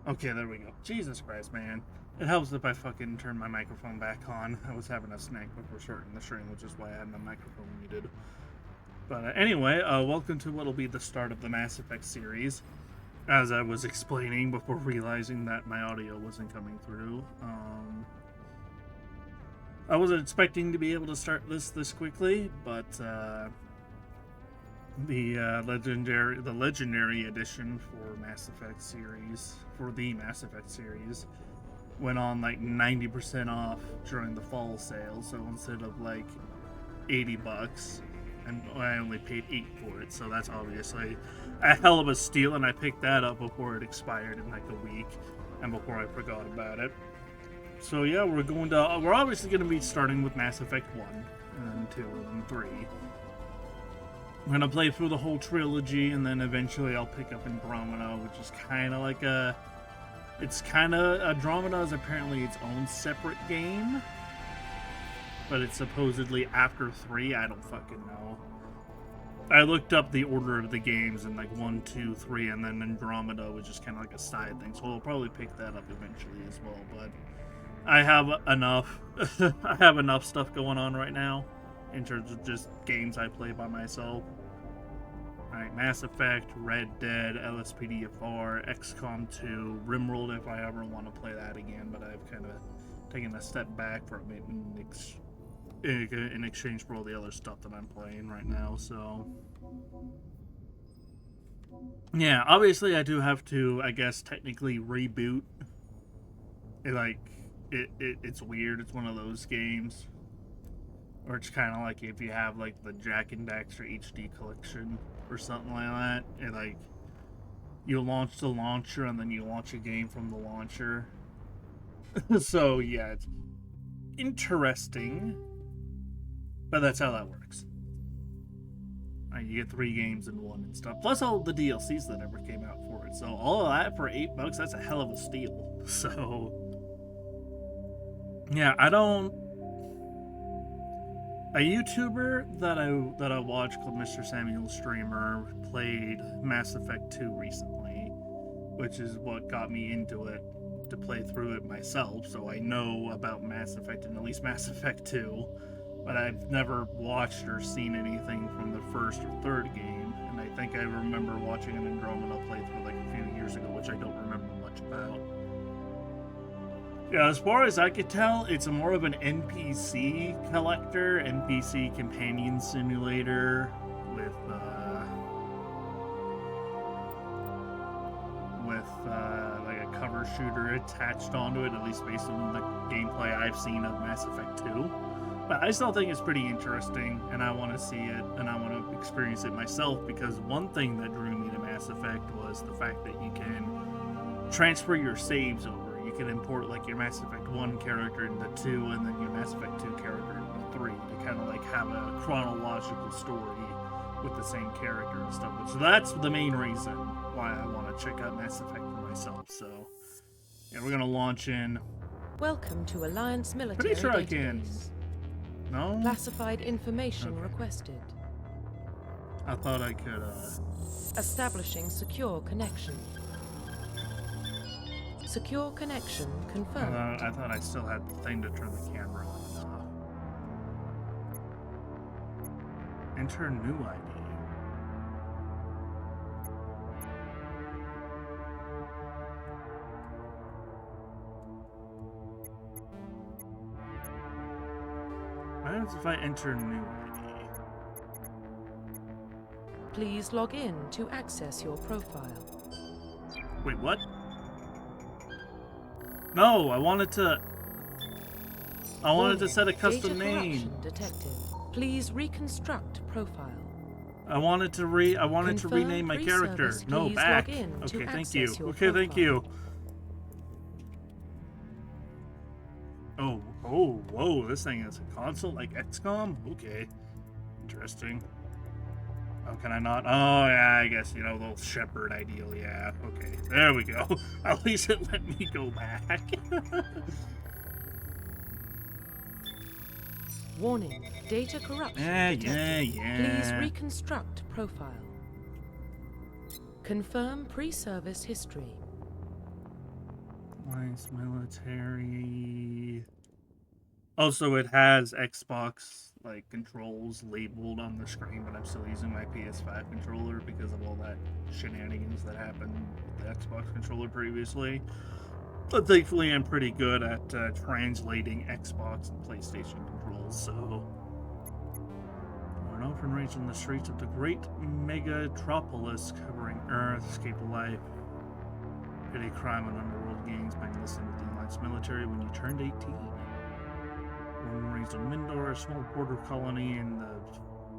Okay, there we go. Jesus Christ, man. It helps if I fucking turn my microphone back on. I was having a snack before starting the stream, which is why I had my microphone muted. But anyway, welcome to what'll be the start of the Mass Effect series. As I was explaining before realizing that my audio wasn't coming through. I wasn't expecting to be able to start this quickly, but the legendary edition for Mass Effect series, for the Mass Effect series, went on like 90% off during the fall sale. So instead of like $80, and I only paid $8 for it, so that's obviously a hell of a steal. And I picked that up before it expired in like a week, and before I forgot about it. So yeah, we're obviously going to be starting with Mass Effect 1 and 2 and 3. I'm going to play through the whole trilogy, and then eventually I'll pick up Andromeda, which is kind of like Andromeda is apparently its own separate game, but it's supposedly after 3, I don't fucking know. I looked up the order of the games, and like 1, 2, 3, and then Andromeda was just kind of like a side thing, so I'll probably pick that up eventually as well, but I have enough stuff going on right now in terms of just games I play by myself. Alright, Mass Effect, Red Dead, LSPDFR, XCOM 2, RimWorld if I ever want to play that again, but I've kind of taken a step back from it in exchange for all the other stuff that I'm playing right now, so yeah, obviously I do have to, I guess, technically reboot. It's weird. It's one of those games where it's kind of like if you have like the Jack and Daxter HD collection or something like that, and like you launch the launcher and then you launch a game from the launcher. So yeah, it's interesting, but that's how that works. Right, you get 3 games in one and stuff, plus all the DLCs that ever came out for it. So all of that for $8, that's a hell of a steal. So yeah, a YouTuber that I watch called Mr. Samuel Streamer played Mass Effect 2 recently, which is what got me into it to play through it myself. So I know about Mass Effect and at least Mass Effect 2, but I've never watched or seen anything from the first or third game. And I think I remember watching an Andromeda playthrough like a few years ago, which I don't remember much about. Yeah, as far as I could tell, it's more of an NPC collector, NPC companion simulator with like a cover shooter attached onto it, at least based on the gameplay I've seen of Mass Effect 2. But I still think it's pretty interesting, and I want to see it, and I want to experience it myself, because one thing that drew me to Mass Effect was the fact that you can transfer your saves over. You can import like your Mass Effect 1 character into 2, and then your Mass Effect 2 character into 3 to kind of like have a chronological story with the same character and stuff. So that's the main reason why I want to check out Mass Effect for myself. So yeah, we're gonna launch in. Welcome to Alliance Military Pretty sure Database. I can. No? Classified information requested. I thought I could, Establishing secure connection. Secure connection confirmed. I thought I still had the thing to turn the camera on. Enter new ID. What happens if I enter new ID? Please log in to access your profile. Wait, what? No, I wanted to set a custom name. Detected. Please reconstruct profile. I wanted to rename my character. No, back. Okay, thank you. Okay, thank you. Oh, whoa, this thing is a console like XCOM? Okay. Interesting. Oh, can I not? Oh, yeah, I guess, the Shepherd ideal, yeah. Okay, there we go. At least it let me go back. Warning, data corruption detected. Please reconstruct profile. Confirm pre-service history. Alliance military. Also, it has Xbox like controls labeled on the screen, but I'm still using my PS5 controller because of all that shenanigans that happened with the Xbox controller previously. But thankfully, I'm pretty good at translating Xbox and PlayStation controls, so. An often raged on the streets of the great megatropolis covering Earth, escape life, petty crime and underworld gangs by enlisting with the Alliance military when you turned 18. Born and raised on Mindor, a small border colony in the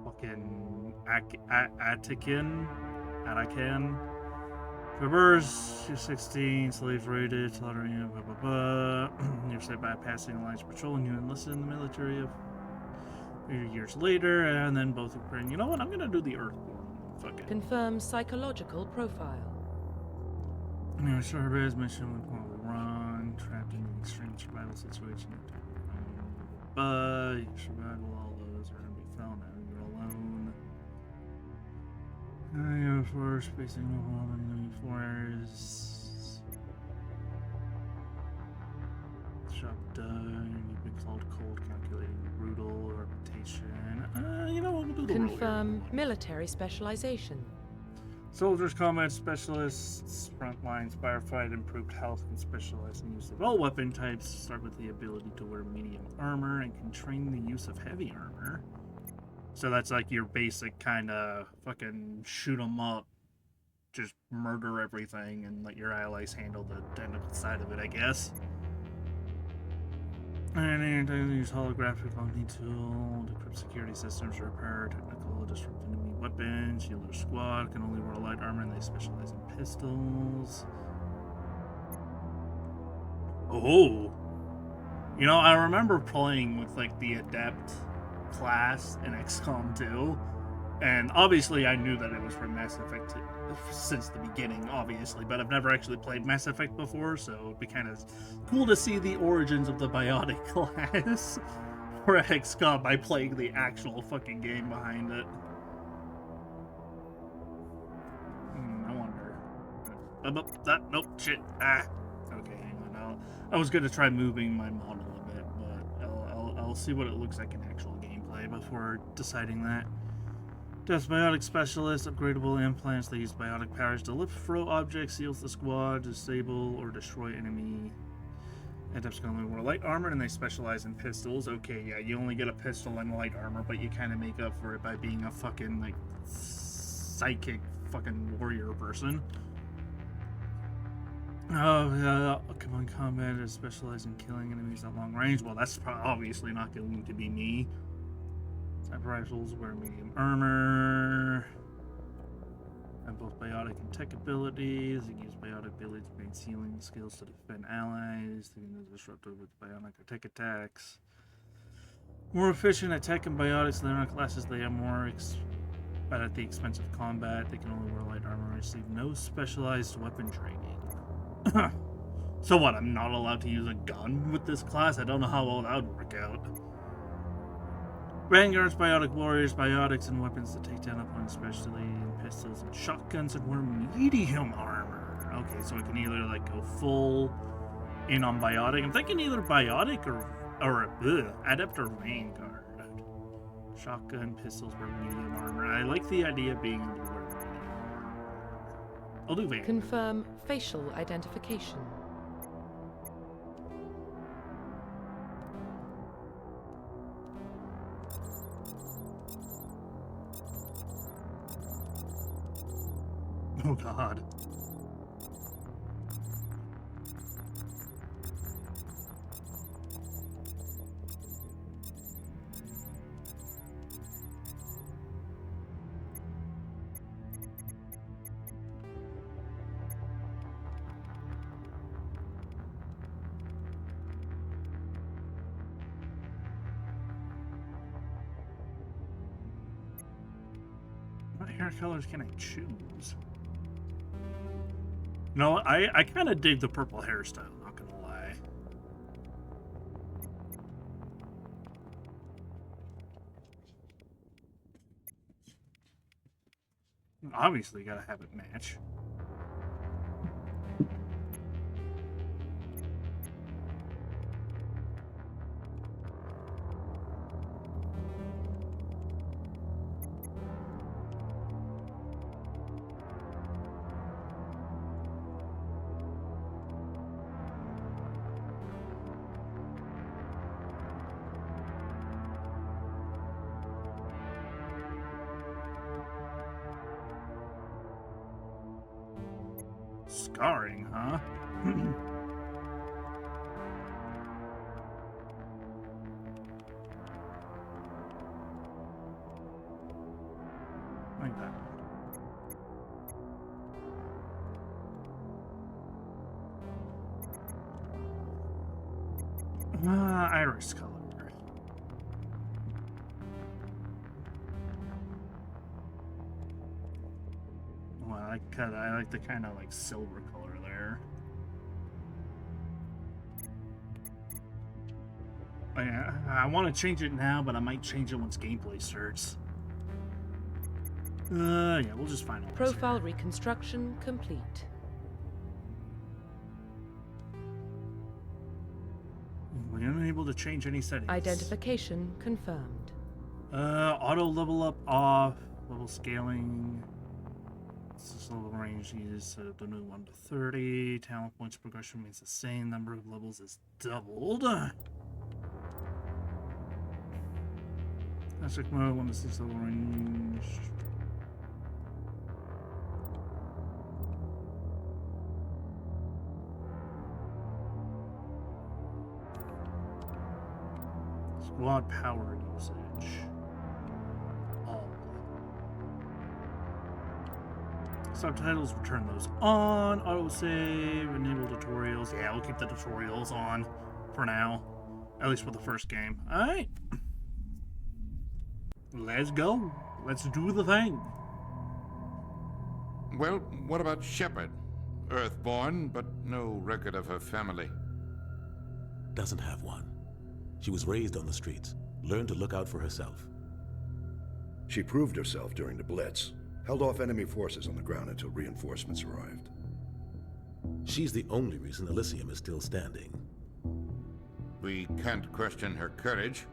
fucking Atakan. Traverse, you're 16, slaves raided, slaughtering, blah blah blah. You're saved by passing Alliance patrol and you enlisted in the military of years later, and then both are you know what? I'm gonna do the Earthborn. Fuck it. Confirm psychological profile. Your service mission went horribly wrong, trapped in an extreme survival situation. But you survival, all those are gonna be found out. You're alone. You're first facing overwhelming enemy force. Shop done. You've been called cold, calculating, brutal, reputation. You know what? We'll do the Confirm military specialization. Soldiers, combat specialists, front lines, firefight, improved health, and specialize in use of all weapon types. Start with the ability to wear medium armor and can train the use of heavy armor. So that's like your basic kind of fucking shoot 'em up, just murder everything and let your allies handle the technical side of it, I guess. And use holographic omni tool, decrypt security systems, repair technical, disrupt enemy weapons. Healer squad can only wear light armor and they specialize in pistols. Oh, you know, I remember playing with like the adept class in XCOM 2, and obviously I knew that it was from Mass Effect since the beginning, obviously, but I've never actually played Mass Effect before, so it'd be kind of cool to see the origins of the biotic class for XCOM by playing the actual fucking game behind it. I wonder. Nope, shit. Okay, hang on. I was gonna try moving my model a bit, but I'll see what it looks like in actual gameplay before deciding that. Death Biotic Specialist, upgradable implants. They use biotic powers to lift, throw objects, seals the squad, disable or destroy enemy. Adepts can only wear light armor and they specialize in pistols. Okay, yeah, you only get a pistol and light armor, but you kind of make up for it by being a fucking, like, psychic fucking warrior person. Command combat is specialized in killing enemies at long range. Well, that's obviously not going to be me. Sniper rifles wear medium armor. Have both biotic and tech abilities. They can use biotic abilities to gain sealing skills to defend allies. They can use disruptive with bionic or tech attacks. More efficient at tech and biotics than other classes. They are more but at the expense of combat. They can only wear light armor and receive no specialized weapon training. So what, I'm not allowed to use a gun with this class? I don't know how well that would work out. Vanguards, biotic warriors, biotics, and weapons to take down opponents, especially in pistols and shotguns, and wear medium armor. Okay, so I can either like go full in on biotic. I'm thinking either biotic or adept or vanguard. Shotgun, pistols, wear medium armor. I like the idea of being able to wear medium armor. I'll do vanguard. Confirm facial identification. Oh god. What hair colors can I choose? No, I kind of dig the purple hairstyle, not gonna lie. Obviously, gotta have it match. Scarring, huh? Like that. Iris color. Well, I like the kind of like silver color there. I want to change it now, but I might change it once gameplay starts. Yeah, we'll just find all this Profile here. reconstruction complete. We're unable to change any settings. Identification confirmed. Auto level up off. Level scaling. This is level range needed, so the new 1 to 30. Talent points progression means the same number of levels is doubled. Classic mode, 1 to 6 level range. Squad power usage. All. Subtitles, return those on. Autosave, enable tutorials. Yeah, we'll keep the tutorials on for now. At least for the first game. Alright. Let's go. Let's do the thing. Well, what about Shepard? Earthborn, but no record of her family. Doesn't have one. She was raised on the streets, learned to look out for herself. She proved herself during the Blitz, held off enemy forces on the ground until reinforcements arrived. She's the only reason Elysium is still standing. We can't question her courage.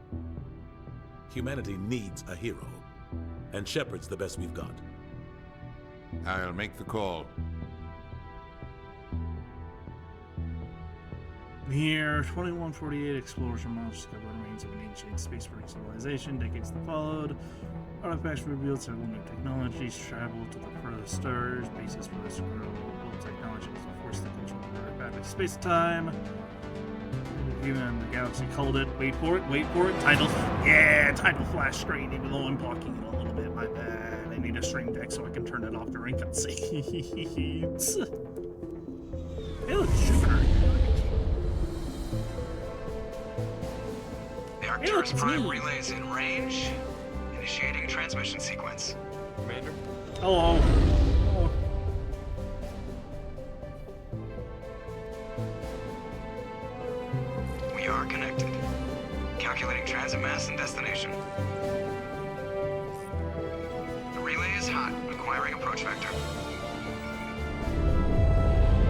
Humanity needs a hero, and Shepard's the best we've got. I'll make the call. Year 2148 explorers from Mars discovered remains of an ancient spacefaring civilization. Decades that followed, artifacts revealed several new technologies. Travel to the furthest stars. Basis for this world technology is a force that controls rapid space-time. Even the galaxy called it. Wait for it. Wait for it. Title. Yeah, title flash screen. Even though I'm blocking it a little bit. My bad. I need a stream deck so I can turn it off during cutscenes. Hey, look, Jupiter. The Arcturus Prime relay is in range. Initiating transmission sequence. Commander? Hello. Oh. We are connected. Calculating transit mass and destination. The relay is hot, acquiring approach vector.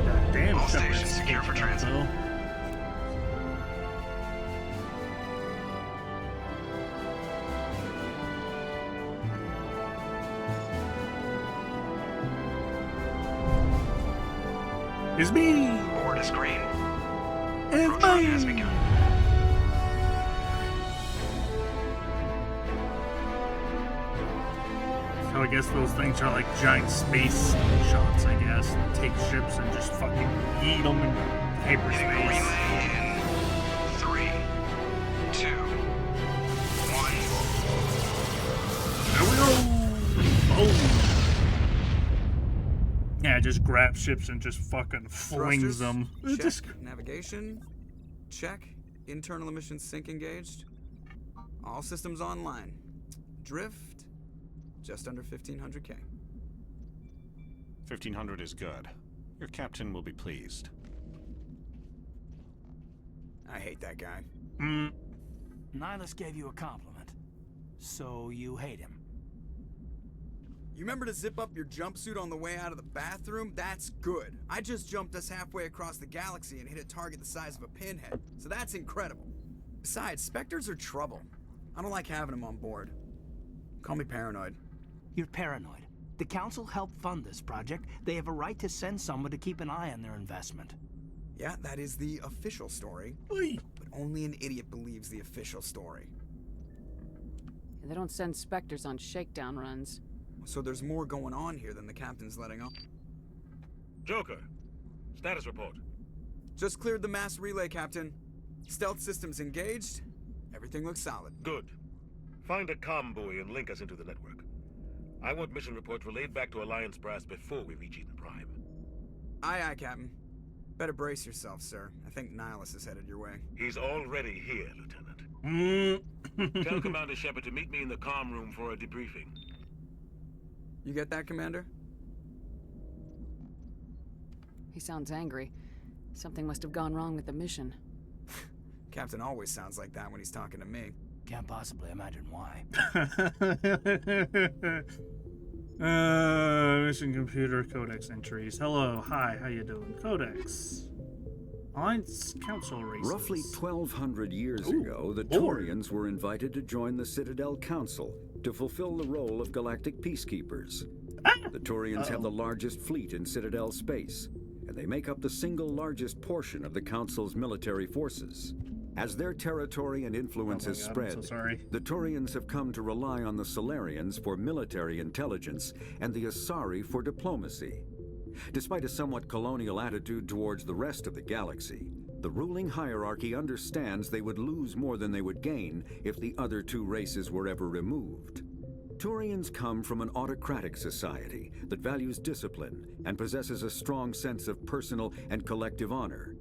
God damn, All Shepard's stations secure for transit. though. It's me! Board is green. It's Approach run has me! begun. So I guess those things are like giant space shots, I guess. That take ships and just fucking eat them in Hitting the hyperspace. relay in 3, 2, 1. There we go! Boom! Yeah, just grab ships and just fucking flings Thrusters, them. check. Just Navigation, check. Internal emissions sync engaged. All systems online. Drift, just under 1500K. 1500 is good. Your captain will be pleased. I hate that guy. Nihilus gave you a compliment, so you hate him. You remember to zip up your jumpsuit on the way out of the bathroom? That's good. I just jumped us halfway across the galaxy and hit a target the size of a pinhead, so that's incredible. Besides, Spectres are trouble. I don't like having them on board. Call me paranoid. You're paranoid. The Council helped fund this project. They have a right to send someone to keep an eye on their investment. Yeah, that is the official story, Oi. but only an idiot believes the official story. They don't send Spectres on shakedown runs. So there's more going on here than the captain's letting on. Joker, Status report. Just cleared the mass relay, Captain. Stealth systems engaged. Everything looks solid. Good. Find a comm buoy and link us into the network. I want mission reports relayed back to Alliance brass before we reach Eden Prime. Aye, aye, Captain. Better brace yourself, sir. I think Nihilus is headed your way. He's already here, Lieutenant. Tell Commander Shepard to meet me in the comm room for a debriefing. You get that, Commander? He sounds angry. Something must have gone wrong with the mission. Captain always sounds like that when he's talking to me. Can't possibly imagine why. Mission computer codex entries. Hello, hi, how you doing? Codex. Alliance Council races. Roughly 1,200 years ago, the Taurians were invited to join the Citadel Council to fulfill the role of galactic peacekeepers. The Taurians have the largest fleet in Citadel space, and they make up the single largest portion of the Council's military forces. As their territory and influence has spread, the Taurians have come to rely on the Solarians for military intelligence and the Asari for diplomacy. Despite a somewhat colonial attitude towards the rest of the galaxy, the ruling hierarchy understands they would lose more than they would gain if the other two races were ever removed. Taurians come from an autocratic society that values discipline and possesses a strong sense of personal and collective honor.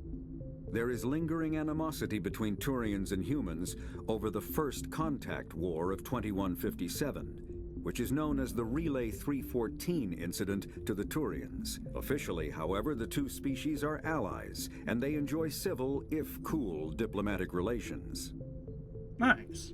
There is lingering animosity between Taurians and humans over the First Contact War of 2157, which is known as the Relay 314 incident to the Taurians. Officially, however, the two species are allies, and they enjoy civil, if cool, diplomatic relations. Nice.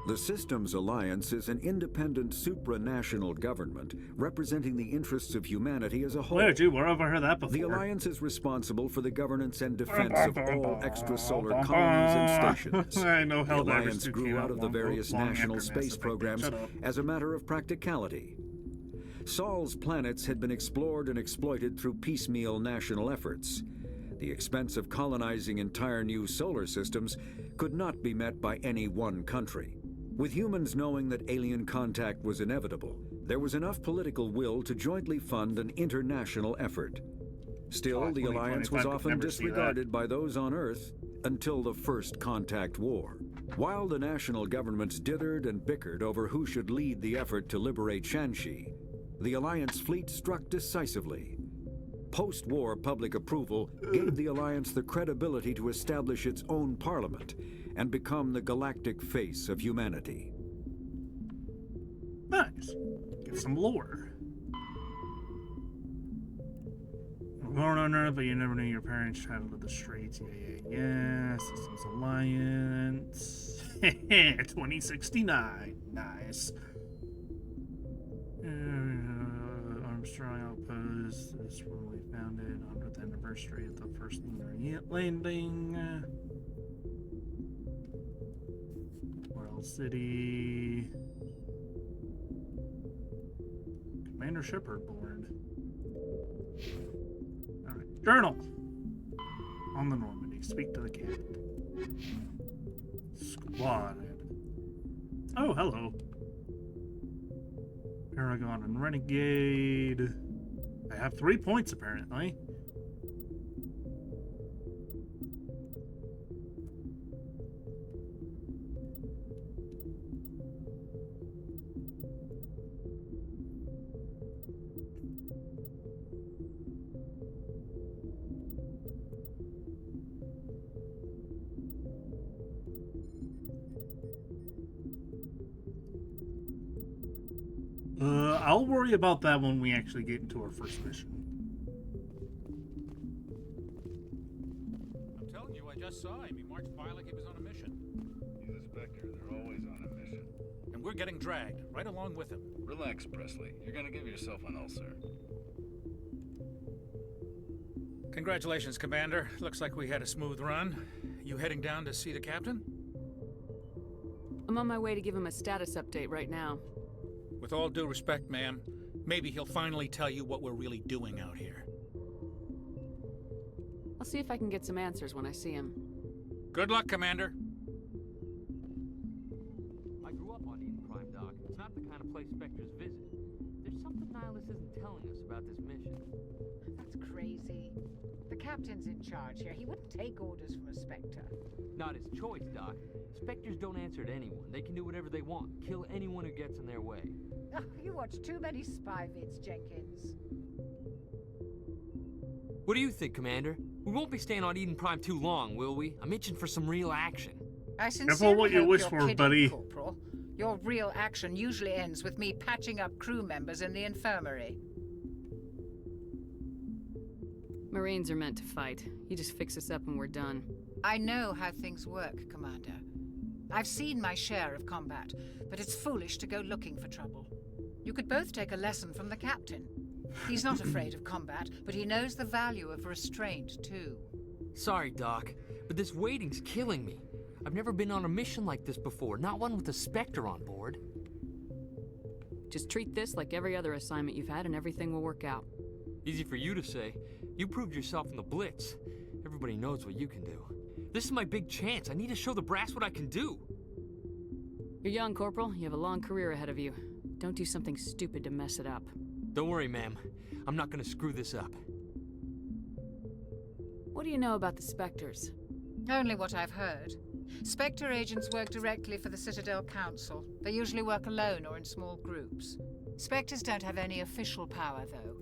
The Systems Alliance is an independent supranational government representing the interests of humanity as a whole. Where, dude, where have I heard that before? The Alliance is responsible for the governance and defense of all extrasolar colonies and stations. I know how the Alliance grew out of the various national space programs as a matter of practicality. Sol's planets had been explored and exploited through piecemeal national efforts. The expense of colonizing entire new solar systems could not be met by any one country. With humans knowing that alien contact was inevitable, there was enough political will to jointly fund an international effort. Still, the Alliance was often disregarded by those on Earth until the First Contact War. While the national governments dithered and bickered over who should lead the effort to liberate Shanxi, the Alliance fleet struck decisively. Post-war public approval gave the Alliance the credibility to establish its own parliament and become the galactic face of humanity. Nice. Get some lore. Born on Earth, but you never knew your parents traveled to the streets. Yeah. Systems Alliance. 2069. Nice. Armstrong Outpost is formally founded on the anniversary of the first lunar landing. World City. Commander Shepard born. Alright. Journal! On the Normandy. Speak to the captain. Squad. Oh, hello. Paragon and Renegade. I have 3 points, apparently. I'll worry about that when we actually get into our first mission. I'm telling you, I just saw him. He marched by like he was on a mission. He's a Spectre. They're always on a mission. And we're getting dragged, right along with him. Relax, Presley. You're gonna give yourself an ulcer. Congratulations, Commander. Looks like we had a smooth run. You heading down to see the captain? I'm on my way to give him a status update right now. With all due respect, ma'am, maybe he'll finally tell you what we're really doing out here. I'll see if I can get some answers when I see him. Good luck, Commander. I grew up on Eden Prime, Doc. It's not the kind of place Spectres visit. There's something Nihilus isn't captain's in charge here. He wouldn't take orders from a Spectre. Not his choice, Doc. Spectres don't answer to anyone. They can do whatever they want, kill anyone who gets in their way. Oh, you watch too many spy vids, Jenkins. What do you think, Commander? We won't be staying on Eden Prime too long, will we? I'm itching for some real action. I Careful sincerely what you hope wish you're for, kidding, buddy. Corporal. Your real action usually ends with me patching up crew members in the infirmary. Marines are meant to fight. You just fix us up and we're done. I know how things work, Commander. I've seen my share of combat, but it's foolish to go looking for trouble. You could both take a lesson from the captain. He's not afraid of combat, but he knows the value of restraint, too. Sorry, Doc, but this waiting's killing me. I've never been on a mission like this before, not one with a Spectre on board. Just treat this like every other assignment you've had and everything will work out. Easy for you to say. You proved yourself in the Blitz. Everybody knows what you can do. This is my big chance. I need to show the brass what I can do. You're young, Corporal. You have a long career ahead of you. Don't do something stupid to mess it up. Don't worry, ma'am. I'm not gonna screw this up. What do you know about the Spectres? Only what I've heard. Spectre agents work directly for the Citadel Council. They usually work alone or in small groups. Spectres don't have any official power, though.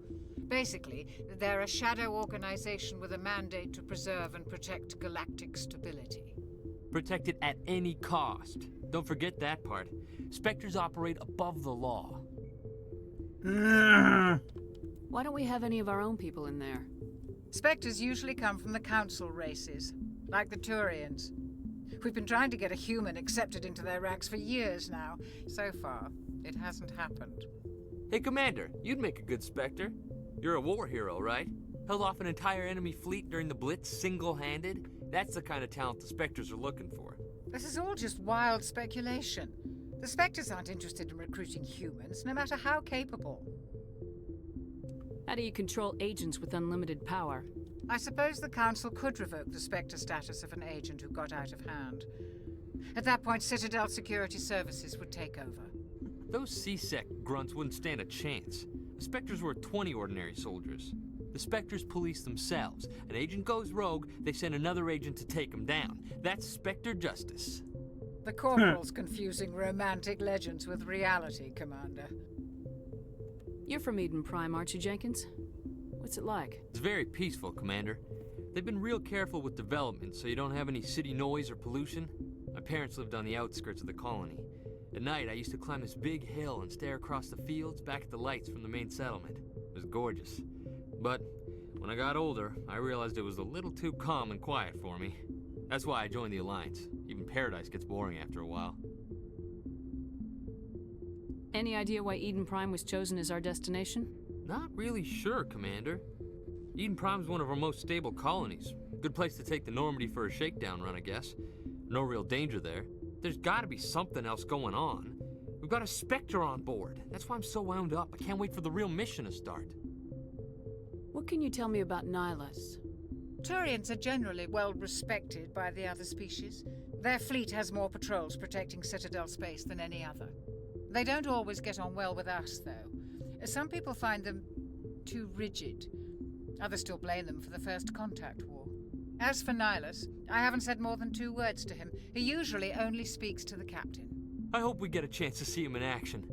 Basically, they're a shadow organization with a mandate to preserve and protect galactic stability. Protect it at any cost. Don't forget that part. Spectres operate above the law. Why don't we have any of our own people in there? Spectres usually come from the Council races, like the Turians. We've been trying to get a human accepted into their ranks for years now. So far, it hasn't happened. Hey, Commander, you'd make a good Spectre. You're a war hero, right? Held off an entire enemy fleet during the Blitz single-handed? That's the kind of talent the Spectres are looking for. This is all just wild speculation. The Spectres aren't interested in recruiting humans, no matter how capable. How do you control agents with unlimited power? I suppose the Council could revoke the Spectre status of an agent who got out of hand. At that point, Citadel Security Services would take over. Those C-Sec grunts wouldn't stand a chance. The Spectres were 20 ordinary soldiers. The Spectres police themselves. An agent goes rogue, they send another agent to take him down. That's Spectre justice. The Corporal's confusing romantic legends with reality, Commander. You're from Eden Prime, aren't you, Jenkins? What's it like? It's very peaceful, Commander. They've been real careful with development, so you don't have any city noise or pollution. My parents lived on the outskirts of the colony. At night, I used to climb this big hill and stare across the fields back at the lights from the main settlement. It was gorgeous. But when I got older, I realized it was a little too calm and quiet for me. That's why I joined the Alliance. Even Paradise gets boring after a while. Any idea why Eden Prime was chosen as our destination? Not really sure, Commander. Eden Prime's one of our most stable colonies. Good place to take the Normandy for a shakedown run, I guess. No real danger there. There's gotta be something else going on. We've got a Spectre on board. That's why I'm so wound up. I can't wait for the real mission to start. What can you tell me about Nihilus? Turians are generally well respected by the other species. Their fleet has more patrols protecting Citadel space than any other. They don't always get on well with us, though. Some people find them too rigid. Others still blame them for the First Contact War. As for Nihilus, I haven't said more than 2 words to him. He usually only speaks to the captain. I hope we get a chance to see him in action.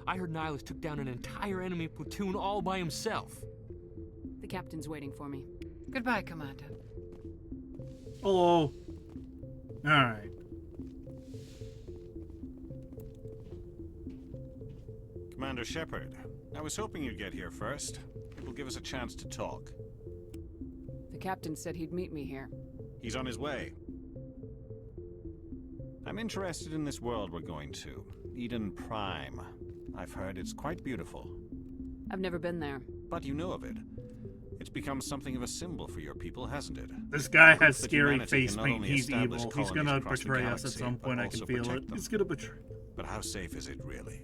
I heard Nihilus took down an entire enemy platoon all by himself. The captain's waiting for me. Goodbye, Commander. Hello. Alright. Commander Shepard, I was hoping you'd get here first. It will give us a chance to talk. The captain said he'd meet me here. He's on his way. I'm interested in this world we're going to. Eden Prime. I've heard it's quite beautiful. I've never been there. But you know of it. It's become something of a symbol for your people, hasn't it? This guy has That scary humanity face can not paint. only He's establish evil. He's colonies gonna across the betray us at galaxy, some but point. I can also feel protect it. them. He's gonna betray. But how safe is it, really?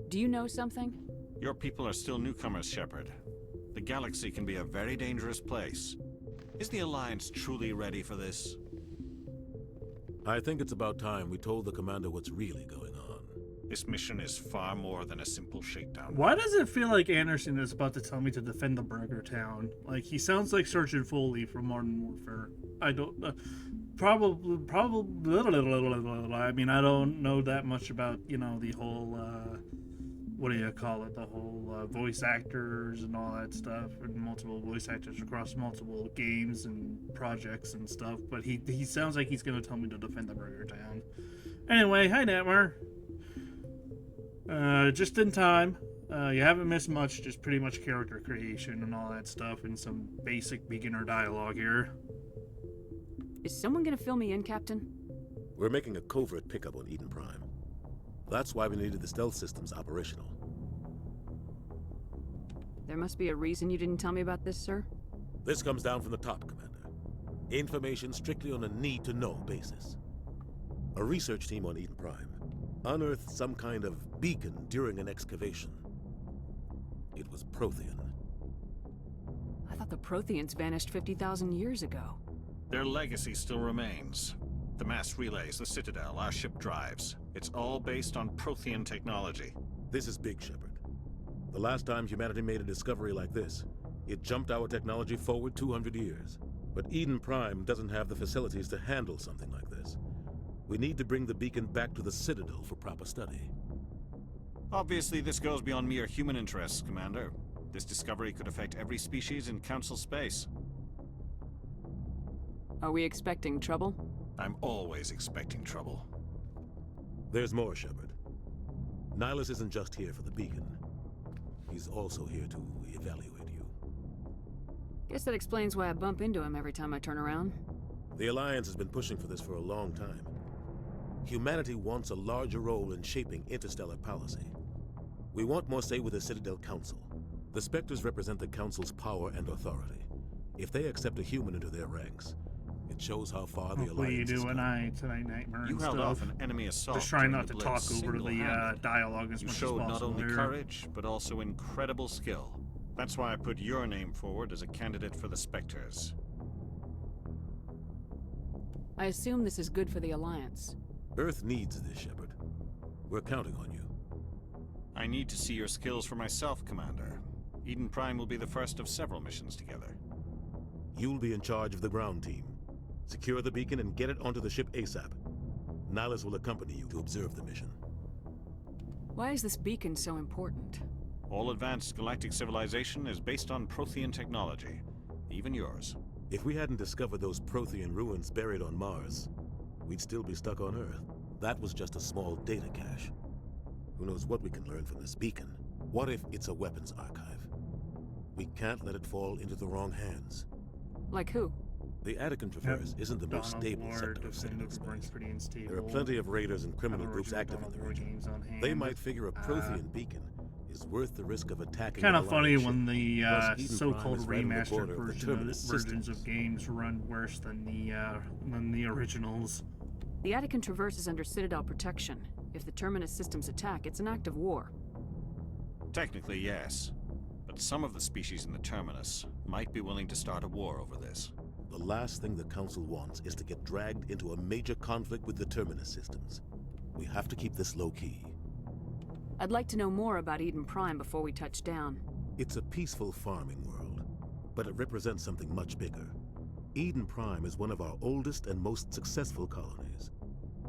Do you know something? Your people are still newcomers, Shepard. The galaxy can be a very dangerous place. Is the Alliance truly ready for this? I think it's about time we told the commander what's really going on. This mission is far more than a simple shakedown. Why does it feel like Anderson is about to tell me to defend the Burger Town? Like, he sounds like Sergeant Foley from Modern Warfare. I don't... probably... I mean, I don't know that much about, you know, the whole... what do you call it? The whole voice actors and all that stuff. And multiple voice actors across multiple games and projects and stuff. But he sounds like he's going to tell me to defend the Burger Town. Anyway, hi, Netmer. Just in time. You haven't missed much, just pretty much character creation and all that stuff and some basic beginner dialogue here. Is someone gonna fill me in, Captain? We're making a covert pickup on Eden Prime. That's why we needed the stealth systems operational. There must be a reason you didn't tell me about this, sir? This comes down from the top, Commander. Information strictly on a need-to-know basis. A research team on Eden Prime unearthed some kind of beacon during an excavation. It was Prothean. I thought the Protheans vanished 50,000 years ago. Their legacy still remains. The mass relays, the Citadel, our ship drives. It's all based on Prothean technology. This is big, Shepard. The last time humanity made a discovery like this, it jumped our technology forward 200 years. But Eden Prime doesn't have the facilities to handle something like this. We need to bring the beacon back to the Citadel for proper study. Obviously, this goes beyond mere human interests, Commander. This discovery could affect every species in Council space. Are we expecting trouble? I'm always expecting trouble. There's more, Shepard. Nihilus isn't just here for the beacon. He's also here to evaluate you. Guess that explains why I bump into him every time I turn around. The Alliance has been pushing for this for a long time. Humanity wants a larger role in shaping interstellar policy. We want more say with the Citadel Council. The Spectres represent the Council's power and authority. If they accept a human into their ranks, it shows how far the Alliance you has do come. tonight, Nightmare. You held off an enemy assault. Just trying not during to the Blitz, talk over the single-handed. dialogue as You much as showed possible. not only here. courage, but also incredible skill. That's why I put your name forward as a candidate for the Spectres. I assume this is good for the Alliance. Earth needs this, Shepard. We're counting on you. I need to see your skills for myself, Commander. Eden Prime will be the first of several missions together. You'll be in charge of the ground team. Secure the beacon and get it onto the ship ASAP. Nihilus will accompany you to observe the mission. Why is this beacon so important? All advanced galactic civilization is based on Prothean technology, even yours. If we hadn't discovered those Prothean ruins buried on Mars, we'd still be stuck on Earth. That was just a small data cache. Who knows what we can learn from this beacon? What if it's a weapons archive? We can't let it fall into the wrong hands. Like who? The Attican Traverse isn't the most stable sector of Citadel space. There are plenty of raiders and criminal groups active in the region. They might figure a Prothean beacon is worth the risk of attacking. Kind the of funny Alliance when ship. the Plus, Eden so-called Prime is right on the remastered border of the Terminus versions systems. of games run worse than the originals. The Attican Traverse is under Citadel protection. If the Terminus systems attack, it's an act of war. Technically, yes. But some of the species in the Terminus might be willing to start a war over this. The last thing the Council wants is to get dragged into a major conflict with the Terminus systems. We have to keep this low-key. I'd like to know more about Eden Prime before we touch down. It's a peaceful farming world, but it represents something much bigger. Eden Prime is one of our oldest and most successful colonies.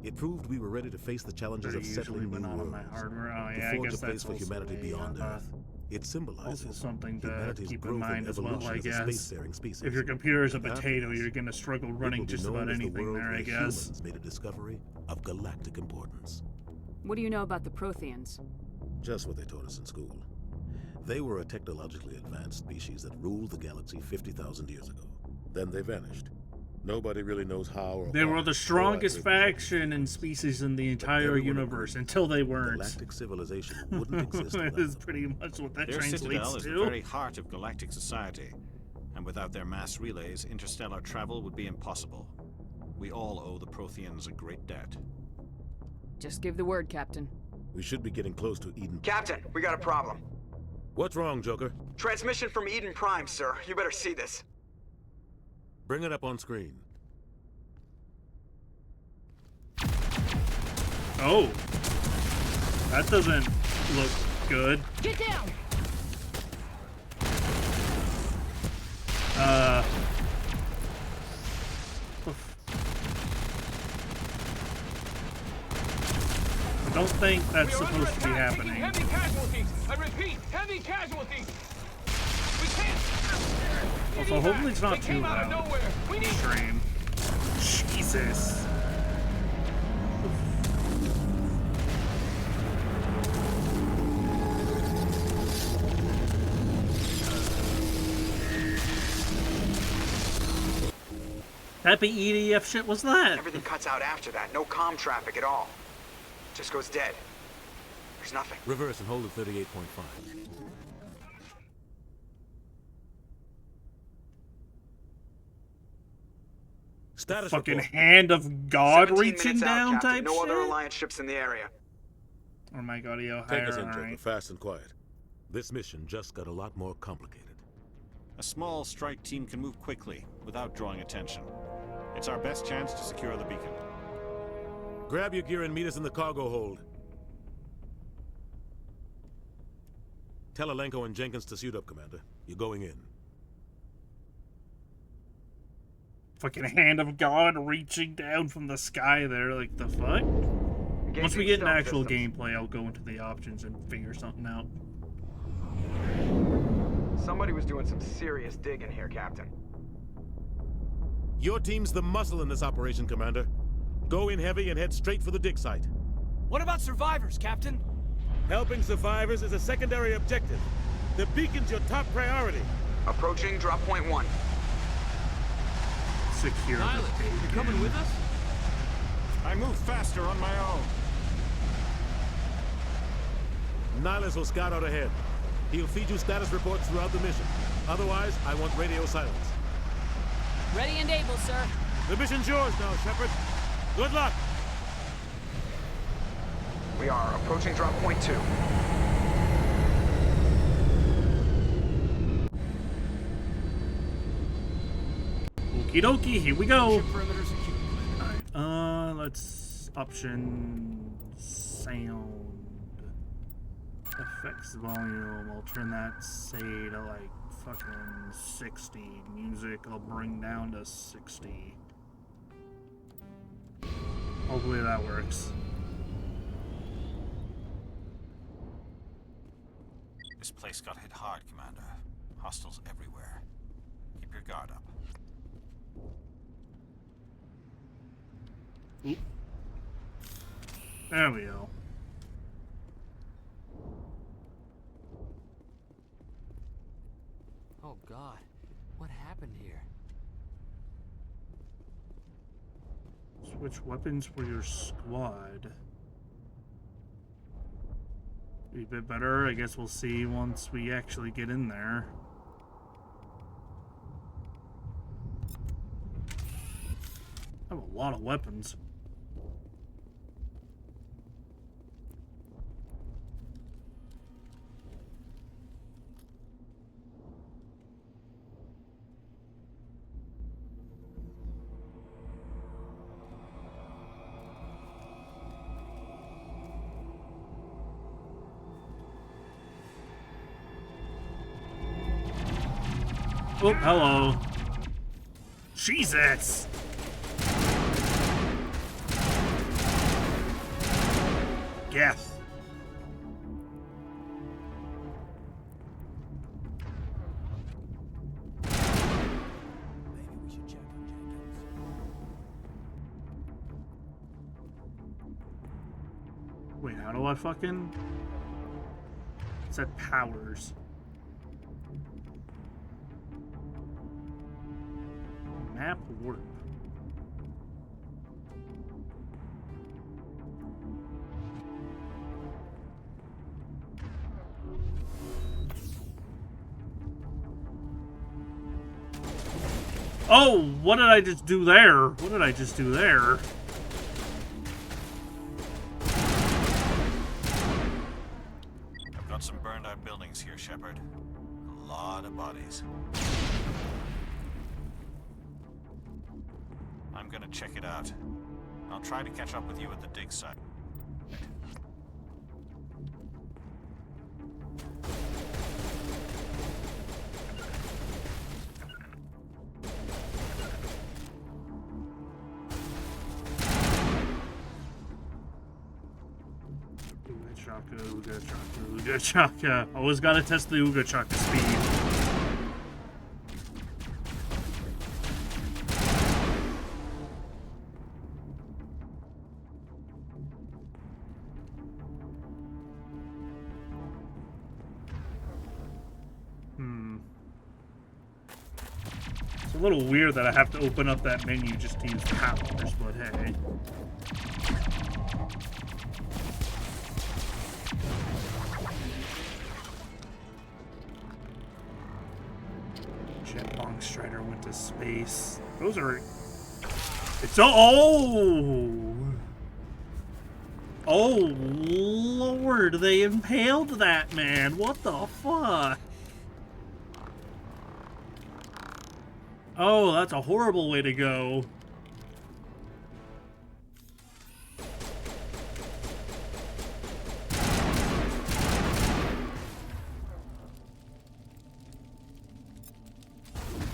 It proved we were ready to face the challenges of settling new worlds, to forge a place for humanity beyond Earth. It symbolizes Also something to humanity's keep in growth mind and as well, evolution I as a guess. spacefaring species. If your computer is a And after potato, this, you're going to struggle it will running be just known about as the anything world there, I where guess. humans made a discovery of galactic importance. What do you know about the Protheans? Just what they taught us in school. They were a technologically advanced species that ruled the galaxy 50,000 years ago. Then they vanished. Nobody really knows how or They why were the or strongest why they faction and species in the entire everyone universe agreed until they weren't. galactic civilization wouldn't exist That without is them. pretty much what that Their translates Citadel is to. the very heart of galactic society. And without their mass relays, interstellar travel would be impossible. We all owe the Protheans a great debt. Just give the word, Captain. We should be getting close to Eden. Captain, we got a problem. What's wrong, Joker? Transmission from Eden Prime, sir. You better see this. Bring it up on screen. Oh. That doesn't look good. Get down! I don't think that's supposed to be happening. Heavy casualties! I repeat, heavy casualties! We can't... Also, hopefully it's not too loud. Stream. Jesus. Happy EDF shit was that? Everything cuts out after that. No comm traffic at all. Just goes dead. There's nothing. Reverse and hold at 38.5. Status fucking report. hand of God 17 reaching minutes out, down Captain. type No shit? other Alliance ships in the area. Oh my God, yo, Take higher, us in, alright. Joker, fast and quiet. This mission just got a lot more complicated. A small strike team can move quickly without drawing attention. It's our best chance to secure the beacon. Grab your gear and meet us in the cargo hold. Tell Alenko and Jenkins to suit up, Commander. You're going in. Fucking hand of God reaching down from the sky there, like the fuck? Once we get an actual gameplay, I'll go into the options and figure something out. Somebody was doing some serious digging here, Captain. Your team's the muscle in this operation, Commander. Go in heavy and head straight for the dig site. What about survivors, Captain? Helping survivors is a secondary objective. The beacon's your top priority. Approaching drop point 1. Secure the beacon. You're coming with us? I move faster on my own. Nihilus will scout out ahead. He'll feed you status reports throughout the mission. Otherwise, I want radio silence. Ready and able, sir. The mission's yours now, Shepard. Good luck! We are approaching drop point 2. Okie dokie, here we go. Ship perimeter secure. Alright, let's option sound effects volume. I'll turn that, say, to like fucking 60. Music I'll bring down to 60. Hopefully that works. This place got hit hard, Commander. Hostiles everywhere. Keep your guard up. Oop. There we go. Oh God, what happened here? Switch weapons for your squad. Be a bit better. I guess we'll see once we actually get in there. I have a lot of weapons. Oh, hello. Jesus! Yes. Maybe we should check on Jenkins. Wait, how do I fucking... It said powers. Map warp. Oh, what did I just do there? What did I just do there? I've got some burned out buildings here, Shepard. A lot of bodies. I'm gonna check it out. I'll try to catch up with you at the dig site. chaka, ooga chaka, ooga chaka. Always gotta test the ooga chaka speed. It's a little weird that I have to open up that menu just to use powers, but hey. Jetbong Strider went to space. Those are... It's... Oh! Oh, Lord, they impaled that man. What the fuck? Oh, that's a horrible way to go.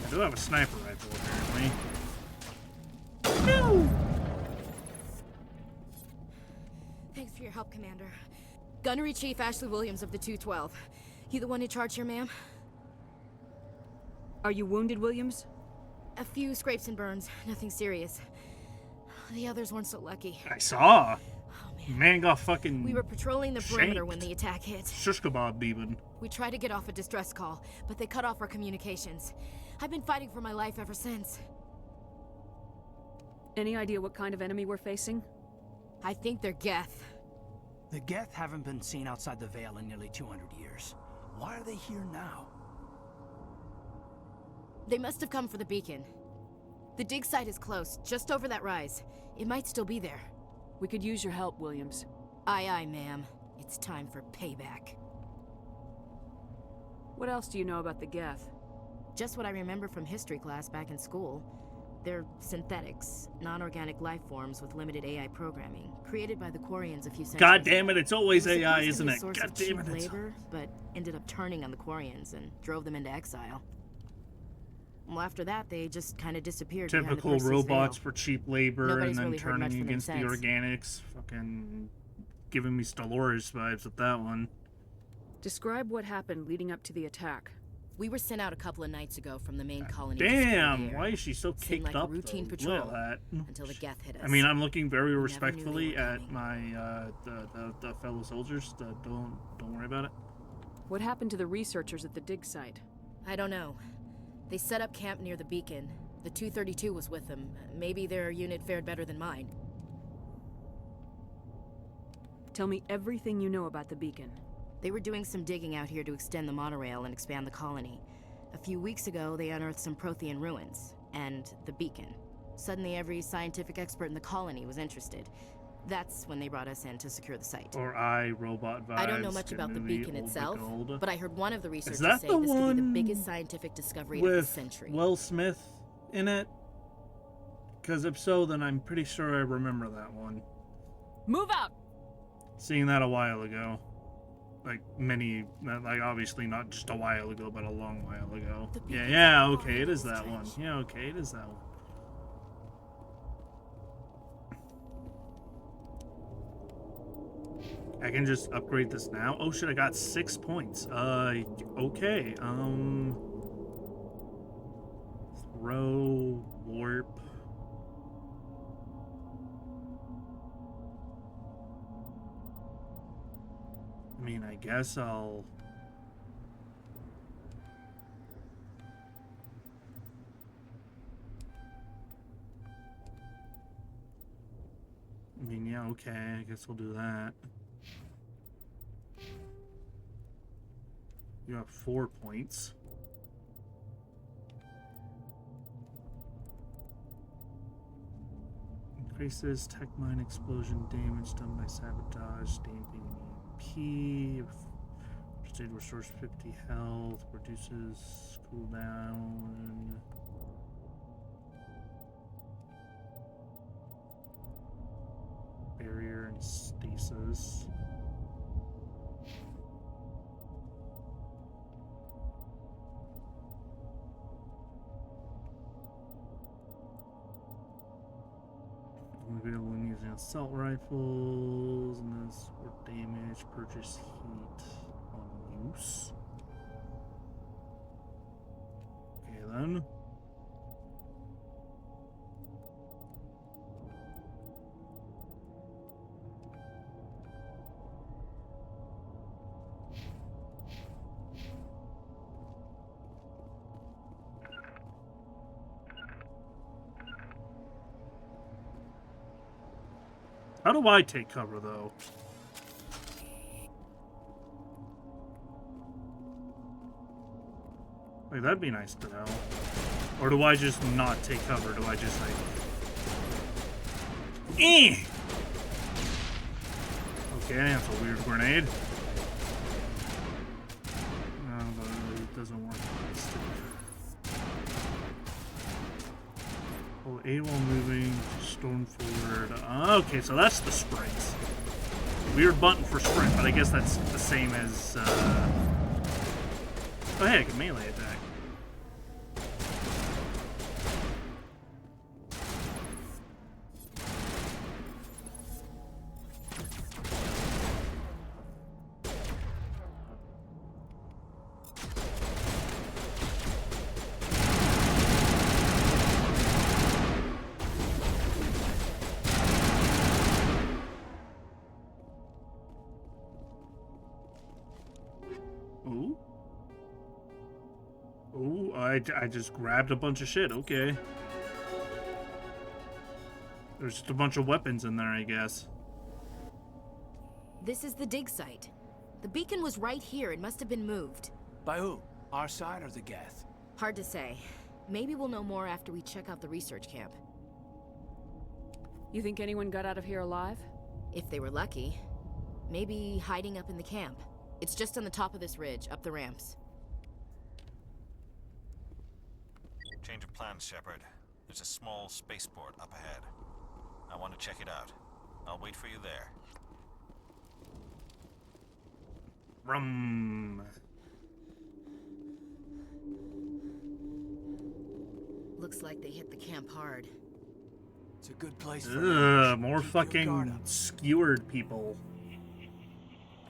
I do have a sniper rifle, apparently. No! Thanks for your help, Commander. Gunnery Chief Ashley Williams of the 212. You the one in charge here, ma'am? Are you wounded, Williams? A few scrapes and burns, nothing serious. The others weren't so lucky. I saw. Man got fucking... We were patrolling the perimeter when the attack hit. Shish kebab beeping. We tried to get off a distress call, but they cut off our communications. I've been fighting for my life ever since. Any idea what kind of enemy we're facing? I think they're Geth. The Geth haven't been seen outside the Veil in nearly 200 years. Why are they here now? They must have come for the beacon. The dig site is close, just over that rise. It might still be there. We could use your help, Williams. Aye, aye, ma'am. It's time for payback. What else do you know about the Geth? Just what I remember from history class back in school. They're synthetics, non-organic life forms with limited AI programming, created by the Quarians a few centuries God damn it, ago. it's always It was AI, supposed to isn't be a it? source God of damn cheap it, it's... labor, but ended up turning on the Quarians and drove them into exile. Well, after that, they just kind of disappeared. Typical robots for cheap labor. Nobody's and then really heard much turning from them against the since. organics. Fucking giving me Stellaris vibes with that one. Describe what happened leading up to the attack. We were sent out a couple of nights ago from the main colony. Damn, why is she so Seemed caked like up? a routine though? patrol Look at that. until the Geth hit us. I mean, I'm looking very We never respectfully knew they were at my the fellow soldiers. Don't worry about it. What happened to the researchers at the dig site? I don't know. They set up camp near the beacon. The 232 was with them. Maybe their unit fared better than mine. Tell me everything you know about the beacon. They were doing some digging out here to extend the monorail and expand the colony. A few weeks ago, they unearthed some Prothean ruins, and the beacon. Suddenly, every scientific expert in the colony was interested. That's when they brought us in to secure the site. Or robot vibes. I don't know much about the beacon itself, but I heard one of the researchers that say the this could be the one biggest scientific discovery with of the century. Will Smith in it? Because if so, then I'm pretty sure I remember that one. Move out! Seeing that a while ago. Like obviously not just a while ago, but a long while ago. Yeah, okay, it is that one. Yeah, okay, it is that one. I can just upgrade this now. Oh shit, I got 6 points. Okay. Throw, warp. I mean, I guess I'll... I mean, yeah, okay, I guess we'll do that. You have 4 points. Increases tech mine explosion damage done by sabotage, damping EMP. State restores 50 health, reduces cooldown. Barrier and stasis. available when using assault rifles, and this or damage, purchase heat on use. Okay then. How do I take cover, though? Like, that'd be nice to know. Or do I just not take cover? Do I just, like... Eh! Okay, that's a weird grenade. No, but it doesn't work. Oh, A while moving, storm forward. Okay, so that's the sprint. Weird button for sprint, but I guess that's the same as, Oh, hey, I can melee attack. Ooh. Ooh, I just grabbed a bunch of shit. Okay. There's just a bunch of weapons in there, I guess. This is the dig site. The beacon was right here. It must have been moved. By who? Our side or the Geth? Hard to say. Maybe we'll know more after we check out the research camp. You think anyone got out of here alive? If they were lucky. Maybe hiding up in the camp. It's just on the top of this ridge, up the ramps. Change of plans, Shepard. There's a small spaceport up ahead. I want to check it out. I'll wait for you there. Rum. Looks like they hit the camp hard. It's a good place for more fucking skewered people.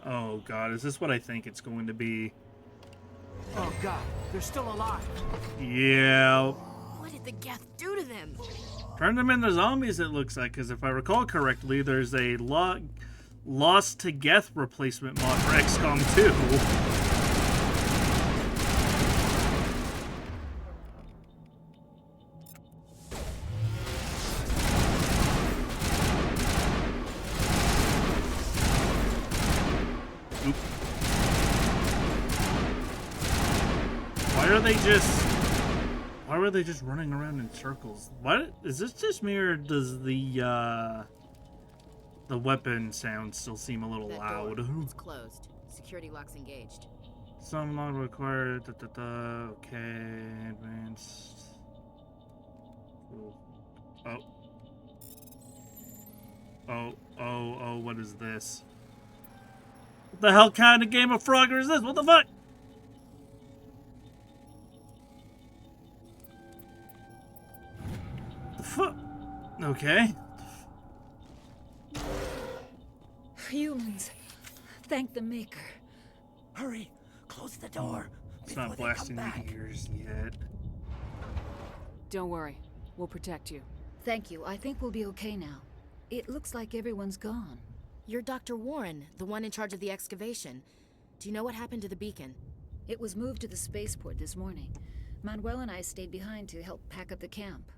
Oh god, is this what I think it's going to be? Oh god, they're still alive. Yeah. What did the Geth do to them? Turned them into zombies, it looks like, because if I recall correctly, there's a Lost to Geth replacement mod for XCOM 2. Why were they just running around in circles? What is this just me, or does the weapon sound still seem a little loud? It's closed. Security lock's engaged. Some log required. Okay, advanced. Cool. Oh, what is this? What the hell kind of Game of Frogger is this? What the fuck? Okay. Humans, thank the Maker. Hurry, close the door. It's not blasting the ears yet. Don't worry, we'll protect you. Thank you. I think we'll be okay now. It looks like everyone's gone. You're Dr. Warren, the one in charge of the excavation. Do you know what happened to the beacon? It was moved to the spaceport this morning. Manuel and I stayed behind to help pack up the camp.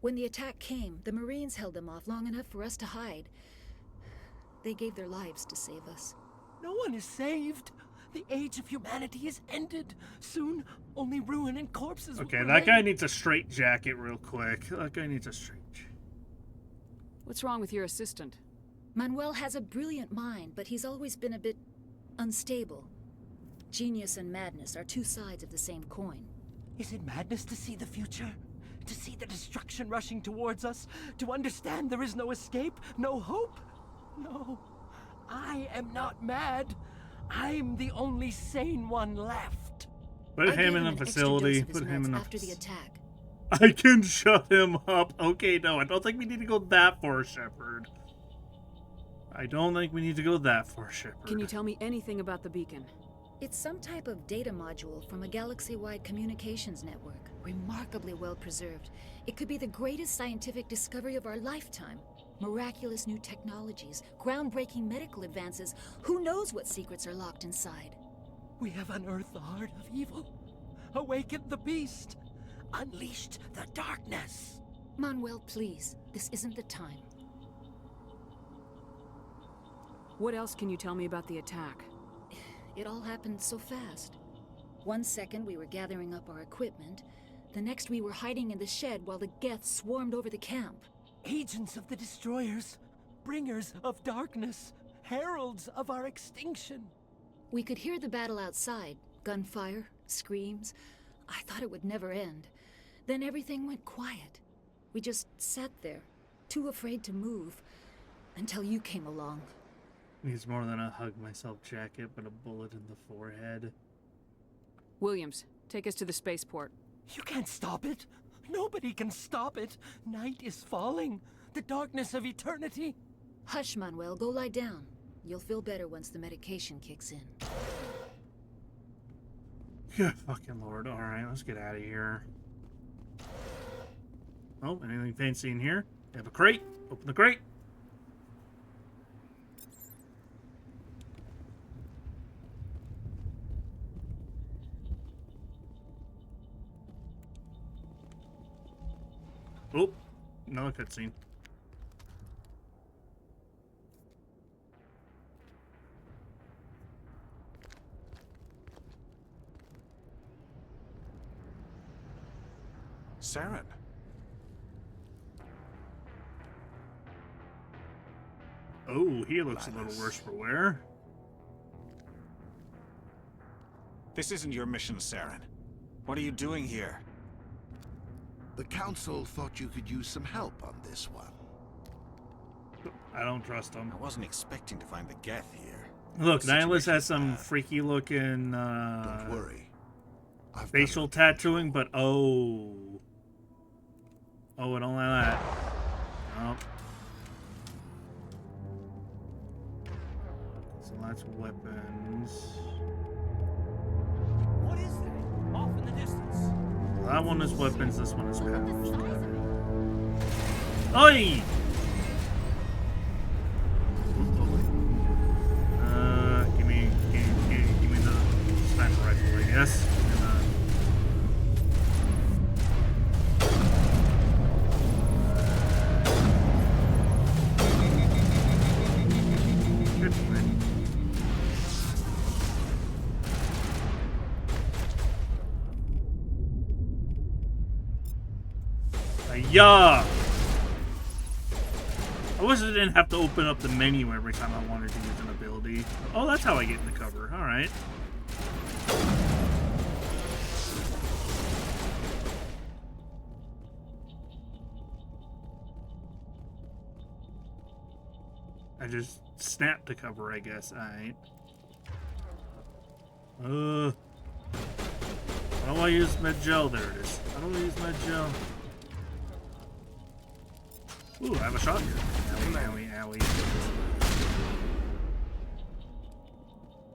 When the attack came, the Marines held them off long enough for us to hide. They gave their lives to save us. No one is saved. The age of humanity is ended. Soon, only ruin and corpses will Okay, remain. that guy needs a straight jacket real quick. That guy needs a straight jacket. What's wrong with your assistant? Manuel has a brilliant mind, but he's always been a bit unstable. Genius and madness are two sides of the same coin. Is it madness to see the future? To see the destruction rushing towards us? To understand there is no escape? No hope? No. I am not mad. I'm the only sane one left. Put him in a facility. Put him in after the attack. I can shut him up. Okay, no, I don't think we need to go that far, Shepard. I don't think we need to go that far, Shepard. Can you tell me anything about the beacon? It's some type of data module from a galaxy-wide communications network. Remarkably well preserved. It could be the greatest scientific discovery of our lifetime. Miraculous new technologies, groundbreaking medical advances. Who knows what secrets are locked inside? We have unearthed the heart of evil, awakened the beast, unleashed the darkness. Manuel, please. This isn't the time. What else can you tell me about the attack? It all happened so fast. 1 second we were gathering up our equipment. The next we were hiding in the shed while the Geth swarmed over the camp. Agents of the destroyers, bringers of darkness, heralds of our extinction. We could hear the battle outside. Gunfire, screams. I thought it would never end. Then everything went quiet. We just sat there, too afraid to move, until you came along. Needs more than a hug myself jacket, but a bullet in the forehead. Williams, take us to the spaceport. You can't stop it. Nobody can stop it. Night is falling. The darkness of eternity. Hush, Manuel. Go lie down. You'll feel better once the medication kicks in. Yeah, fucking Lord. Alright, let's get out of here. Oh, anything fancy in here? We have a crate. Open the crate. Oh, another cutscene. Saren. Oh, he looks a little worse for wear. This isn't your mission, Saren. What are you doing here? The Council thought you could use some help on this one. I don't trust him. I wasn't expecting to find the Geth here. Look, Nihilus has some freaky looking Don't worry. facial tattooing, but oh, I don't like that. Oh. So that's weapons. What is that? Off in the distance. That one is weapons, this one is powers. Oi! Give me the sniper rifle, I guess. Yeah. I wish I didn't have to open up the menu every time I wanted to use an ability. Oh, that's how I get in the cover. All right. I just snapped to cover, I guess. All right. How do I use med gel? There it is. How do I use med gel? Ooh, I have a shot here. Owie, owie, owie.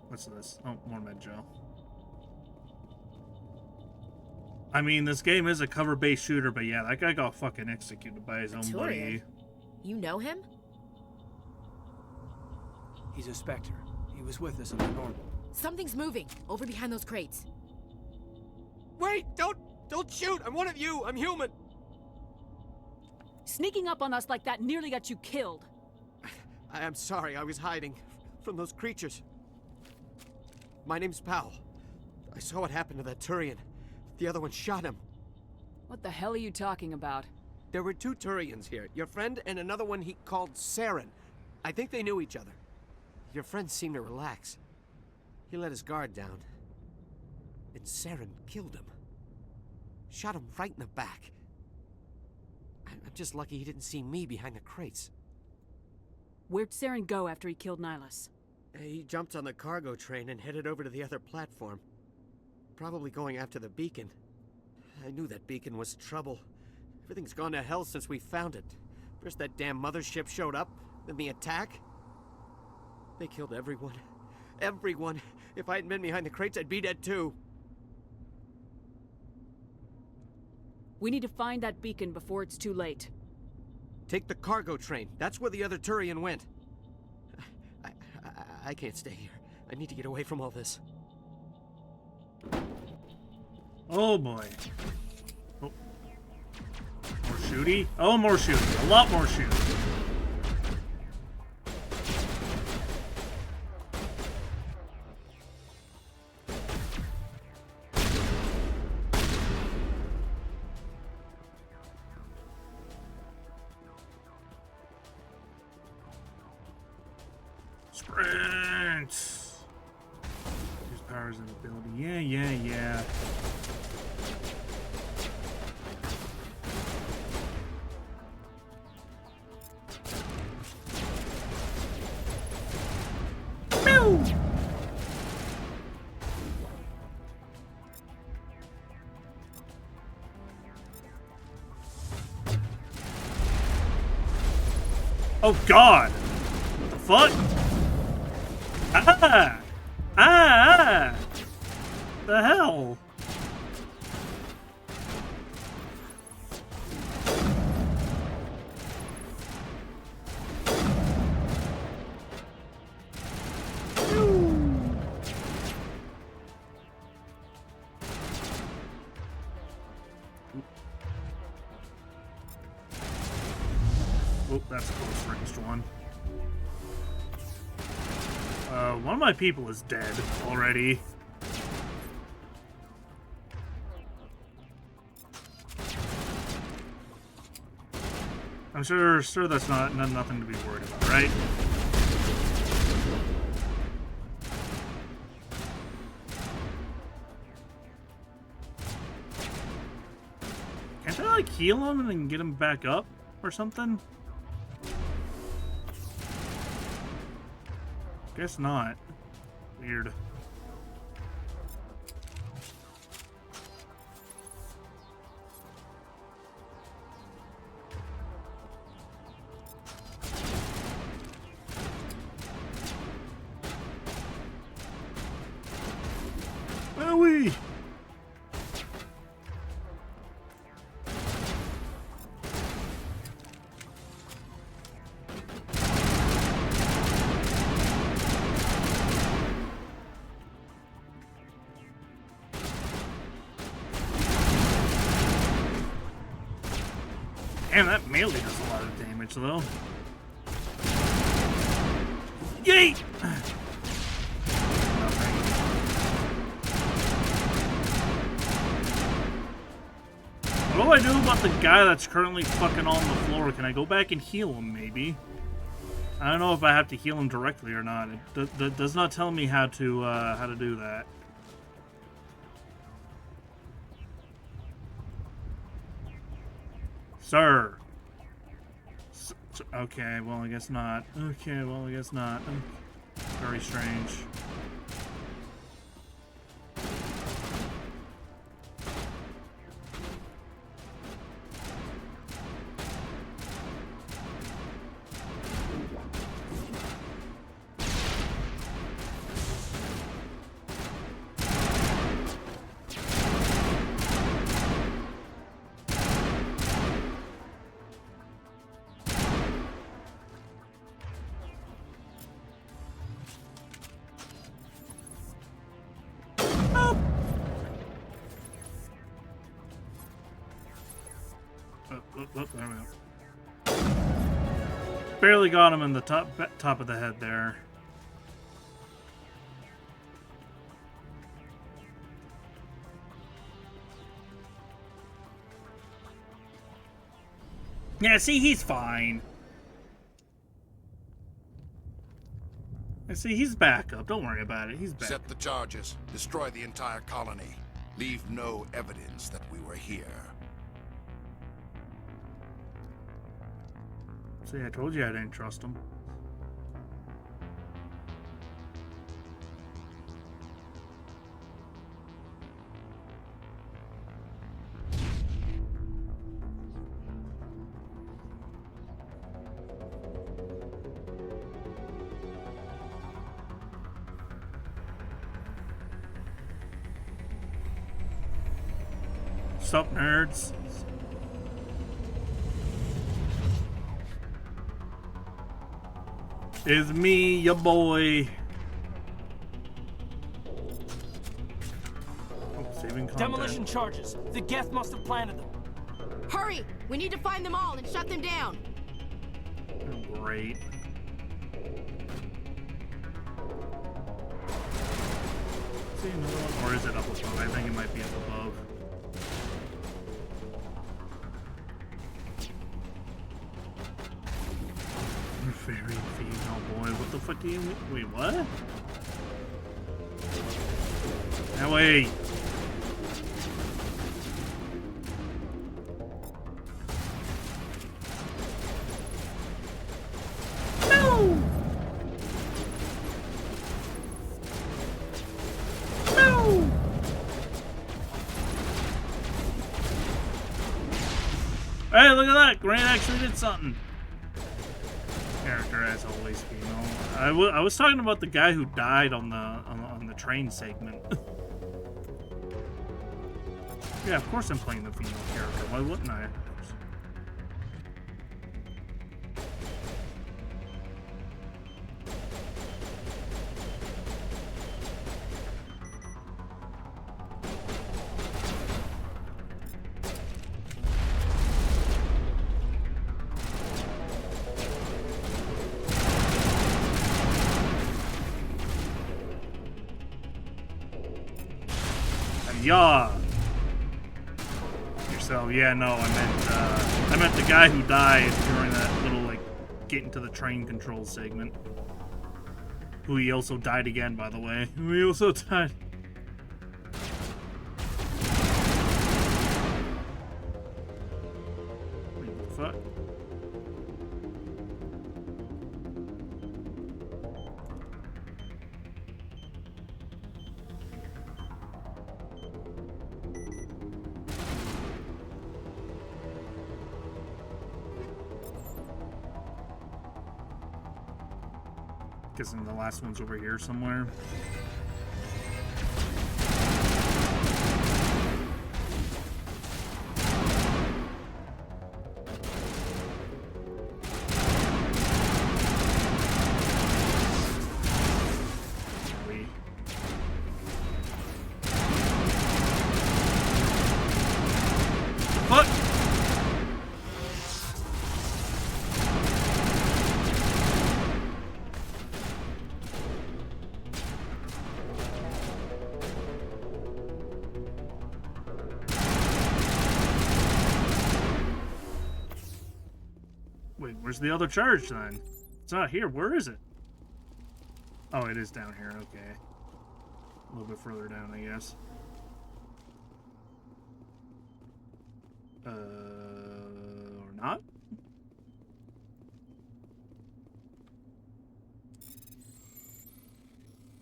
What's this? Oh, more med gel. I mean, this game is a cover-based shooter, but yeah, that guy got fucking executed by his own buddy. You know him? He's a Spectre. He was with us in the normal. Something's moving over behind those crates. Wait! Don't shoot! I'm one of you! I'm human! Sneaking up on us like that nearly got you killed. I am sorry, I was hiding from those creatures. My name's Powell. I saw what happened to that Turian. The other one shot him. What the hell are you talking about? There were 2 Turians here. Your friend and another one he called Saren. I think they knew each other. Your friend seemed to relax. He let his guard down. And Saren killed him. Shot him right in the back. I'm just lucky he didn't see me behind the crates. Where'd Saren go after he killed Nihilus? He jumped on the cargo train and headed over to the other platform. Probably going after the beacon. I knew that beacon was trouble. Everything's gone to hell since we found it. First that damn mothership showed up, then the attack. They killed everyone. Everyone. If I hadn't been behind the crates, I'd be dead too. We need to find that beacon before it's too late. Take the cargo train. That's where the other Turian went. I can't stay here. I need to get away from all this. Oh boy. Oh. More shooty? Oh, more shooty. A lot more shooty. Sprint! Use powers and ability. Yeah. Oh God! What the fuck? The hell? Oh, that's a close ranged one. One of my people is dead already. I'm sure that's nothing to be worried about, right? Can't I like heal him and then get him back up or something? Guess not. Weird. Wowee! Damn, that melee does a lot of damage, though. Yay! What do I do about the guy that's currently fucking on the floor? Can I go back and heal him, maybe? I don't know if I have to heal him directly or not. It does not tell me how to do that. Sir. Okay, well, I guess not. Okay, well, I guess not. Very strange. There we go. Barely got him in the top of the head there. Yeah, see, he's fine. See, he's back up. Don't worry about it. He's back. Set the charges. Destroy the entire colony. Leave no evidence that we were here. See, I told you I didn't trust him. Sup, nerds? It's me, your boy. Saving content. Demolition charges. The Geth must have planted them. Hurry! We need to find them all and shut them down. Oh, great. See another one? Or is it up above? I think it might be up above. Very female boy. What the fuck do you mean? Wait, what? That way. No! No! Hey, look at that! Grant actually did something. Character as always female. I was talking about the guy who died on the train segment. Yeah, of course I'm playing the female character. Why wouldn't I? Yeah. So yeah, no, I meant the guy who died during that little like get into the train control segment. Who he also died again, by the way. Who he also died. Wait, what the fuck? Guessing the last one's over here somewhere. What? Wait, where's the other charge then? It's not here. Where is it? Oh, it is down here. Okay. A little bit further down, I guess. Or not?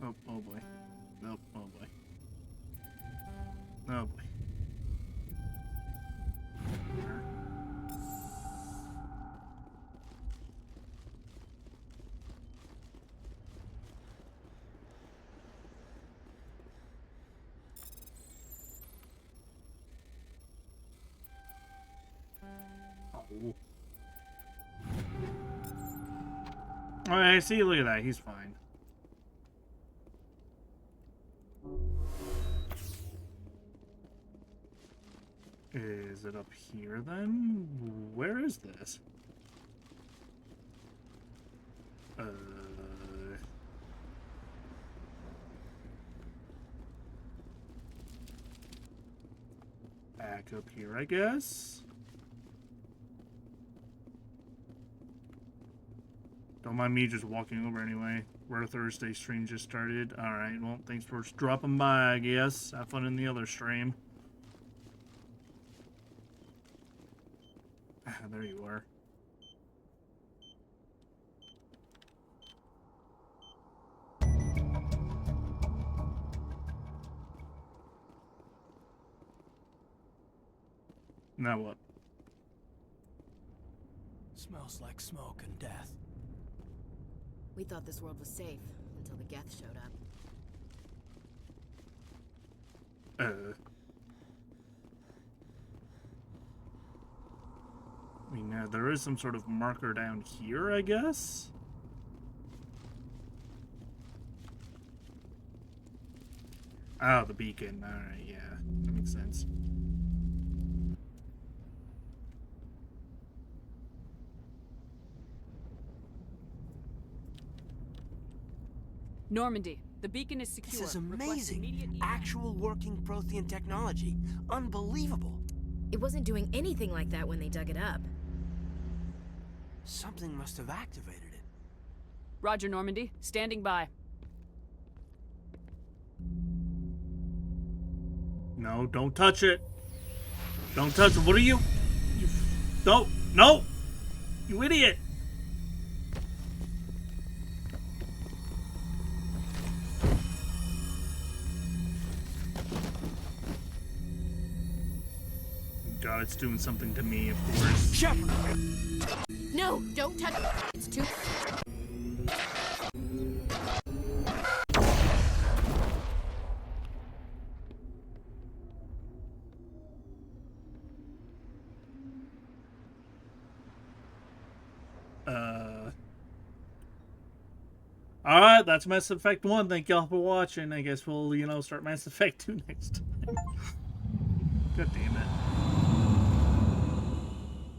Oh, oh boy. Nope, oh boy. Oh boy. Oh, I see. Look at that. He's fine. Is it up here then? Where is this? Back up here, I guess. Don't mind me just walking over anyway. Rare Thursday stream just started. Alright, well, thanks for dropping by, I guess. Have fun in the other stream. There you are. Now what? Smells like smoke and death. We thought this world was safe until the Geth showed up. I mean, there is some sort of marker down here, I guess? Oh, the beacon. Alright, yeah. That makes sense. Normandy, the beacon is secure. This is Request amazing. immediate Actual working Prothean technology. Unbelievable. It wasn't doing anything like that when they dug it up. Something must have activated it. Roger, Normandy. Standing by. No, don't touch it. Don't touch it. What are you? No, no! You idiot! God, it's doing something to me, of course. Shepard! No, don't touch it. It's too... Alright, that's Mass Effect 1. Thank y'all for watching. I guess we'll, start Mass Effect 2 next time. God damn it.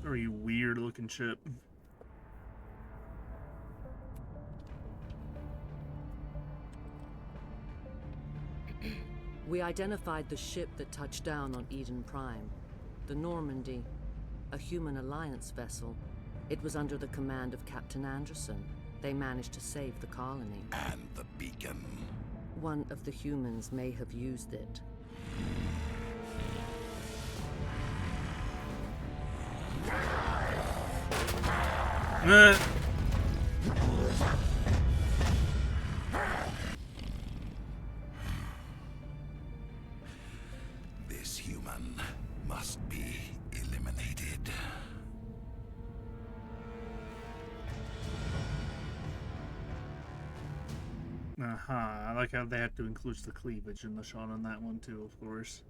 Very weird looking ship. We identified the ship that touched down on Eden Prime. The Normandy. A human alliance vessel. It was under the command of Captain Anderson. They managed to save the colony. And the beacon. One of the humans may have used it. This human must be eliminated. I like how they have to include the cleavage in the shot on that one too, of course.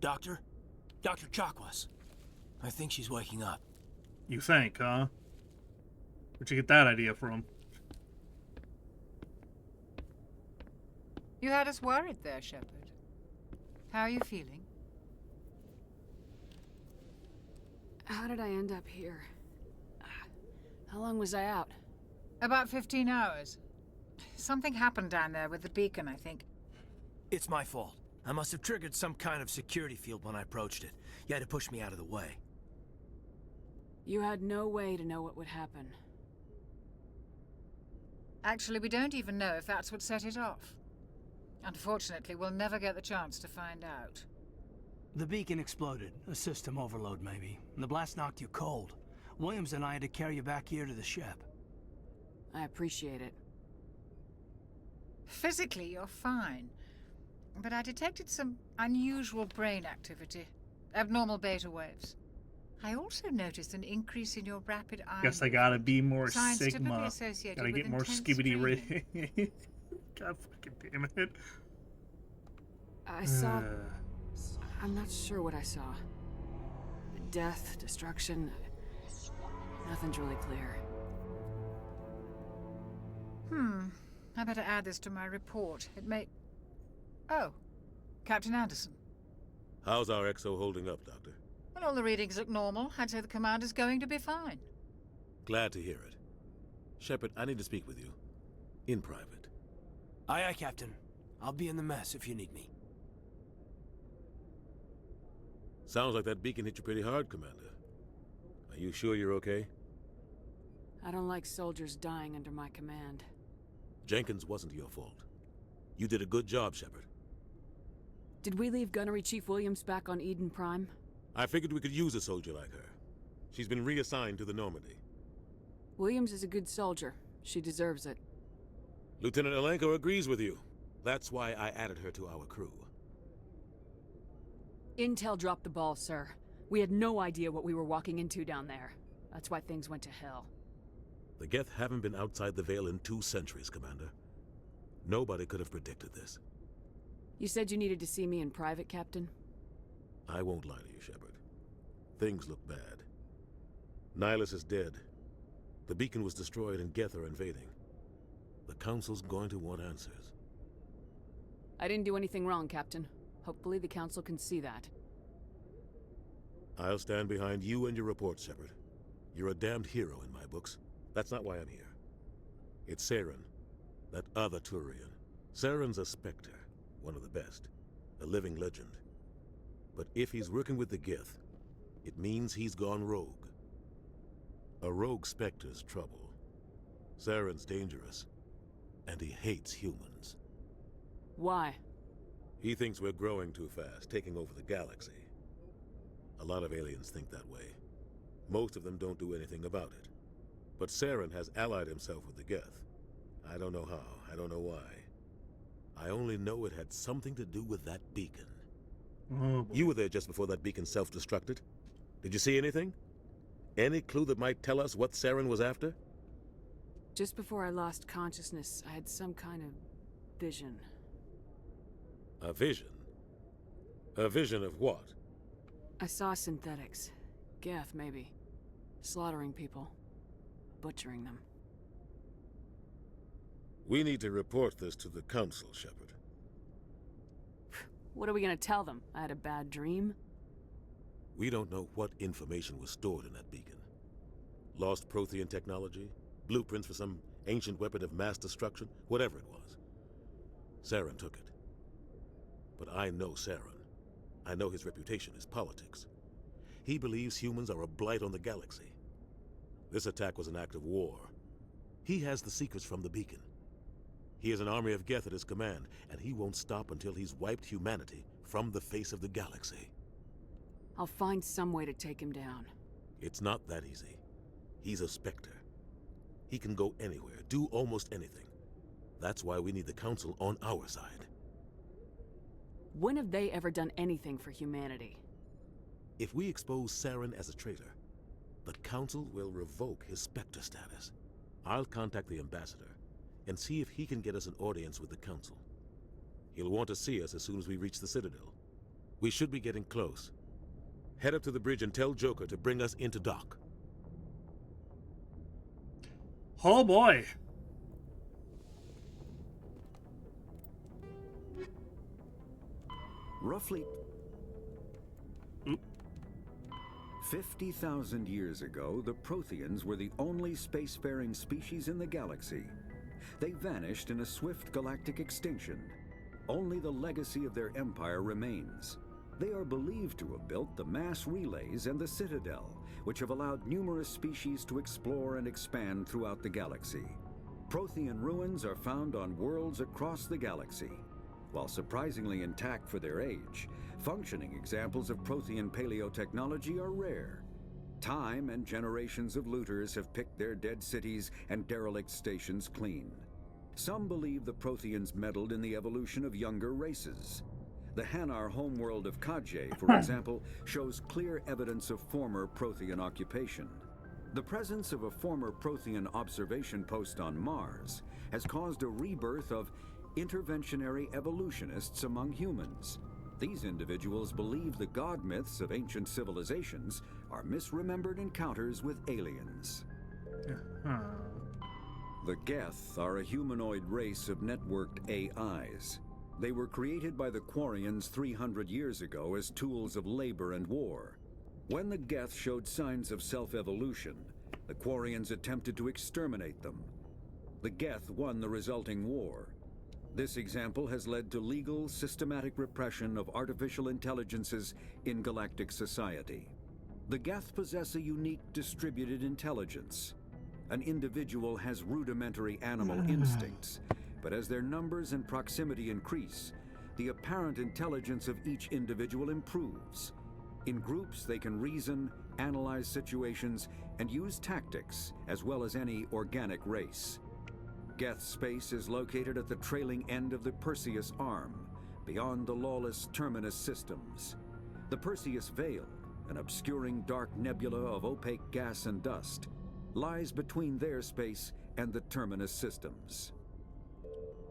Doctor? Dr. Chakwas. I think she's waking up. You think, huh? Where'd you get that idea from? You had us worried there, Shepard. How are you feeling? How did I end up here? How long was I out? About 15 hours. Something happened down there with the beacon, I think. It's my fault. I must have triggered some kind of security field when I approached it. You had to push me out of the way. You had no way to know what would happen. Actually, we don't even know if that's what set it off. Unfortunately, we'll never get the chance to find out. The beacon exploded. A system overload, maybe. And the blast knocked you cold. Williams and I had to carry you back here to the ship. I appreciate it. Physically, you're fine. But I detected some unusual brain activity. Abnormal beta waves. I also noticed an increase in your rapid eye. Guess I gotta be more Signs typically Sigma. associated Gotta with get more intense skibbity training. ray. God fucking damn it. I saw... I'm not sure what I saw. Death, destruction... Nothing's really clear. I better add this to my report. It may... Oh. Captain Anderson. How's our XO holding up, Doctor? Well, all the readings look normal. I'd say the commander's going to be fine. Glad to hear it. Shepard, I need to speak with you. In private. Aye, aye, Captain. I'll be in the mess if you need me. Sounds like that beacon hit you pretty hard, Commander. Are you sure you're okay? I don't like soldiers dying under my command. Jenkins wasn't your fault. You did a good job, Shepard. Did we leave Gunnery Chief Williams back on Eden Prime? I figured we could use a soldier like her. She's been reassigned to the Normandy. Williams is a good soldier. She deserves it. Lieutenant Alenko agrees with you. That's why I added her to our crew. Intel dropped the ball, sir. We had no idea what we were walking into down there. That's why things went to hell. The Geth haven't been outside the Veil in 2 centuries, Commander. Nobody could have predicted this. You said you needed to see me in private, Captain? I won't lie to you, Shepard. Things look bad. Nihilus is dead. The beacon was destroyed and Geth are invading. The Council's going to want answers. I didn't do anything wrong, Captain. Hopefully the Council can see that. I'll stand behind you and your report, Shepard. You're a damned hero in my books. That's not why I'm here. It's Saren, that other Turian. Saren's a Spectre, one of the best, a living legend. But if he's working with the Geth, it means he's gone rogue. A rogue Spectre's trouble. Saren's dangerous, and he hates humans. Why? He thinks we're growing too fast, taking over the galaxy. A lot of aliens think that way. Most of them don't do anything about it. But Saren has allied himself with the Geth. I don't know how, I don't know why. I only know it had something to do with that beacon. Oh, you were there just before that beacon self-destructed. Did you see anything? Any clue that might tell us what Saren was after? Just before I lost consciousness, I had some kind of vision. A vision? A vision of what? I saw synthetics. Geth, maybe. Slaughtering people. Butchering them. We need to report this to the Council, Shepard. What are we gonna tell them? I had a bad dream? We don't know what information was stored in that beacon. Lost Prothean technology? Blueprints for some ancient weapon of mass destruction? Whatever it was. Saren took it. But I know Saren. I know his reputation is politics. He believes humans are a blight on the galaxy. This attack was an act of war. He has the secrets from the beacon. He has an army of Geth at his command, and he won't stop until he's wiped humanity from the face of the galaxy. I'll find some way to take him down. It's not that easy. He's a Spectre. He can go anywhere, do almost anything. That's why we need the Council on our side. When have they ever done anything for humanity? If we expose Saren as a traitor, the Council will revoke his Spectre status. I'll contact the Ambassador and see if he can get us an audience with the Council. He'll want to see us as soon as we reach the Citadel. We should be getting close. Head up to the bridge and tell Joker to bring us into dock. Oh boy. Roughly 50,000 years ago, the Protheans were the only spacefaring species in the galaxy. They vanished in a swift galactic extinction. Only the legacy of their empire remains. They are believed to have built the mass relays and the Citadel, which have allowed numerous species to explore and expand throughout the galaxy. Prothean ruins are found on worlds across the galaxy. While surprisingly intact for their age, functioning examples of Prothean paleotechnology are rare. Time and generations of looters have picked their dead cities and derelict stations clean. Some believe the Protheans meddled in the evolution of younger races. The Hanar homeworld of Kajay, for example, shows clear evidence of former Prothean occupation. The presence of a former Prothean observation post on Mars has caused a rebirth of interventionary evolutionists among humans. These individuals believe the god myths of ancient civilizations are misremembered encounters with aliens. The Geth are a humanoid race of networked AIs. They were created by the Quarians 300 years ago as tools of labor and war. When the Geth showed signs of self-evolution, the Quarians attempted to exterminate them. The Geth won the resulting war. This example has led to legal, systematic repression of artificial intelligences in galactic society. The Geth possess a unique distributed intelligence. An individual has rudimentary animal instincts, but as their numbers and proximity increase, the apparent intelligence of each individual improves. In groups, they can reason, analyze situations, and use tactics, as well as any organic race. Geth space is located at the trailing end of the Perseus Arm, beyond the lawless Terminus systems. The Perseus Veil, an obscuring dark nebula of opaque gas and dust, lies between their space and the Terminus systems.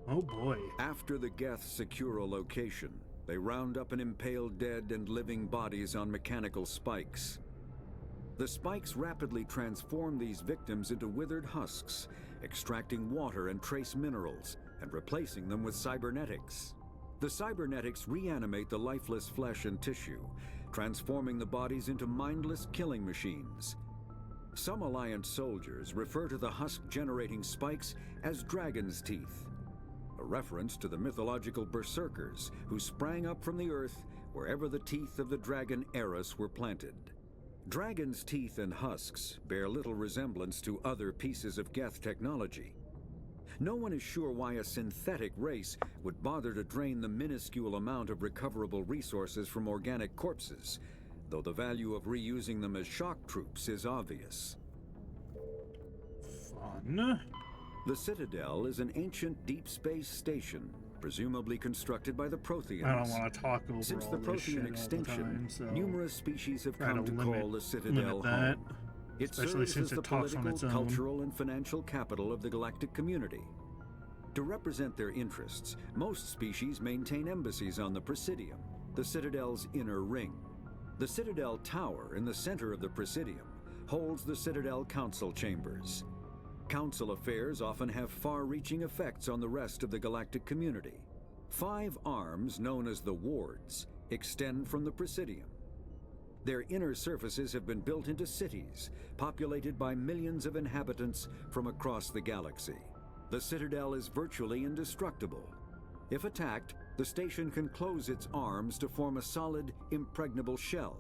Oh boy. After the Geth secure a location, they round up and impale dead and living bodies on mechanical spikes. The spikes rapidly transform these victims into withered husks, extracting water and trace minerals, and replacing them with cybernetics. The cybernetics reanimate the lifeless flesh and tissue, transforming the bodies into mindless killing machines. Some Alliance soldiers refer to the husk-generating spikes as dragon's teeth, a reference to the mythological berserkers who sprang up from the earth wherever the teeth of the dragon Eris were planted. Dragon's teeth and husks bear little resemblance to other pieces of Geth technology. No one is sure why a synthetic race would bother to drain the minuscule amount of recoverable resources from organic corpses, though the value of reusing them as shock troops is obvious. Fun. The Citadel is an ancient deep space station, presumably constructed by the Protheans. I don't want to talk over Since all the this shit Prothean all the extinction, time, so numerous species have try come to call the Citadel home. It especially serves since as it the talks on political, its own. cultural, and financial capital of the galactic community. To represent their interests, most species maintain embassies on the Presidium, the Citadel's inner ring. The Citadel Tower in the center of the Presidium holds the Citadel Council chambers. Council affairs often have far-reaching effects on the rest of the galactic community. 5 arms, known as the Wards, extend from the Presidium. Their inner surfaces have been built into cities, populated by millions of inhabitants from across the galaxy. The Citadel is virtually indestructible. If attacked, the station can close its arms to form a solid, impregnable shell.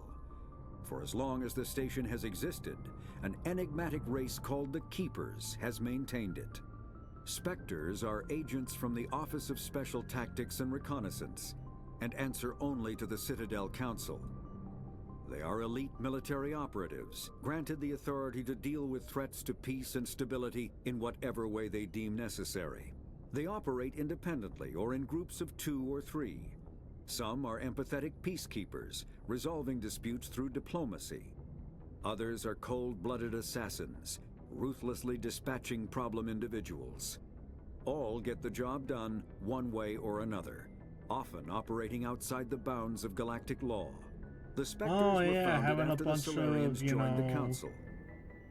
For as long as the station has existed, an enigmatic race called the Keepers has maintained it. Spectres are agents from the Office of Special Tactics and Reconnaissance, and answer only to the Citadel Council. They are elite military operatives, granted the authority to deal with threats to peace and stability in whatever way they deem necessary. They operate independently or in groups of 2 or 3. Some are empathetic peacekeepers, resolving disputes through diplomacy. Others are cold-blooded assassins, ruthlessly dispatching problem individuals. All get the job done one way or another, often operating outside the bounds of galactic law. The Spectres were founded after the Solarians joined the Council.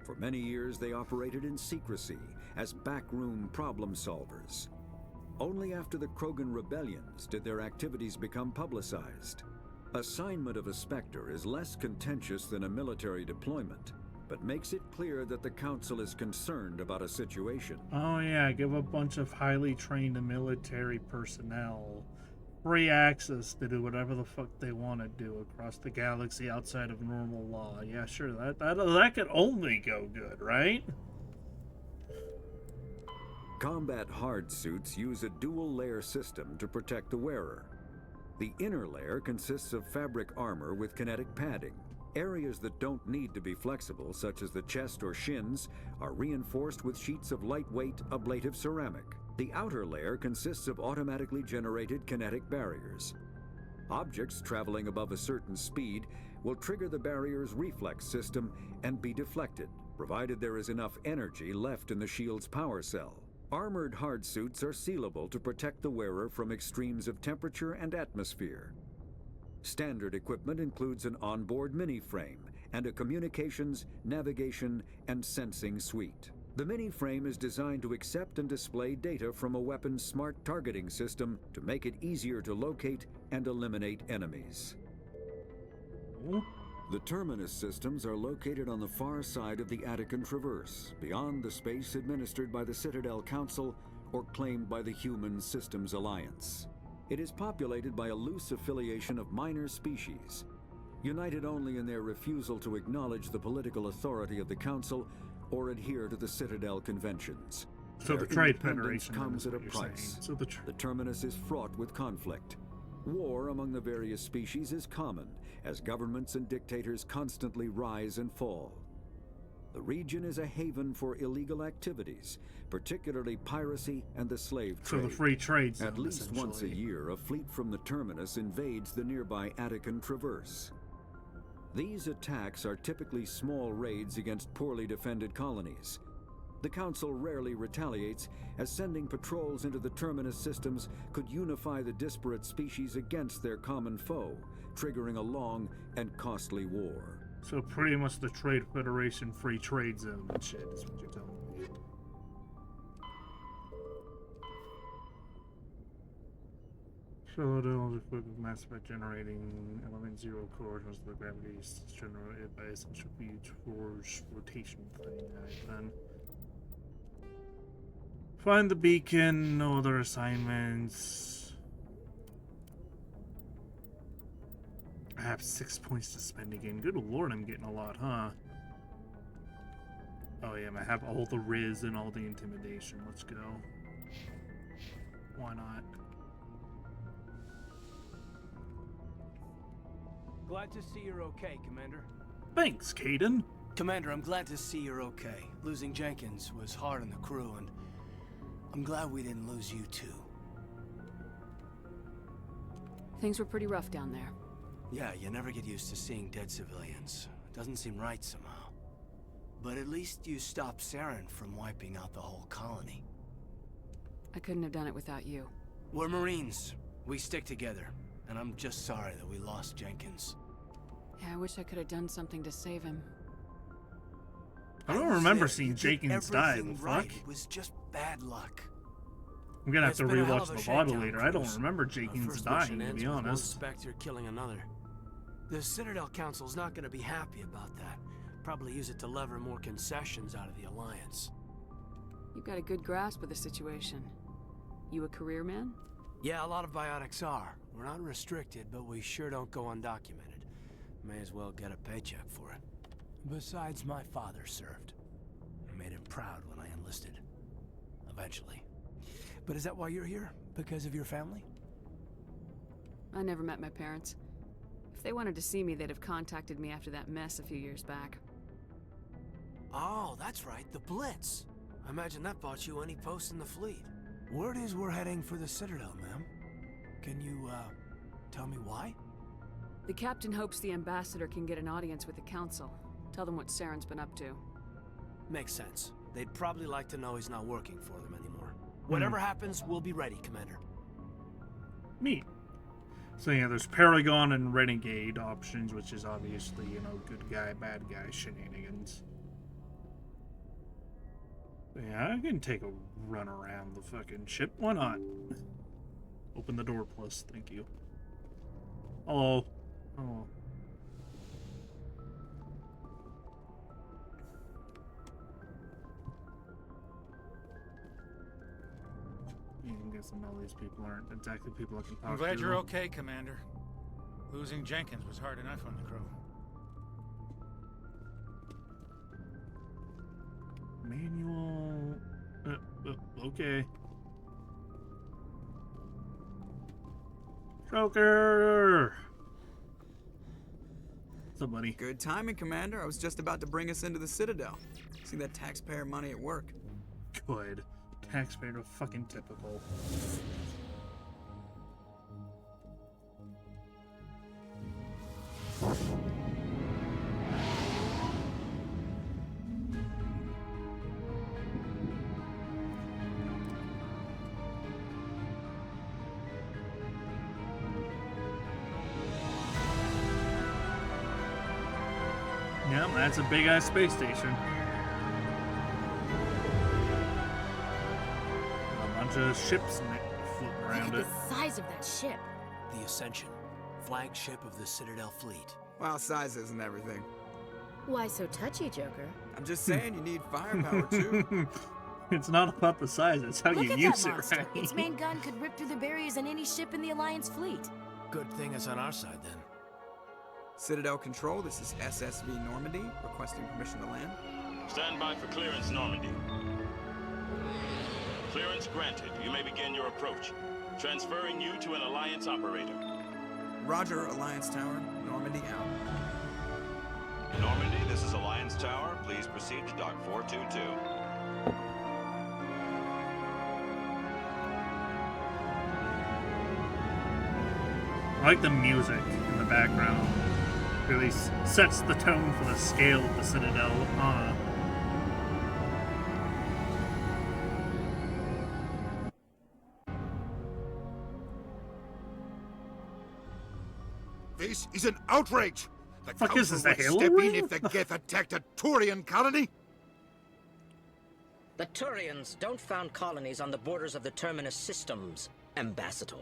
For many years, they operated in secrecy as backroom problem solvers. Only after the Krogan rebellions did their activities become publicized. Assignment of a Spectre is less contentious than a military deployment, but makes it clear that the Council is concerned about a situation. Oh yeah, give a bunch of highly trained military personnel free access to do whatever the fuck they want to do across the galaxy outside of normal law. Yeah, sure, that could only go good, right? Combat hard suits use a dual-layer system to protect the wearer. The inner layer consists of fabric armor with kinetic padding. Areas that don't need to be flexible, such as the chest or shins, are reinforced with sheets of lightweight, ablative ceramic. The outer layer consists of automatically generated kinetic barriers. Objects traveling above a certain speed will trigger the barrier's reflex system and be deflected, provided there is enough energy left in the shield's power cell. Armored hard suits are sealable to protect the wearer from extremes of temperature and atmosphere. Standard equipment includes an onboard mini-frame and a communications, navigation, and sensing suite. The mini-frame is designed to accept and display data from a weapon's smart targeting system to make it easier to locate and eliminate enemies. The terminus systems are located on the far side of the Attican Traverse, beyond the space administered by the Citadel Council or claimed by the Human Systems Alliance. It is populated by a loose affiliation of minor species, united only in their refusal to acknowledge the political authority of the Council or adhere to the Citadel conventions. So Their the Trade independence Federation comes is at a what you're price. saying. So the terminus is fraught with conflict. War among the various species is common, as governments and dictators constantly rise and fall. The region is a haven for illegal activities, particularly piracy and the slave trade. So the free trade zone, At least once a year, a fleet from the terminus invades the nearby Attican Traverse. These attacks are typically small raids against poorly defended colonies. The Council rarely retaliates, as sending patrols into the terminus systems could unify the disparate species against their common foe, triggering a long and costly war. So pretty much the Trade Federation free trade zone and shit is what you're telling me. Charlotte equipped with mass effect generating element 0 core most of the gravity is generated by essential force rotation thing. Then find the beacon, no other assignments. I have 6 points to spend again. Good lord, I'm getting a lot, huh? Oh yeah, I have all the Riz and all the intimidation. Let's go. Why not? Glad to see you're okay, Commander. Thanks, Caden. Commander, I'm glad to see you're okay. Losing Jenkins was hard on the crew, and I'm glad we didn't lose you too. Things were pretty rough down there. Yeah, you never get used to seeing dead civilians. It doesn't seem right somehow. But at least you stopped Saren from wiping out the whole colony. I couldn't have done it without you. We're Marines. We stick together. And I'm just sorry that we lost Jenkins. Yeah, I wish I could have done something to save him. I don't remember seeing Jenkins die. The fuck? Right. It was just bad luck. I'm gonna have to rewatch the VOD later. I don't remember Jenkins dying, to be honest. One Spectre killing another. The Citadel Council's not gonna be happy about that. Probably use it to lever more concessions out of the Alliance. You've got a good grasp of the situation. You a career man? Yeah, a lot of biotics are. We're not restricted, but we sure don't go undocumented. May as well get a paycheck for it. Besides, my father served. I made him proud when I enlisted. Eventually. But is that why you're here? Because of your family? I never met my parents. If they wanted to see me, they'd have contacted me after that mess a few years back. Oh, that's right, the Blitz. I imagine that bought you any post in the fleet. Word is we're heading for the Citadel, ma'am. Can you, tell me why? The captain hopes the ambassador can get an audience with the council. Tell them what Saren's been up to. Makes sense. They'd probably like to know he's not working for them anymore. Whatever happens, we'll be ready, Commander. Neat. So yeah, there's Paragon and Renegade options, which is obviously, you know, good guy, bad guy shenanigans. Yeah, I can take a run around the fucking ship. Why not? Open the door, plus. Thank you. Hello. Oh. I'm guessing all these people aren't exactly people I can talk to. I'm glad you're okay, Commander. Losing Jenkins was hard enough on the crew. Manual. Okay. Joker! What's up, buddy? Good timing, Commander. I was just about to bring us into the Citadel. See that taxpayer money at work. Good. Taxpayer fucking typical. Yeah, that's a big ass space station. A bunch of ships floating around it. Look at the size of that ship. The Ascension, flagship of the Citadel fleet. Well, size isn't everything. Why so touchy, Joker? I'm just saying you need firepower too. It's not about the size, it's how Look you at use that it, monster. right? Its main gun could rip through the barriers in any ship in the Alliance fleet. Good thing it's on our side, then. Citadel Control, this is SSV Normandy, requesting permission to land. Stand by for clearance, Normandy. Clearance granted. You may begin your approach. Transferring you to an Alliance operator. Roger, Alliance Tower. Normandy out. Normandy, this is Alliance Tower. Please proceed to Dock 422. I like the music in the background. Really sets the tone for the scale of the Citadel. This is an outrage! The Fuck is this, council a would Halo step in ring? if the Geth attacked a Turian colony? The Turians don't found colonies on the borders of the Terminus systems, Ambassador.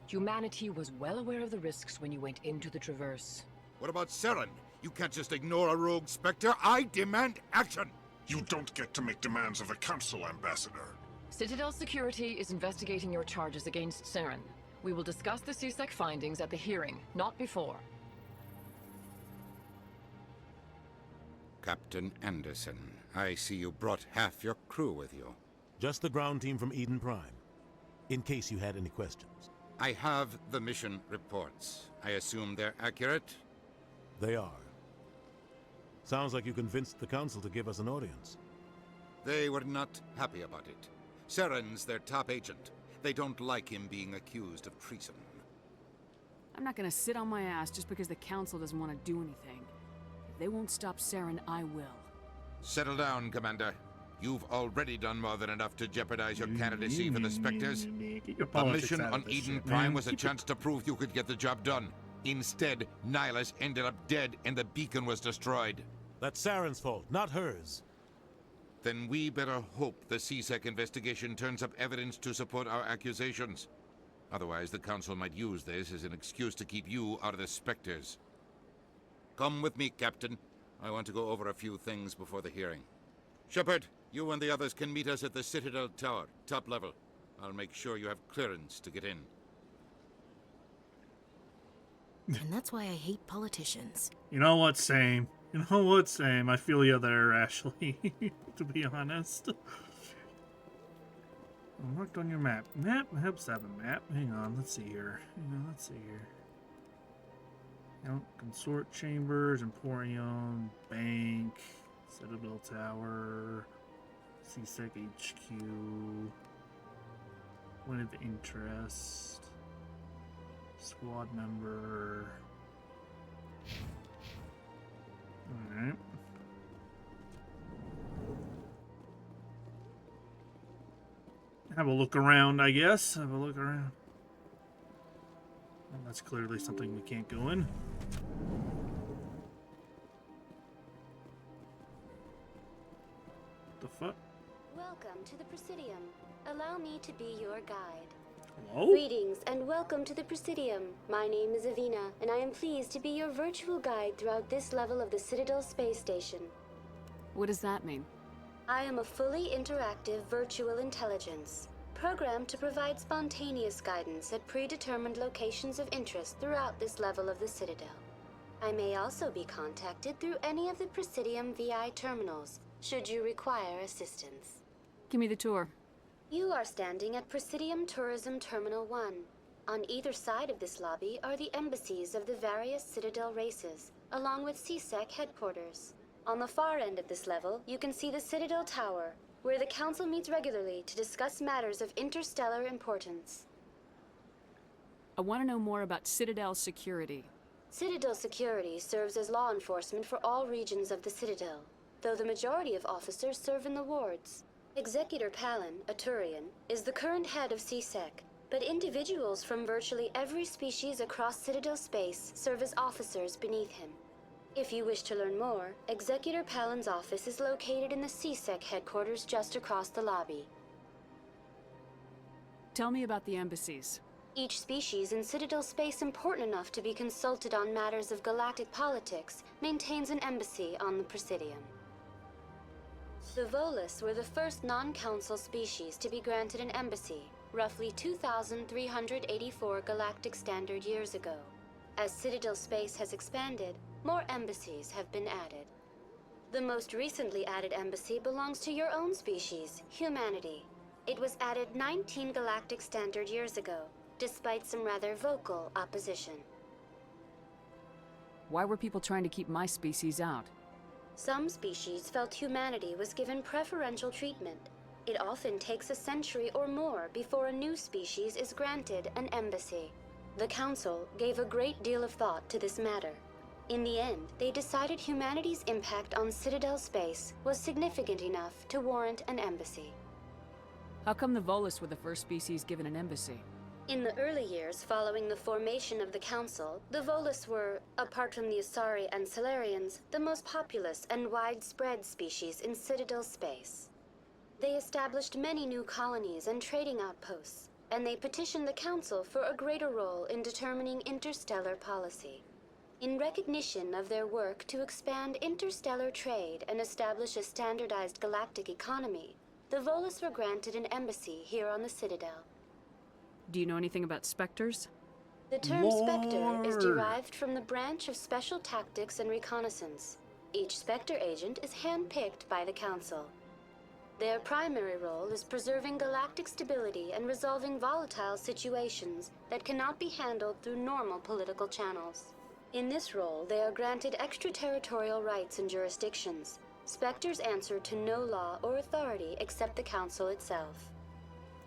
Humanity was well aware of the risks when you went into the Traverse. What about Saren? You can't just ignore a rogue Spectre. I demand action! You don't get to make demands of the Council, Ambassador. Citadel Security is investigating your charges against Saren. We will discuss the CSEC findings at the hearing, not before. Captain Anderson, I see you brought half your crew with you. Just the ground team from Eden Prime, in case you had any questions. I have the mission reports. I assume they're accurate? They are. Sounds like you convinced the Council to give us an audience. They were not happy about it. Saren's their top agent. They don't like him being accused of treason. I'm not gonna sit on my ass just because the Council doesn't want to do anything. If they won't stop Saren, I will. Settle down, Commander. You've already done more than enough to jeopardize your candidacy for the Spectres. The mission on Eden Prime was a chance to prove you could get the job done. Instead, Nihilus ended up dead and the beacon was destroyed. That's Saren's fault, not hers. Then we better hope the CSEC investigation turns up evidence to support our accusations. Otherwise, the Council might use this as an excuse to keep you out of the Spectres. Come with me, Captain. I want to go over a few things before the hearing. Shepard, you and the others can meet us at the Citadel Tower, top level. I'll make sure you have clearance to get in. And that's why I hate politicians. You know what, same. You know what, same. I feel you there, Ashley, to be honest. I marked on your map. Map 7 map. Hang on, let's see here. Let's see here. Consort Chambers, Emporium, Bank, Citadel Tower, CSEC HQ, Point of Interest, Squad Member. Alright. Have a look around, I guess. Have a look around. Well, that's clearly something we can't go in. The fuck? Welcome to the Presidium. Allow me to be your guide. Hello? Greetings and welcome to the Presidium. My name is Avina, and I am pleased to be your virtual guide throughout this level of the Citadel Space Station. What does that mean? I am a fully interactive virtual intelligence, programmed to provide spontaneous guidance at predetermined locations of interest throughout this level of the Citadel. I may also be contacted through any of the Presidium VI terminals, should you require assistance. Give me the tour. You are standing at Presidium Tourism Terminal 1. On either side of this lobby are the embassies of the various Citadel races, along with CSEC headquarters. On the far end of this level, you can see the Citadel Tower, where the Council meets regularly to discuss matters of interstellar importance. I want to know more about Citadel security. Citadel security serves as law enforcement for all regions of the Citadel, though the majority of officers serve in the wards. Executor Palin, a Turian, is the current head of CSEC, but individuals from virtually every species across Citadel space serve as officers beneath him. If you wish to learn more, Executor Palin's office is located in the CSEC headquarters just across the lobby. Tell me about the embassies. Each species in Citadel space important enough to be consulted on matters of galactic politics maintains an embassy on the Presidium. The Volus were the first non-council species to be granted an embassy, roughly 2,384 galactic standard years ago. As Citadel space has expanded, more embassies have been added. The most recently added embassy belongs to your own species, humanity. It was added 19 galactic standard years ago, despite some rather vocal opposition. Why were people trying to keep my species out? Some species felt humanity was given preferential treatment. It often takes a century or more before a new species is granted an embassy. The Council gave a great deal of thought to this matter. In the end, they decided humanity's impact on Citadel space was significant enough to warrant an embassy. How come the Volus were the first species given an embassy? In the early years following the formation of the Council, the Volus were, apart from the Asari and Solarians, the most populous and widespread species in Citadel space. They established many new colonies and trading outposts, and they petitioned the Council for a greater role in determining interstellar policy. In recognition of their work to expand interstellar trade and establish a standardized galactic economy, the Volus were granted an embassy here on the Citadel. Do you know anything about Spectres? The term Spectre is derived from the branch of Special Tactics and Reconnaissance. Each Spectre agent is handpicked by the Council. Their primary role is preserving galactic stability and resolving volatile situations that cannot be handled through normal political channels. In this role, they are granted extraterritorial rights and jurisdictions. Spectres answer to no law or authority except the Council itself.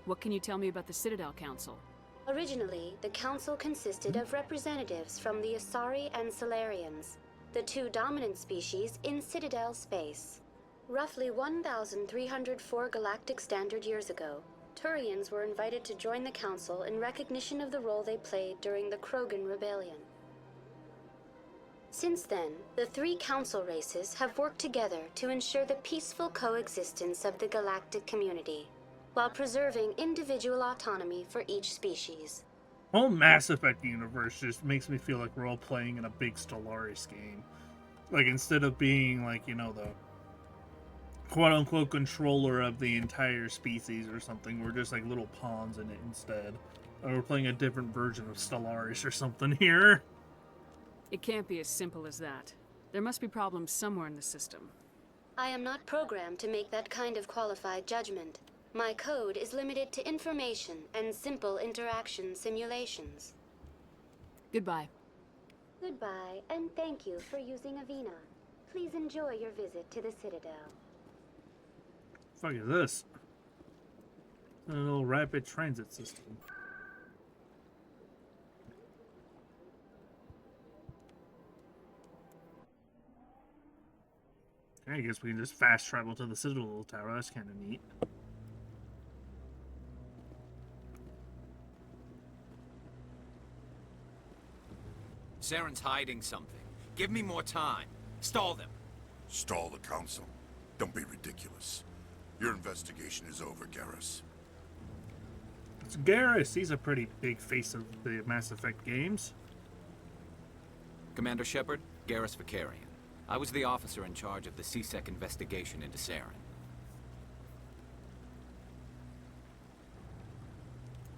What can you tell me about the Citadel Council? Originally, the Council consisted of representatives from the Asari and Solarians, the two dominant species in Citadel space. Roughly 1,304 galactic standard years ago, Turians were invited to join the Council in recognition of the role they played during the Krogan Rebellion. Since then, the three Council races have worked together to ensure the peaceful coexistence of the galactic community, while preserving individual autonomy for each species. The whole Mass Effect universe just makes me feel like we're all playing in a big Stellaris game. Like, instead of being, like, you know, the quote-unquote controller of the entire species or something, we're just like little pawns in it instead. Or we're playing a different version of Stellaris or something here. It can't be as simple as that. There must be problems somewhere in the system. I am not programmed to make that kind of qualified judgment. My code is limited to information and simple interaction simulations. Goodbye. Goodbye, and thank you for using Avina. Please enjoy your visit to the Citadel. Fuck is this? A little rapid transit system. I guess we can just fast travel to the Citadel Tower. That's kind of neat. Saren's hiding something. Give me more time. Stall them. Stall the Council? Don't be ridiculous. Your investigation is over, Garrus. It's Garrus. He's a pretty big face of the Mass Effect games. Commander Shepard, Garrus Vicarian. I was the officer in charge of the CSEC investigation into Saren.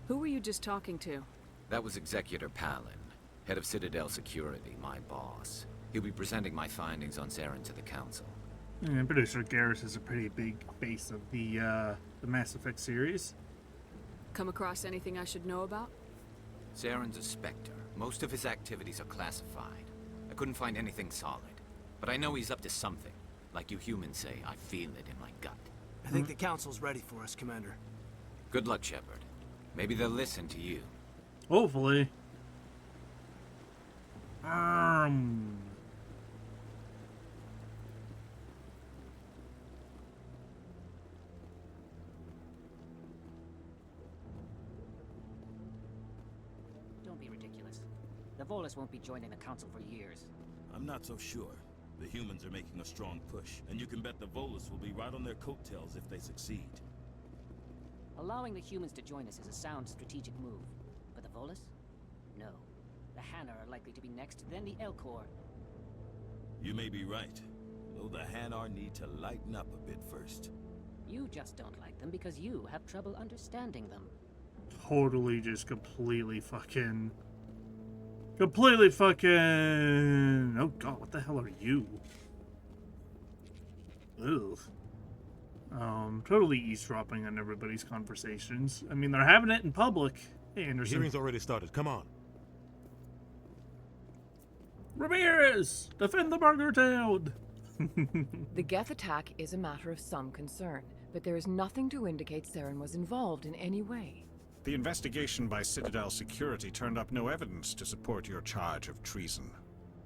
Who were you just talking to? That was Executor Palin, head of Citadel Security, my boss. He'll be presenting my findings on Saren to the Council. Yeah, I'm pretty sure Garrus is a pretty big face of the Mass Effect series. Come across anything I should know about? Saren's a Spectre. Most of his activities are classified. I couldn't find anything solid. But I know he's up to something. Like you humans say, I feel it in my gut. I think the Council's ready for us, Commander. Good luck, Shepard. Maybe they'll listen to you. Hopefully. Don't be ridiculous. The Volus won't be joining the Council for years. I'm not so sure. The humans are making a strong push, and you can bet the Volus will be right on their coattails if they succeed. Allowing the humans to join us is a sound strategic move. But the Volus? No. The Hanna are likely to be next, then the Elcor. You may be right, though the Hanar need to lighten up a bit first. You just don't like them because you have trouble understanding them. Totally just completely fucking... Oh god, what the hell are you? Ugh. Totally eavesdropping on everybody's conversations. I mean, they're having it in public. Hey, Anderson. The hearing's already started. Come on. Ramirez! Defend the Burger Town! The Geth attack is a matter of some concern, but there is nothing to indicate Saren was involved in any way. The investigation by Citadel Security turned up no evidence to support your charge of treason.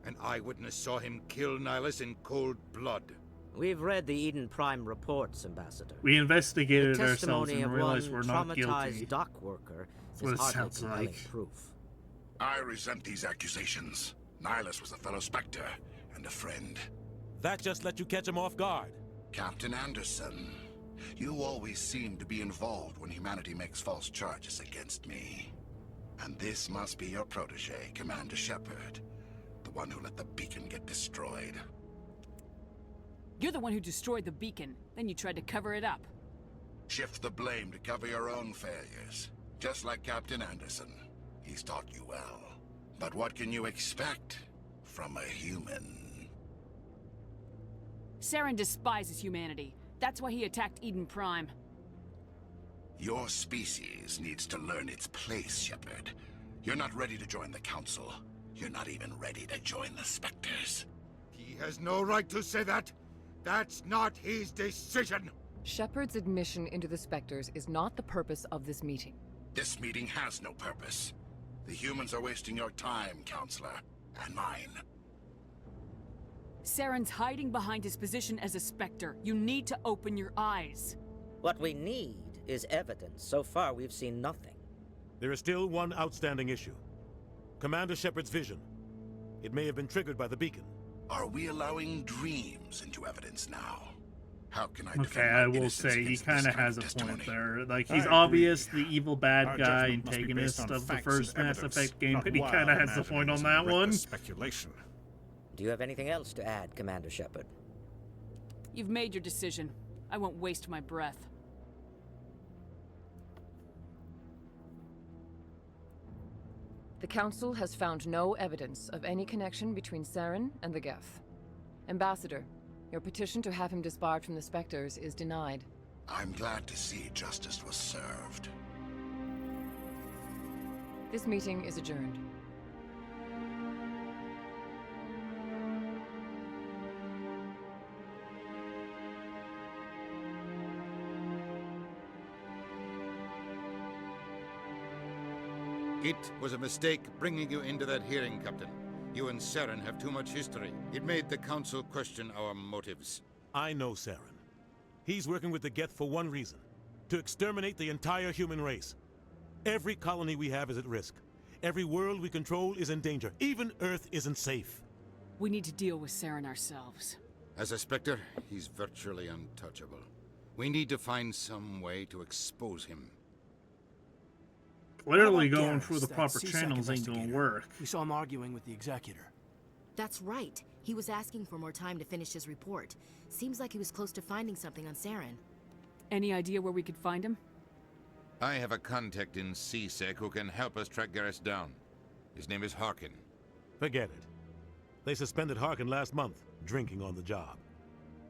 An eyewitness saw him kill Nihilus in cold blood. We've read the Eden Prime reports, Ambassador. We investigated the ourselves testimony and of realized one we're not guilty. traumatized dock worker That's what is it hardly sounds compelling like. proof. I resent these accusations. Nihilus was a fellow Spectre and a friend. That just let you catch him off guard. Captain Anderson, you always seem to be involved when humanity makes false charges against me. And this must be your protege, Commander Shepard. The one who let the beacon get destroyed. You're the one who destroyed the beacon. Then you tried to cover it up. Shift the blame to cover your own failures. Just like Captain Anderson. He's taught you well. But what can you expect from a human? Saren despises humanity. That's why he attacked Eden Prime. Your species needs to learn its place, Shepard. You're not ready to join the Council. You're not even ready to join the Spectres. He has no right to say that. That's not his decision. Shepard's admission into the Spectres is not the purpose of this meeting. This meeting has no purpose. The humans are wasting your time, Counselor, and mine. Saren's hiding behind his position as a Spectre. You need to open your eyes. What we need is evidence. So far, we've seen nothing. There is still one outstanding issue. Commander Shepard's vision. It may have been triggered by the beacon. Are we allowing dreams into evidence now? How can I Okay, I will say he kind of has a point there. Like, he's obvious the evil bad guy antagonist of the first Mass Effect game, but he kind of has the point on that one. Speculation. Do you have anything else to add, Commander Shepard? You've made your decision. I won't waste my breath. The Council has found no evidence of any connection between Saren and the Geth. Ambassador, your petition to have him disbarred from the Spectres is denied. I'm glad to see justice was served. This meeting is adjourned. It was a mistake bringing you into that hearing, Captain. You and Saren have too much history. It made the Council question our motives. I know Saren. He's working with the Geth for one reason. To exterminate the entire human race. Every colony we have is at risk. Every world we control is in danger. Even Earth isn't safe. We need to deal with Saren ourselves. As a Spectre, he's virtually untouchable. We need to find some way to expose him. Literally going through the proper channels ain't gonna work. We saw him arguing with the Executor. That's right. He was asking for more time to finish his report. Seems like he was close to finding something on Saren. Any idea where we could find him? I have a contact in CSEC who can help us track Garrus down. His name is Harkin. Forget it. They suspended Harkin last month, drinking on the job.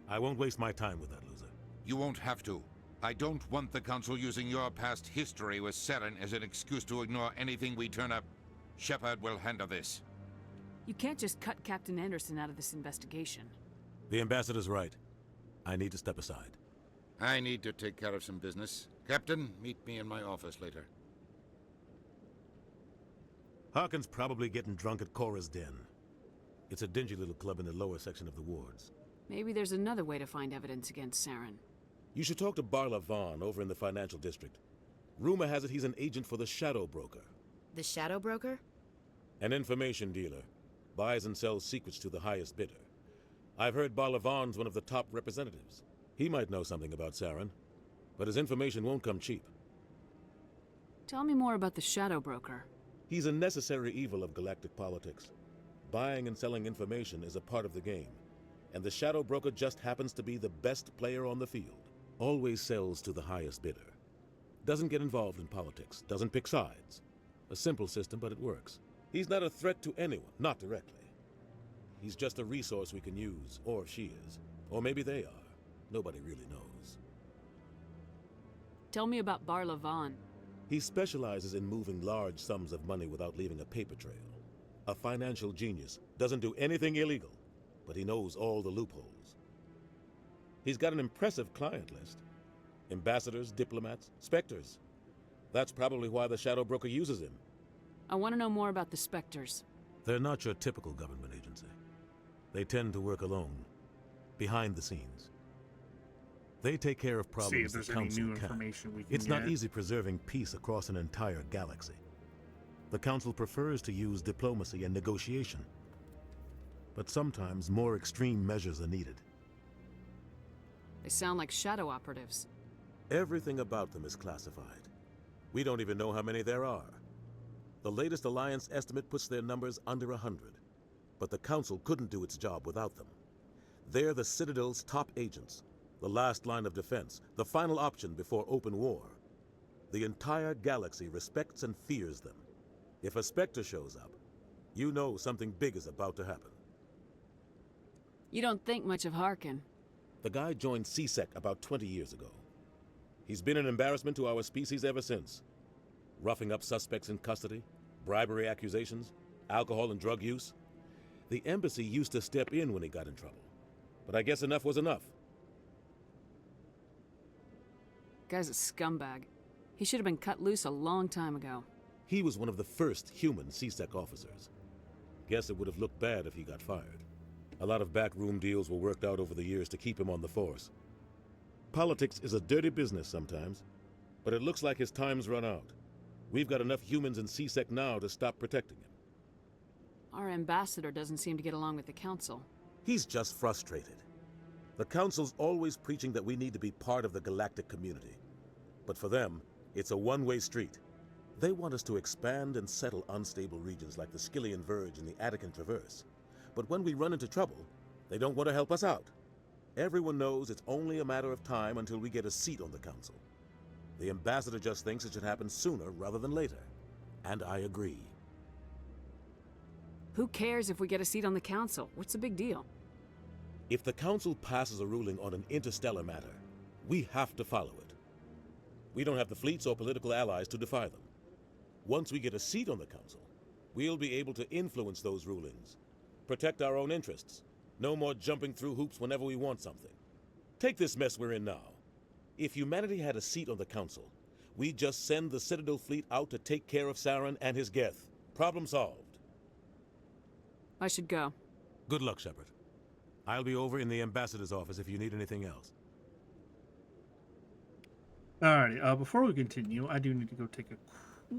I won't waste my time with that loser. You won't have to. I don't want the Council using your past history with Saren as an excuse to ignore anything we turn up. Shepard will handle this. You can't just cut Captain Anderson out of this investigation. The Ambassador's right. I need to step aside. I need to take care of some business. Captain, meet me in my office later. Harkin's probably getting drunk at Cora's Den. It's a dingy little club in the lower section of the wards. Maybe there's another way to find evidence against Saren. You should talk to Barla Vaughn over in the financial district. Rumor has it he's an agent for the Shadow Broker. The Shadow Broker? An information dealer. Buys and sells secrets to the highest bidder. I've heard Barla Vaughn's one of the top representatives. He might know something about Saren, but his information won't come cheap. Tell me more about the Shadow Broker. He's a necessary evil of galactic politics. Buying and selling information is a part of the game, and the Shadow Broker just happens to be the best player on the field. Always sells to the highest bidder. Doesn't get involved in politics, doesn't pick sides. A simple system, but it works. He's not a threat to anyone, not directly. He's just a resource we can use, or she is. Or maybe they are. Nobody really knows. Tell me about Barla Vaughn. He specializes in moving large sums of money without leaving a paper trail. A financial genius. Doesn't do anything illegal, but he knows all the loopholes. He's got an impressive client list. Ambassadors, diplomats, Spectres. That's probably why the Shadow Broker uses him. I want to know more about the Spectres. They're not your typical government agency. They tend to work alone. behind the scenes. They take care of See if problems there's the any Council new can't. information we can It's not get. easy preserving peace across an entire galaxy. The Council prefers to use diplomacy and negotiation. But sometimes more extreme measures are needed. They sound like shadow operatives. Everything about them is classified. We don't even know how many there are. The latest Alliance estimate puts their numbers under 100. But the Council couldn't do its job without them. They're the Citadel's top agents, the last line of defense, the final option before open war. The entire galaxy respects and fears them. If a Spectre shows up, you know something big is about to happen. You don't think much of Harkin. The guy joined CSEC about 20 years ago. He's been an embarrassment to our species ever since. Roughing up suspects in custody, bribery accusations, alcohol and drug use. The embassy used to step in when he got in trouble. But I guess enough was enough. Guy's a scumbag. He should have been cut loose a long time ago. He was one of the first human CSEC officers. Guess it would have looked bad if he got fired. A lot of backroom deals were worked out over the years to keep him on the force. Politics is a dirty business sometimes, but it looks like his time's run out. We've got enough humans in CSEC now to stop protecting him. Our ambassador doesn't seem to get along with the Council. He's just frustrated. The Council's always preaching that we need to be part of the galactic community. But for them, it's a one-way street. They want us to expand and settle unstable regions like the Skillian Verge and the Attican Traverse. But when we run into trouble, they don't want to help us out. Everyone knows it's only a matter of time until we get a seat on the Council. The ambassador just thinks it should happen sooner rather than later. And I agree. Who cares if we get a seat on the Council? What's the big deal? If the Council passes a ruling on an interstellar matter, we have to follow it. We don't have the fleets or political allies to defy them. Once we get a seat on the Council, we'll be able to influence those rulings, protect our own interests. No more jumping through hoops whenever we want something. Take this mess we're in now. If humanity had a seat on the Council, we'd just send the Citadel fleet out to take care of Saren and his Geth. Problem solved. I should go. Good luck, Shepard. I'll be over in the ambassador's office if you need anything else. Alrighty, before we continue, I do need to go take a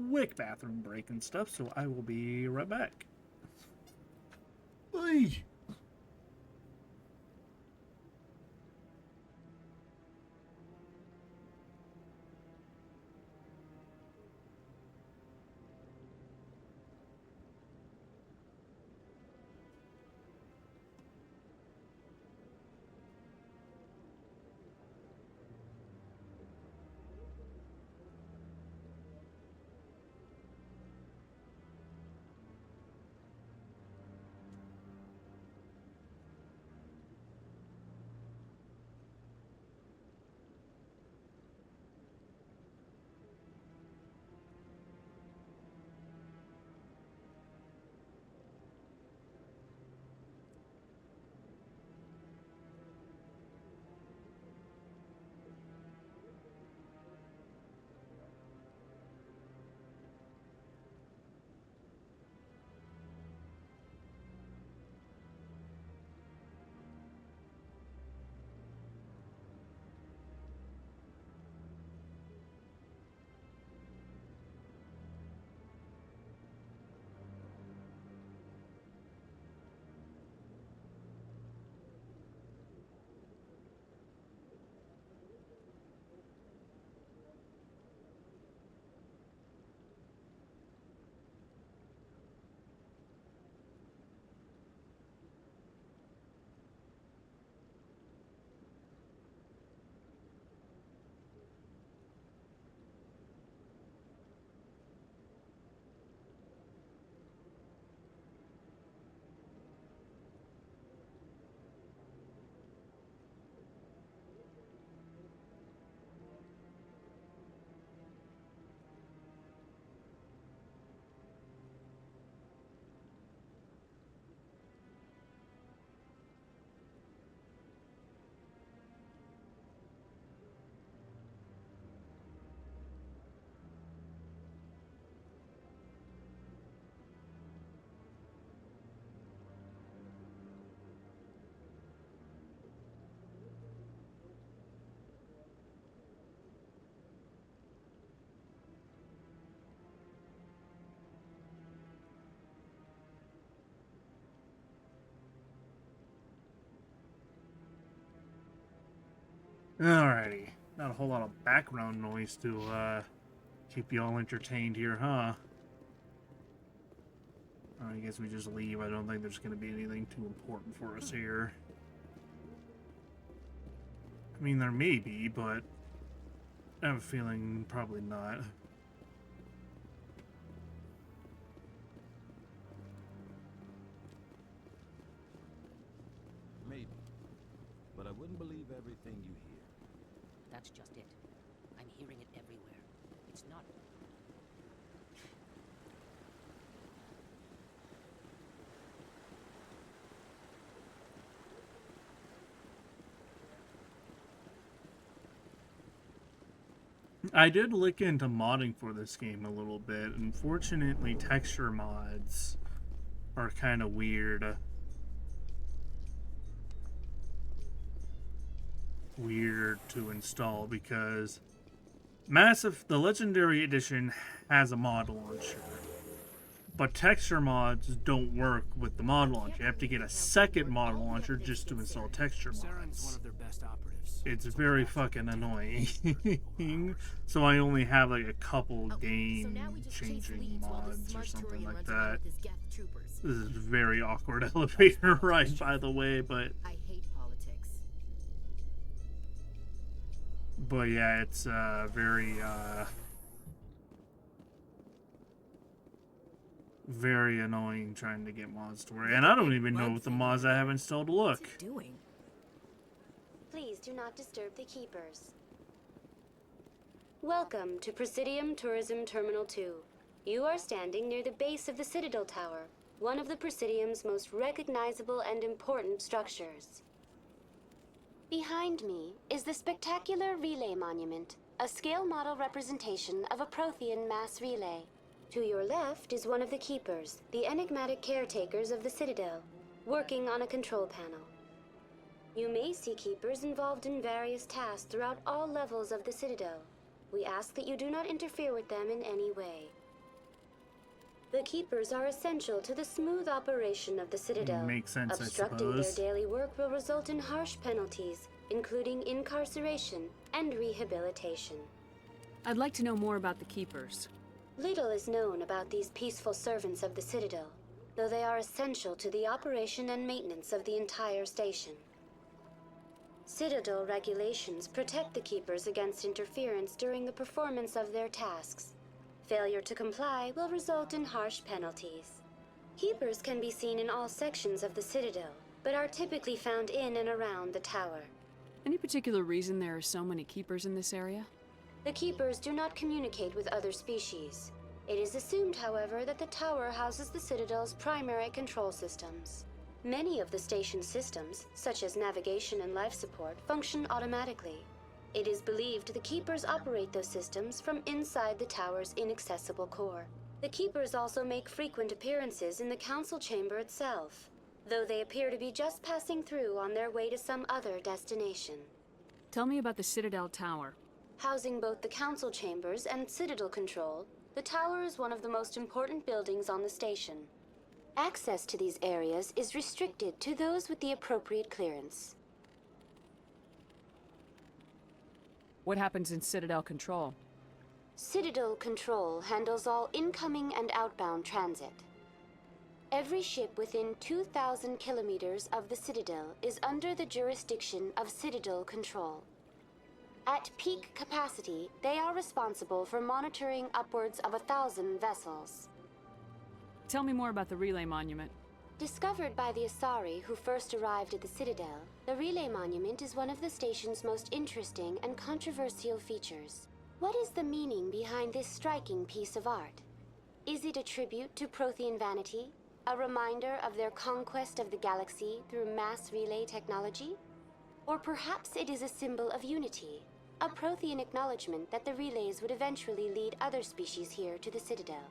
quick bathroom break and stuff, so I will be right back. Bye. Alrighty. Not a whole lot of background noise to keep you all entertained here, huh? I guess we just leave. I don't think there's going to be anything too important for us here. I mean, there may be, but I have a feeling probably not. Maybe. But I wouldn't believe everything you hear. That's just it. I'm hearing it everywhere. It's not... I did look into modding for this game a little bit. Unfortunately, texture mods are kind of weird. Weird to install because the Legendary Edition has a mod launcher, but texture mods don't work with the mod launcher. You have to get a second mod launcher just to install texture mods. It's very fucking annoying. So I only have like a couple game changing mods or something like that. This is a very awkward elevator ride, by the way, but yeah, it's very annoying trying to get mods to work. And I don't even know what the mods I have installed look. Please do not disturb the keepers. Welcome to Presidium Tourism Terminal 2. You are standing near the base of the Citadel Tower, one of the Presidium's most recognizable and important structures. Behind me is the spectacular Relay Monument, a scale model representation of a Prothean mass relay. To your left is one of the keepers, the enigmatic caretakers of the Citadel, working on a control panel. You may see keepers involved in various tasks throughout all levels of the Citadel. We ask that you do not interfere with them in any way. The keepers are essential to the smooth operation of the Citadel. Makes sense, Obstructing I their suppose. daily work will result in harsh penalties, including incarceration and rehabilitation. I'd like to know more about the keepers. Little is known about these peaceful servants of the Citadel, though they are essential to the operation and maintenance of the entire station. Citadel regulations protect the keepers against interference during the performance of their tasks. Failure to comply will result in harsh penalties. Keepers can be seen in all sections of the Citadel, but are typically found in and around the tower. Any particular reason there are so many keepers in this area? The keepers do not communicate with other species. It is assumed, however, that the tower houses the Citadel's primary control systems. Many of the station's systems, such as navigation and life support, function automatically. It is believed the keepers operate those systems from inside the tower's inaccessible core. The keepers also make frequent appearances in the council chamber itself, though they appear to be just passing through on their way to some other destination. Tell me about the Citadel Tower. Housing both the council chambers and Citadel control, the tower is one of the most important buildings on the station. Access to these areas is restricted to those with the appropriate clearance. What happens in Citadel Control? Citadel Control handles all incoming and outbound transit. Every ship within 2,000 kilometers of the Citadel is under the jurisdiction of Citadel Control. At peak capacity, they are responsible for monitoring upwards of 1,000 vessels. Tell me more about the Relay Monument. Discovered by the Asari who first arrived at the Citadel, the Relay Monument is one of the station's most interesting and controversial features. What is the meaning behind this striking piece of art? Is it a tribute to Prothean vanity? A reminder of their conquest of the galaxy through mass relay technology? Or perhaps it is a symbol of unity, a Prothean acknowledgement that the relays would eventually lead other species here to the Citadel.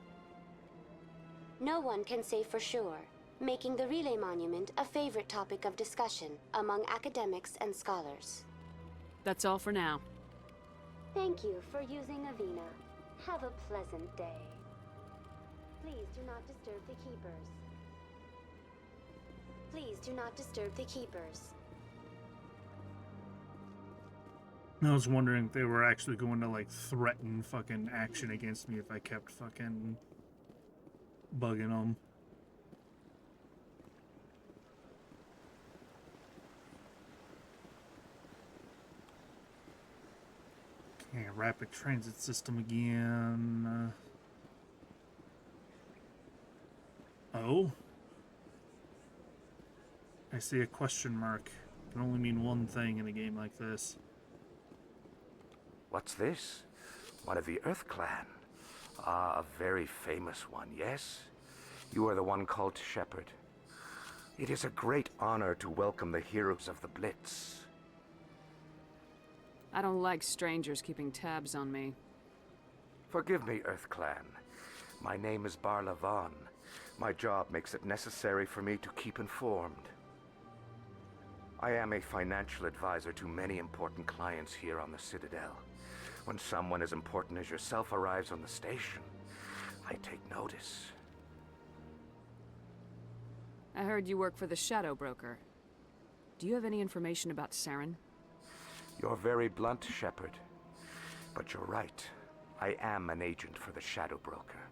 No one can say for sure, making the Relay Monument a favorite topic of discussion among academics and scholars. That's all for now. Thank you for using Avina. Have a pleasant day. Please do not disturb the keepers. Please do not disturb the keepers. I was wondering if they were actually going to, like, threaten fucking action against me if I kept fucking bugging them. Okay, rapid transit system again. Oh? I see a question mark. It can only mean one thing in a game like this. What's this? One of the Earth Clan. Ah, a very famous one, yes? You are the one called Shepard. It is a great honor to welcome the heroes of the Blitz. I don't like strangers keeping tabs on me. Forgive me, Earth Clan. My name is Barla Vaughn. My job makes it necessary for me to keep informed. I am a financial advisor to many important clients here on the Citadel. When someone as important as yourself arrives on the station, I take notice. I heard you work for the Shadow Broker. Do you have any information about Saren? You're very blunt, Shepard. But you're right. I am an agent for the Shadow Broker,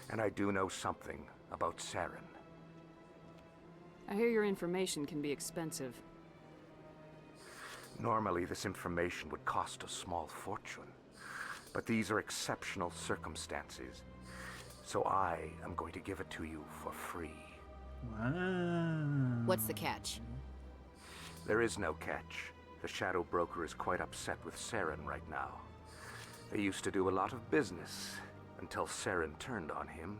and I do know something about Saren. I hear your information can be expensive. Normally, this information would cost a small fortune. But these are exceptional circumstances, so I am going to give it to you for free. Wow. What's the catch? There is no catch. The Shadow Broker is quite upset with Saren right now. They used to do a lot of business, until Saren turned on him.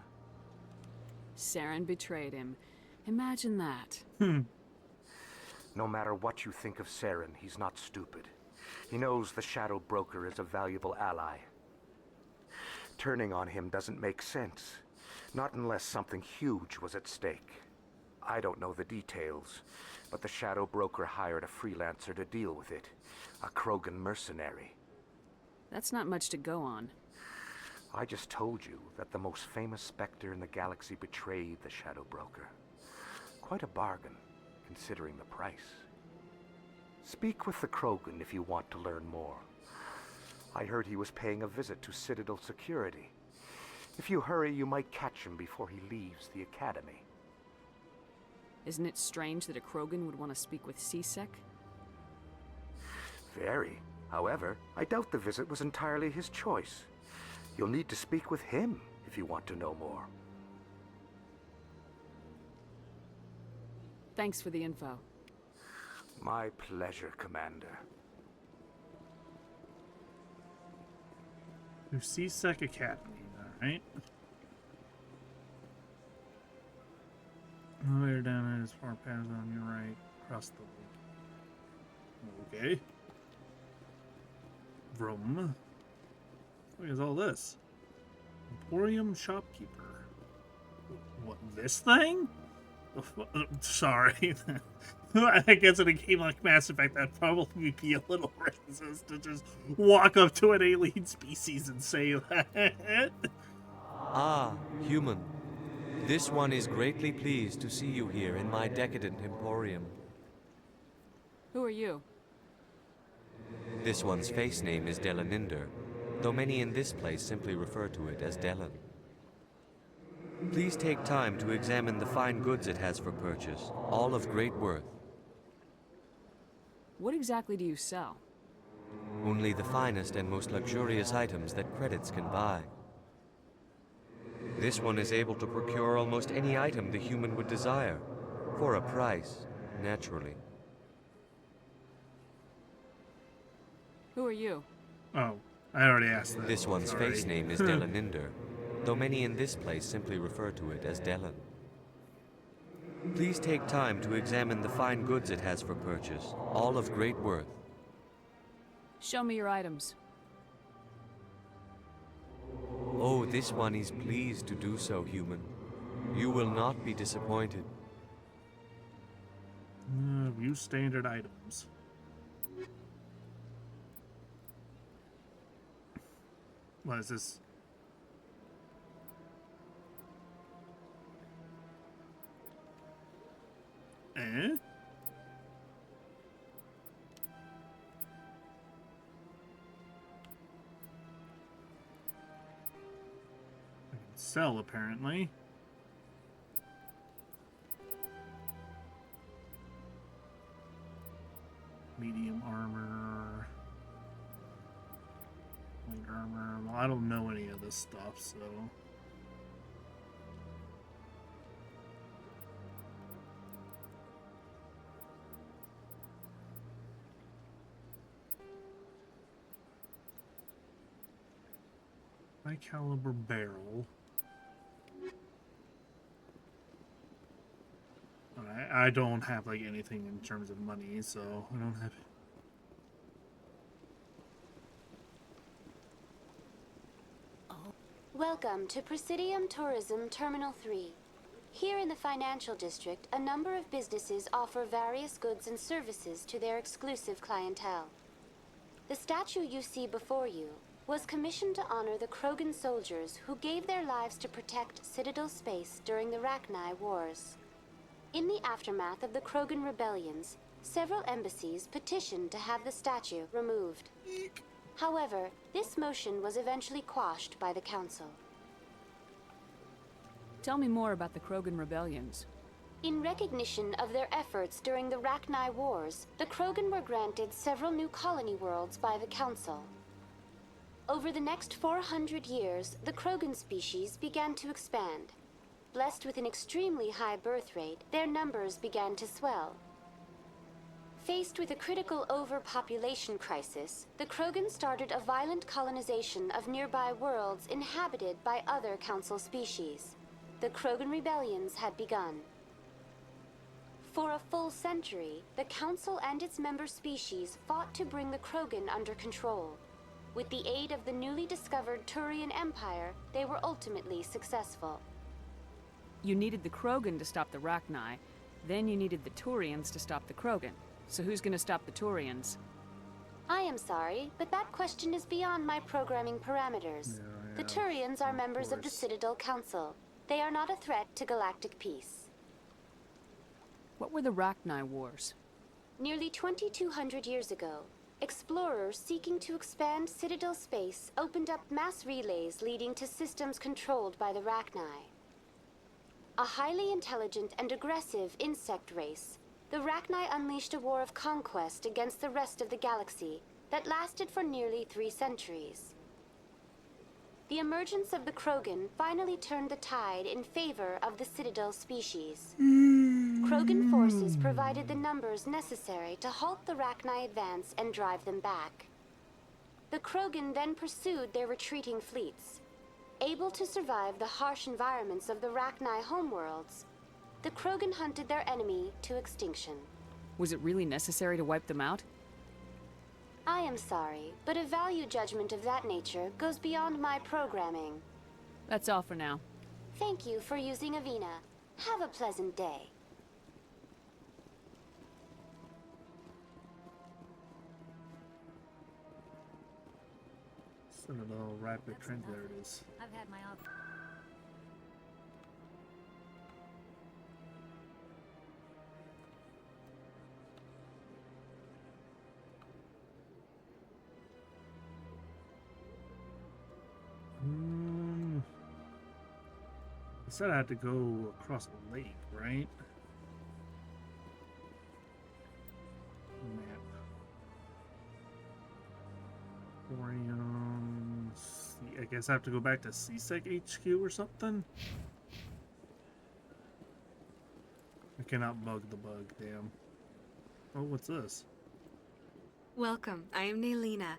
Saren betrayed him. Imagine that. No matter what you think of Saren, he's not stupid. He knows the Shadow Broker is a valuable ally. Turning on him doesn't make sense. Not unless something huge was at stake. I don't know the details, but the Shadow Broker hired a freelancer to deal with it. A Krogan mercenary. That's not much to go on. I just told you that the most famous Spectre in the galaxy betrayed the Shadow Broker. Quite a bargain, considering the price. Speak with the Krogan if you want to learn more. I heard he was paying a visit to Citadel security. If you hurry, you might catch him before he leaves the Academy. Isn't it strange that a Krogan would want to speak with C-Sec? Very. However, I doubt the visit was entirely his choice. You'll need to speak with him if you want to know more. Thanks for the info. My pleasure, Commander. To C-Sec Academy, alright. Elevator down as far past on your right, across the lake. Okay. Vroom. What is all this? Emporium Shopkeeper. What, this thing? Sorry. I guess in a game like Mass Effect, that'd probably be a little racist to just walk up to an alien species and say that. Ah, human. This one is greatly pleased to see you here in my decadent emporium. Who are you? This one's face name is Delaninder, though many in this place simply refer to it as Delan. Please take time to examine the fine goods it has for purchase, all of great worth. What exactly do you sell? Only the finest and most luxurious items that credits can buy. This one is able to procure almost any item the human would desire, for a price, naturally. Who are you? Oh, I already asked that. This one's Sorry. face name is Delaninder, though many in this place simply refer to it as Delan. Please take time to examine the fine goods it has for purchase, all of great worth. Show me your items. Oh, this one is pleased to do so, human. You will not be disappointed. View standard items. What is this? sell, apparently. Medium armor. Light armor. Well, I don't know any of this stuff, so... High caliber barrel. I don't have like anything in terms of money, so I don't have. Welcome to Presidium Tourism Terminal 3. Here in the financial district, a number of businesses offer various goods and services to their exclusive clientele. The statue you see before you was commissioned to honor the Krogan soldiers who gave their lives to protect Citadel space during the Rachni Wars. In the aftermath of the Krogan rebellions, several embassies petitioned to have the statue removed. However, this motion was eventually quashed by the Council. Tell me more about the Krogan rebellions. In recognition of their efforts during the Rachni Wars, the Krogan were granted several new colony worlds by the Council. Over the next 400 years, the Krogan species began to expand. Blessed with an extremely high birth rate, their numbers began to swell. Faced with a critical overpopulation crisis, the Krogan started a violent colonization of nearby worlds inhabited by other Council species. The Krogan rebellions had begun. For a full century, the Council and its member species fought to bring the Krogan under control. With the aid of the newly discovered Turian Empire, they were ultimately successful. You needed the Krogan to stop the Rachni, then you needed the Turians to stop the Krogan. So who's gonna stop the Turians? I am sorry, but that question is beyond my programming parameters. The Turians are members of the Citadel Council. They are not a threat to galactic peace. What were the Rachni Wars? Nearly 2,200 years ago, explorers seeking to expand Citadel space opened up mass relays leading to systems controlled by the Rachni. A highly intelligent and aggressive insect race, the Rachni unleashed a war of conquest against the rest of the galaxy that lasted for nearly 3 centuries. The emergence of the Krogan finally turned the tide in favor of the Citadel species. Krogan forces provided the numbers necessary to halt the Rachni advance and drive them back. The Krogan then pursued their retreating fleets. Able to survive the harsh environments of the Rachni homeworlds, the Krogan hunted their enemy to extinction. Was it really necessary to wipe them out? I am sorry, but a value judgment of that nature goes beyond my programming. That's all for now. Thank you for using Avina. Have a pleasant day. Citadel rapid transit. There it is. I've had my off. I said I had to go across the lake, right? Map. I guess I have to go back to CSEC HQ or something? I cannot bug the bug, damn. Oh, what's this? Welcome, I am Naylina.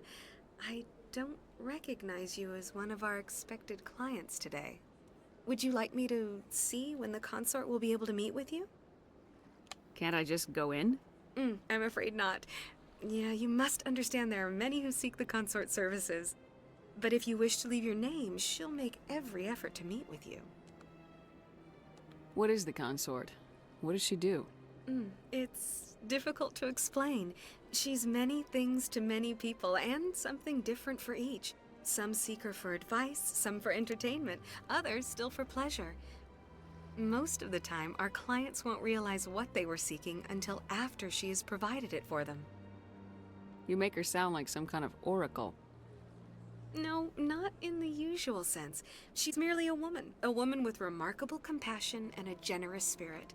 I don't recognize you as one of our expected clients today. Would you like me to see when the consort will be able to meet with you? Can't I just go in? I'm afraid not. Yeah, you must understand there are many who seek the consort services. But if you wish to leave your name, she'll make every effort to meet with you. What is the consort? What does she do? It's difficult to explain. She's many things to many people, and something different for each. Some seek her for advice, some for entertainment, others still for pleasure. Most of the time, our clients won't realize what they were seeking until after she has provided it for them. You make her sound like some kind of oracle. No, not in the usual sense. She's merely a woman with remarkable compassion and a generous spirit.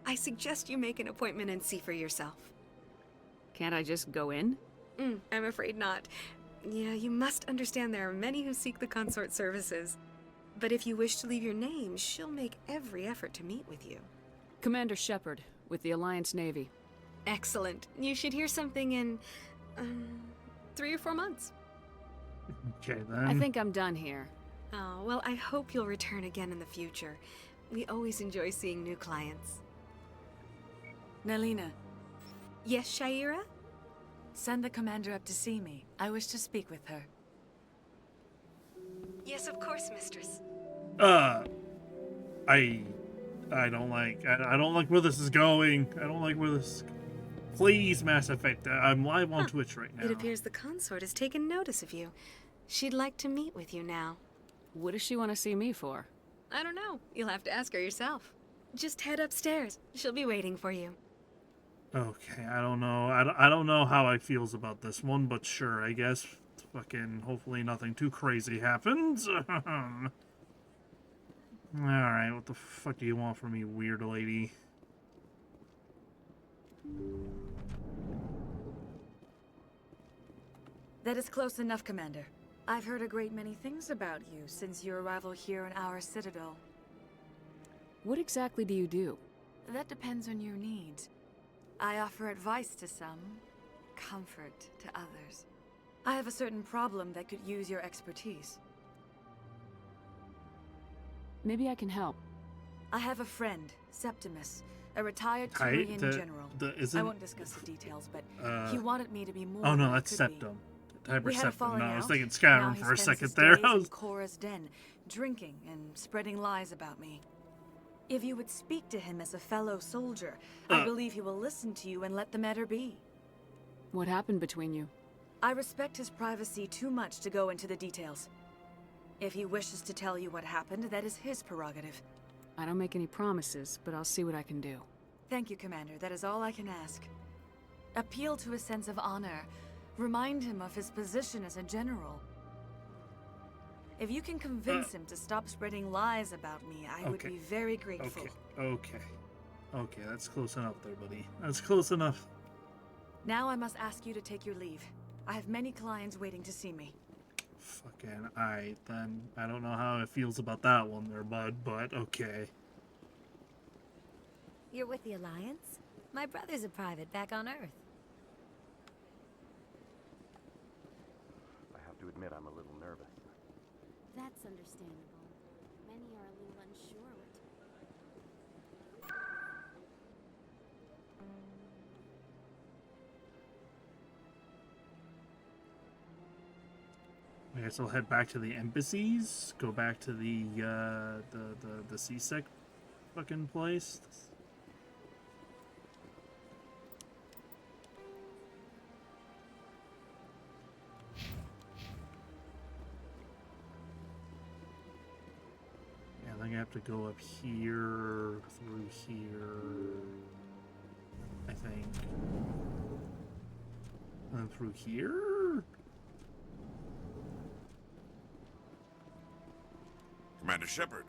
I suggest you make an appointment and see for yourself. Can't I just go in? I'm afraid not. Yeah, you must understand there are many who seek the consort services. But if you wish to leave your name, she'll make every effort to meet with you. Commander Shepard, with the Alliance Navy. Excellent. You should hear something in, 3 or 4 months. Okay, then. I think I'm done here. Oh, well, I hope you'll return again in the future. We always enjoy seeing new clients. Nalina. Yes, Shaira? Send the commander up to see me. I wish to speak with her. Yes, of course, mistress. I don't like where this is going. I don't like where this. Please, Mass Effect. I'm live on Twitch right now. It appears the consort has taken notice of you. She'd like to meet with you now. What does she want to see me for? I don't know. You'll have to ask her yourself. Just head upstairs. She'll be waiting for you. Okay, I don't know. I don't know how I feels about this one, but sure, I guess. Fucking, hopefully nothing too crazy happens. Alright, what the fuck do you want from me, weird lady? That is close enough, Commander. I've heard a great many things about you since your arrival here in our citadel. What exactly do you do? That depends on your needs. I offer advice to some, comfort to others. I have a certain problem that could use your expertise. Maybe I can help. I have a friend, Septimus, a retired Turian general. I won't discuss the details, but he wanted me to be more. Oh no, than that's I could Septum. be. Hyper We had a Septum. falling No, I was out. thinking Now Skyrim he for a spends second his there. days in Cora's den, drinking and spreading lies about me. If you would speak to him as a fellow soldier, I believe he will listen to you and let the matter be. What happened between you? I respect his privacy too much to go into the details. If he wishes to tell you what happened, that is his prerogative. I don't make any promises, but I'll see what I can do. Thank you, Commander. That is all I can ask. Appeal to his sense of honor. Remind him of his position as a general. If you can convince him to stop spreading lies about me, I would be very grateful. Okay, that's close enough there, buddy. That's close enough. Now I must ask you to take your leave. I have many clients waiting to see me. Fucking alright, then. I don't know how it feels about that one there, bud, but okay. You're with the Alliance? My brother's a private back on Earth. I have to admit I'm a little nervous. That's understandable. Many are a little unsure what I guess I'll head back to the embassies. Go back to the CSEC fucking place. Yeah, I think I have to go up here, through here, I think. And then through here? Commander Shepard,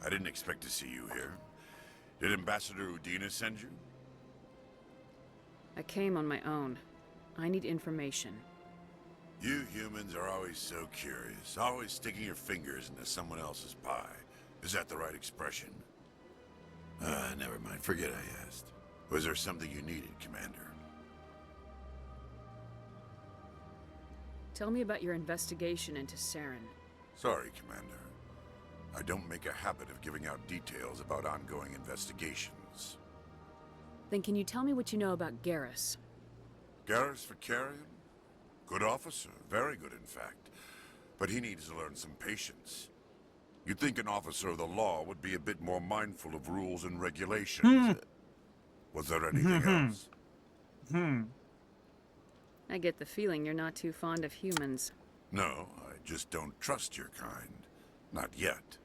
I didn't expect to see you here. Did Ambassador Udina send you? I came on my own. I need information. You humans are always so curious, always sticking your fingers into someone else's pie. Is that the right expression? Never mind. Forget I asked. Was there something you needed, Commander? Tell me about your investigation into Saren. Sorry, Commander. I don't make a habit of giving out details about ongoing investigations. Then can you tell me what you know about Garrus? Garrus Vicarian? Good officer. Very good, in fact. But he needs to learn some patience. You'd think an officer of the law would be a bit more mindful of rules and regulations. Was there anything else? I get the feeling you're not too fond of humans. No, I just don't trust your kind. Not yet.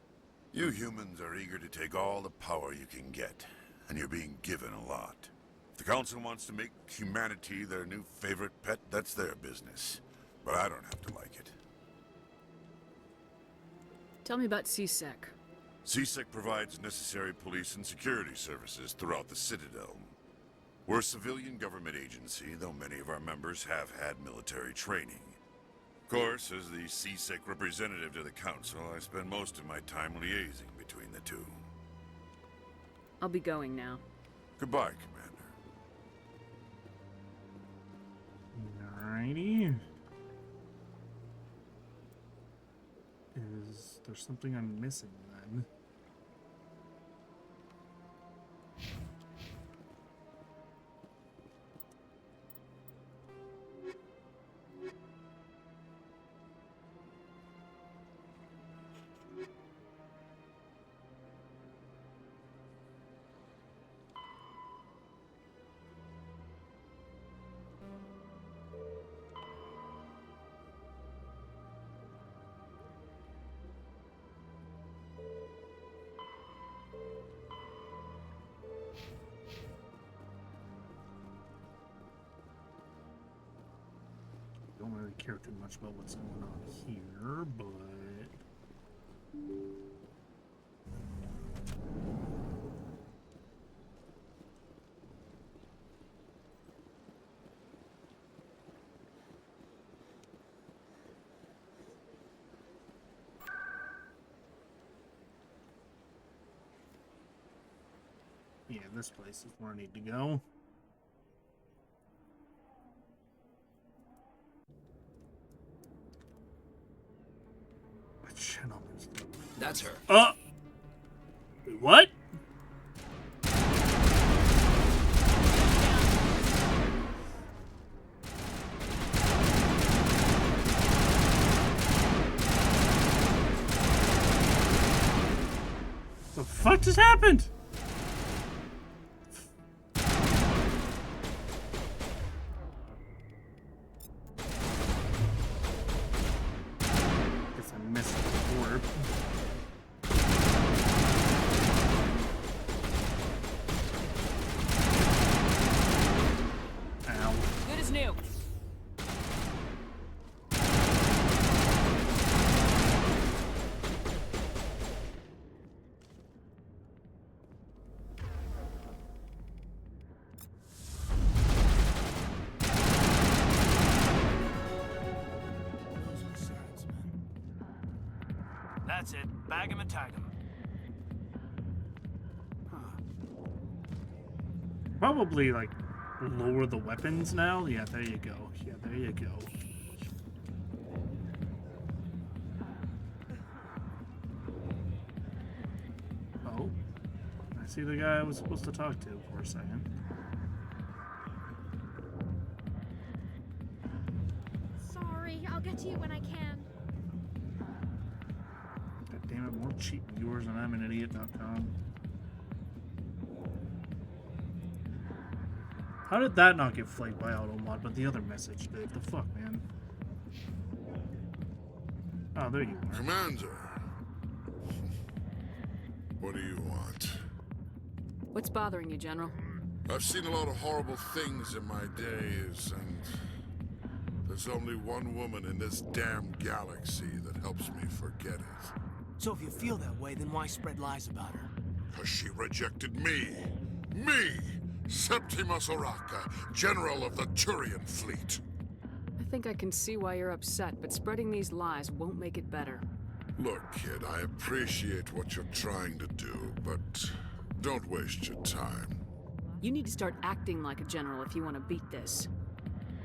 You humans are eager to take all the power you can get, and you're being given a lot. If the Council wants to make humanity their new favorite pet, that's their business. But I don't have to like it. Tell me about CSEC. CSEC provides necessary police and security services throughout the Citadel. We're a civilian government agency, though many of our members have had military training. Of course, as the CSEC representative to the Council, I spend most of my time liaising between the two. I'll be going now. Goodbye, Commander. Alrighty. Is there something I'm missing then? Don't really care too much about what's going on here, but... yeah, this place is where I need to go. That's her. What? The fuck just happened? Guess I missed the orb. Ow. Good as new. That's it. Bag him and tag him. Probably, like, lower the weapons now? Yeah, there you go. Yeah, there you go. Oh. I see the guy I was supposed to talk to for a second. Sorry, I'll get to you when I can. God damn it, more cheap viewers on I'mAnIdiot.com. How did that not get flagged by AutoMod, but the other message did? The fuck, man? Oh, there you are. Commander. What do you want? What's bothering you, General? I've seen a lot of horrible things in my days, and there's only one woman in this damn galaxy that helps me forget it. So if you feel that way, then why spread lies about her? Because she rejected me! Me! Septimus Oraka, General of the Turian Fleet. I think I can see why you're upset, but spreading these lies won't make it better. Look, kid, I appreciate what you're trying to do, but don't waste your time. You need to start acting like a general if you want to beat this.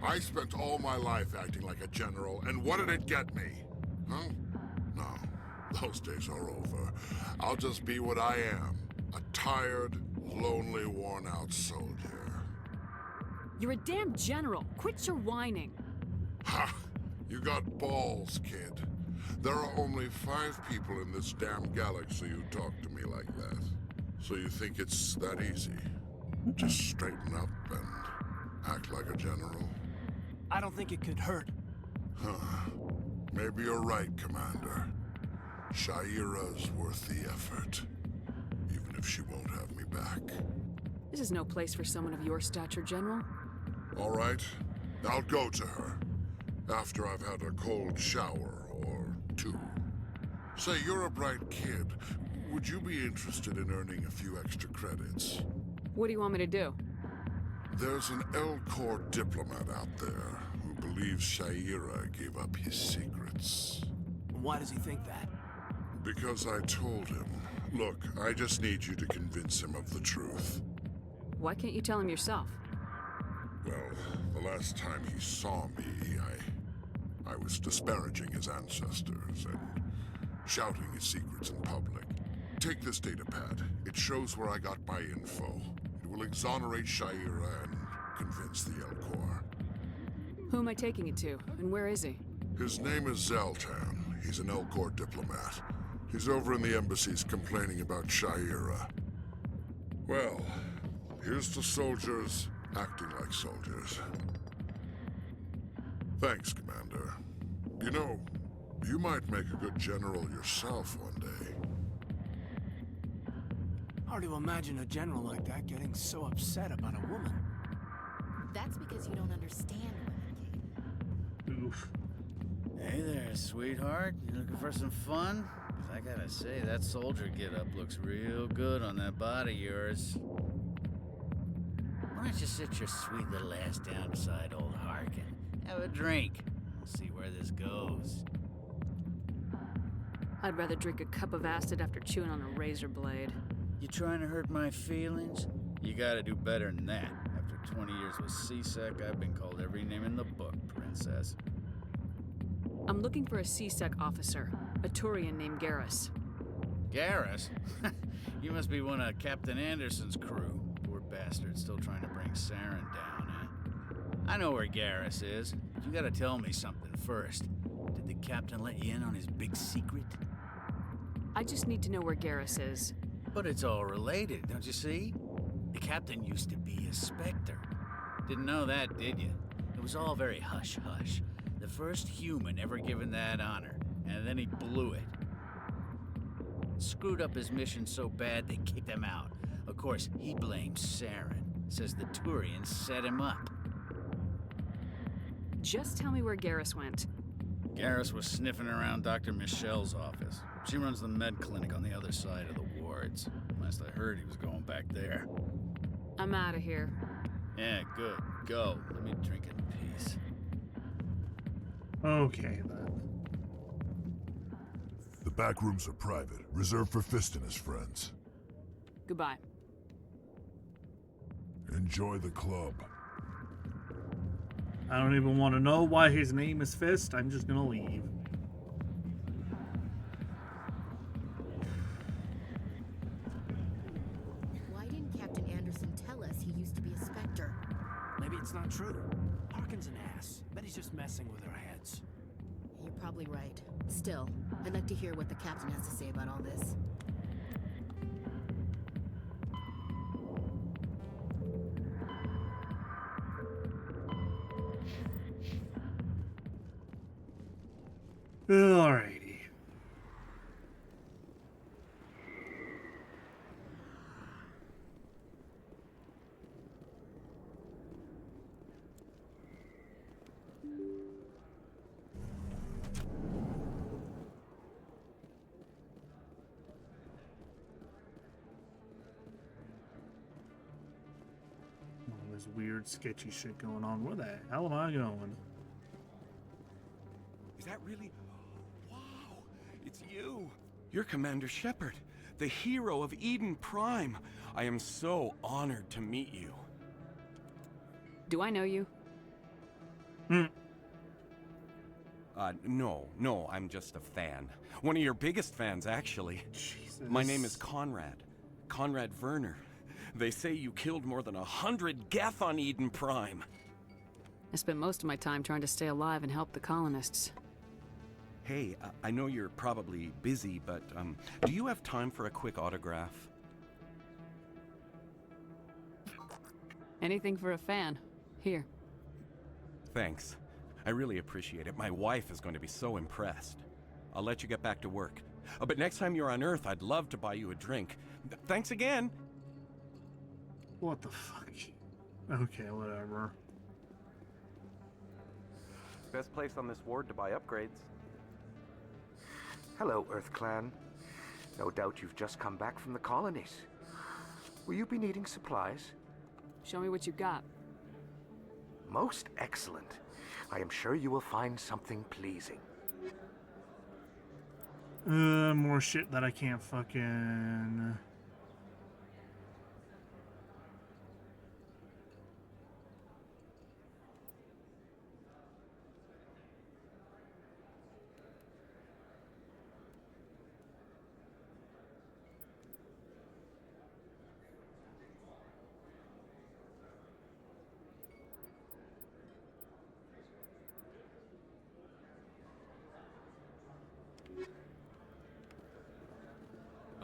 I spent all my life acting like a general, and what did it get me? Huh? No, those days are over. I'll just be what I am, a tired, lonely, worn-out soldier. You're a damn general. Quit your whining. Ha! You got balls, kid. There are only 5 people in this damn galaxy who talk to me like that. So you think it's that easy? Just straighten up and act like a general? I don't think it could hurt. Huh. Maybe you're right, Commander. Shaira's worth the effort. Even if she won't have me back. This is no place for someone of your stature, General. All right. I'll go to her. After I've had a cold shower or 2. Say, you're a bright kid. Would you be interested in earning a few extra credits? What do you want me to do? There's an Elcor diplomat out there who believes Shaira gave up his secrets. Why does he think that? Because I told him. Look, I just need you to convince him of the truth. Why can't you tell him yourself? Well, the last time he saw me, I was disparaging his ancestors and shouting his secrets in public. Take this data pad. It shows where I got my info. It will exonerate Shaira and convince the Elcor. Who am I taking it to, and where is he? His name is Zoltan. He's an Elcor diplomat. He's over in the embassies complaining about Shaira. Well, here's to soldiers acting like soldiers. Thanks, Commander. You know, you might make a good general yourself one day. Hard to imagine a general like that getting so upset about a woman. That's because you don't understand women, Oof. Hey there, sweetheart. You looking for some fun? 'Cause I gotta say, that soldier get-up looks real good on that body of yours. Why don't you sit your sweet little ass down beside old Harkin? Have a drink. We'll see where this goes. I'd rather drink a cup of acid after chewing on a razor blade. You trying to hurt my feelings? You gotta do better than that. After 20 years with C-Sec, I've been called every name in the book, princess. I'm looking for a C-Sec officer, a Turian named Garrus. Garrus? You must be one of Captain Anderson's crew. Poor bastard, still trying to bring Saren down, huh? I know where Garrus is, but you gotta tell me something first. Did the captain let you in on his big secret? I just need to know where Garrus is. But it's all related, don't you see? The captain used to be a Spectre. Didn't know that, did you? It was all very hush-hush. The first human ever given that honor, and then he blew it. Screwed up his mission so bad they kicked him out. Of course, he blames Saren. Says the Turians set him up. Just tell me where Garrus went. Garrus was sniffing around Dr. Michelle's office. She runs the med clinic on the other side of the wards. Last I heard, he was going back there. I'm out of here. Yeah, good. Go. Let me drink in peace. Okay, then. The back rooms are private, reserved for Fist and his friends. Goodbye. Enjoy the club. I don't even want to know why his name is Fist. I'm just gonna leave. Why didn't Captain Anderson tell us he used to be a Spectre? Maybe it's not true. Harkin's an ass. Bet he's just messing with our heads. You're probably right. Still, I'd like to hear what the captain has to say about all this. Alrighty. All this weird, sketchy shit going on. Where the hell am I going? Is that really... Wow, it's you. You're Commander Shepard, the hero of Eden Prime. I am so honored to meet you. Do I know you? No, I'm just a fan. One of your biggest fans, actually. Jesus. My name is Conrad. Conrad Werner. They say you killed more than 100 Geth on Eden Prime. I spent most of my time trying to stay alive and help the colonists. Hey, I know you're probably busy, but do you have time for a quick autograph? Anything for a fan. Here. Thanks. I really appreciate it. My wife is going to be so impressed. I'll let you get back to work. But next time you're on Earth, I'd love to buy you a drink. Thanks again. What the fuck? Okay, whatever. Best place on this ward to buy upgrades. Hello, Earth Clan. No doubt you've just come back from the colonies. Will you be needing supplies? Show me what you got. Most excellent. I am sure you will find something pleasing. More shit that I can't fucking...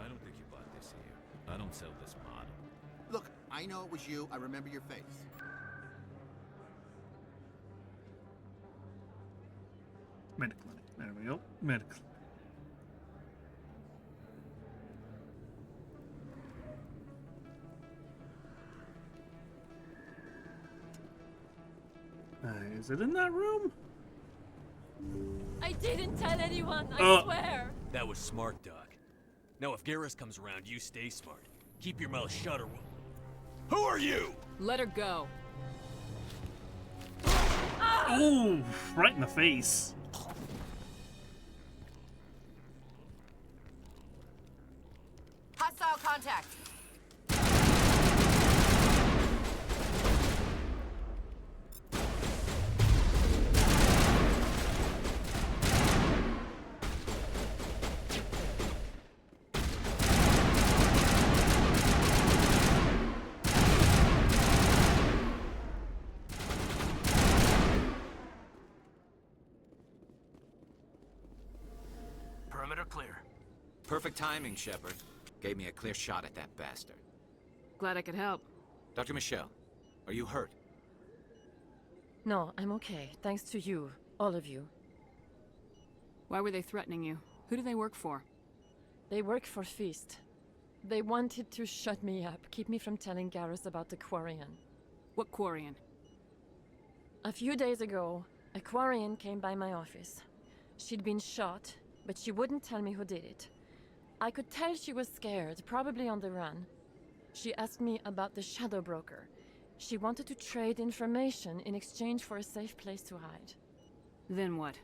I don't think you bought this here. I don't sell this model. Look, I know it was you. I remember your face. Medical. There we go. Medical. Is it in that room? I didn't tell anyone, I swear. That was smart, Doc. Now if Garrus comes around, you stay smart. Keep your mouth shut or we'll... Who are you? Let her go. Ooh, right in the face. Hostile contact. Perimeter clear. Perfect timing, Shepard. Gave me a clear shot at that bastard. Glad I could help. Dr. Michelle, are you hurt? No, I'm okay. Thanks to you. All of you. Why were they threatening you? Who do they work for? They work for Feast. They wanted to shut me up, keep me from telling Garrus about the Quarian. What Quarian? A few days ago, a Quarian came by my office. She'd been shot, but she wouldn't tell me who did it. I could tell she was scared, probably on the run. She asked me about the Shadow Broker. She wanted to trade information in exchange for a safe place to hide. Then what?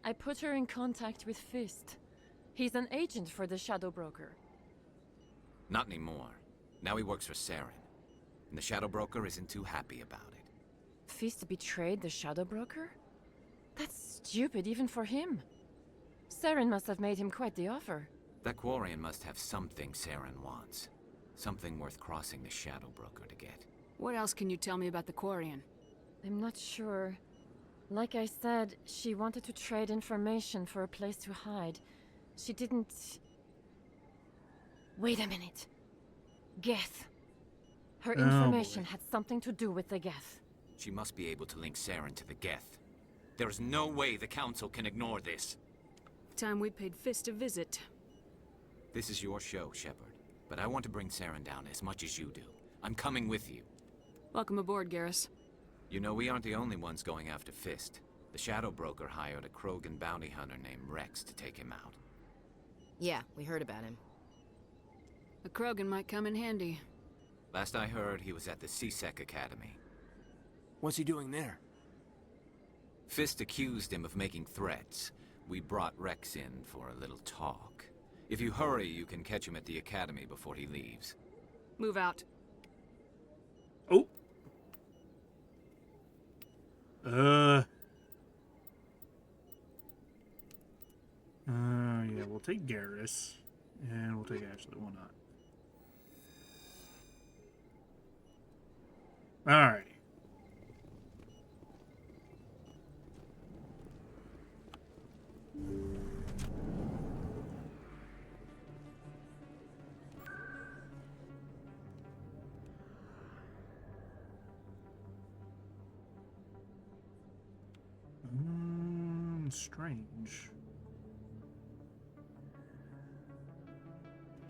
I put her in contact with Fist. He's an agent for the Shadow Broker. Not anymore. Now he works for Saren. And the Shadow Broker isn't too happy about it. Fist betrayed the Shadow Broker? That's stupid even for him. Saren must have made him quite the offer. That Quarian must have something Saren wants. Something worth crossing the Shadow Broker to get. What else can you tell me about the Quarian? I'm not sure. Like I said, she wanted to trade information for a place to hide. She didn't... Wait a minute. Geth. Her information had something to do with the Geth. She must be able to link Saren to the Geth. There's no way the Council can ignore this. Time we paid Fist a visit. This is your show, Shepard. But I want to bring Saren down as much as you do. I'm coming with you. Welcome aboard, Garrus. You know, we aren't the only ones going after Fist. The Shadow Broker hired a Krogan bounty hunter named Rex to take him out. Yeah, we heard about him. A Krogan might come in handy. Last I heard, he was at the CSEC Academy. What's he doing there? Fist accused him of making threats. We brought Rex in for a little talk. If you hurry, you can catch him at the Academy before he leaves. Move out. Oh. Yeah, we'll take Garrus. And we'll take Ashley. Why not? Alright. Strange.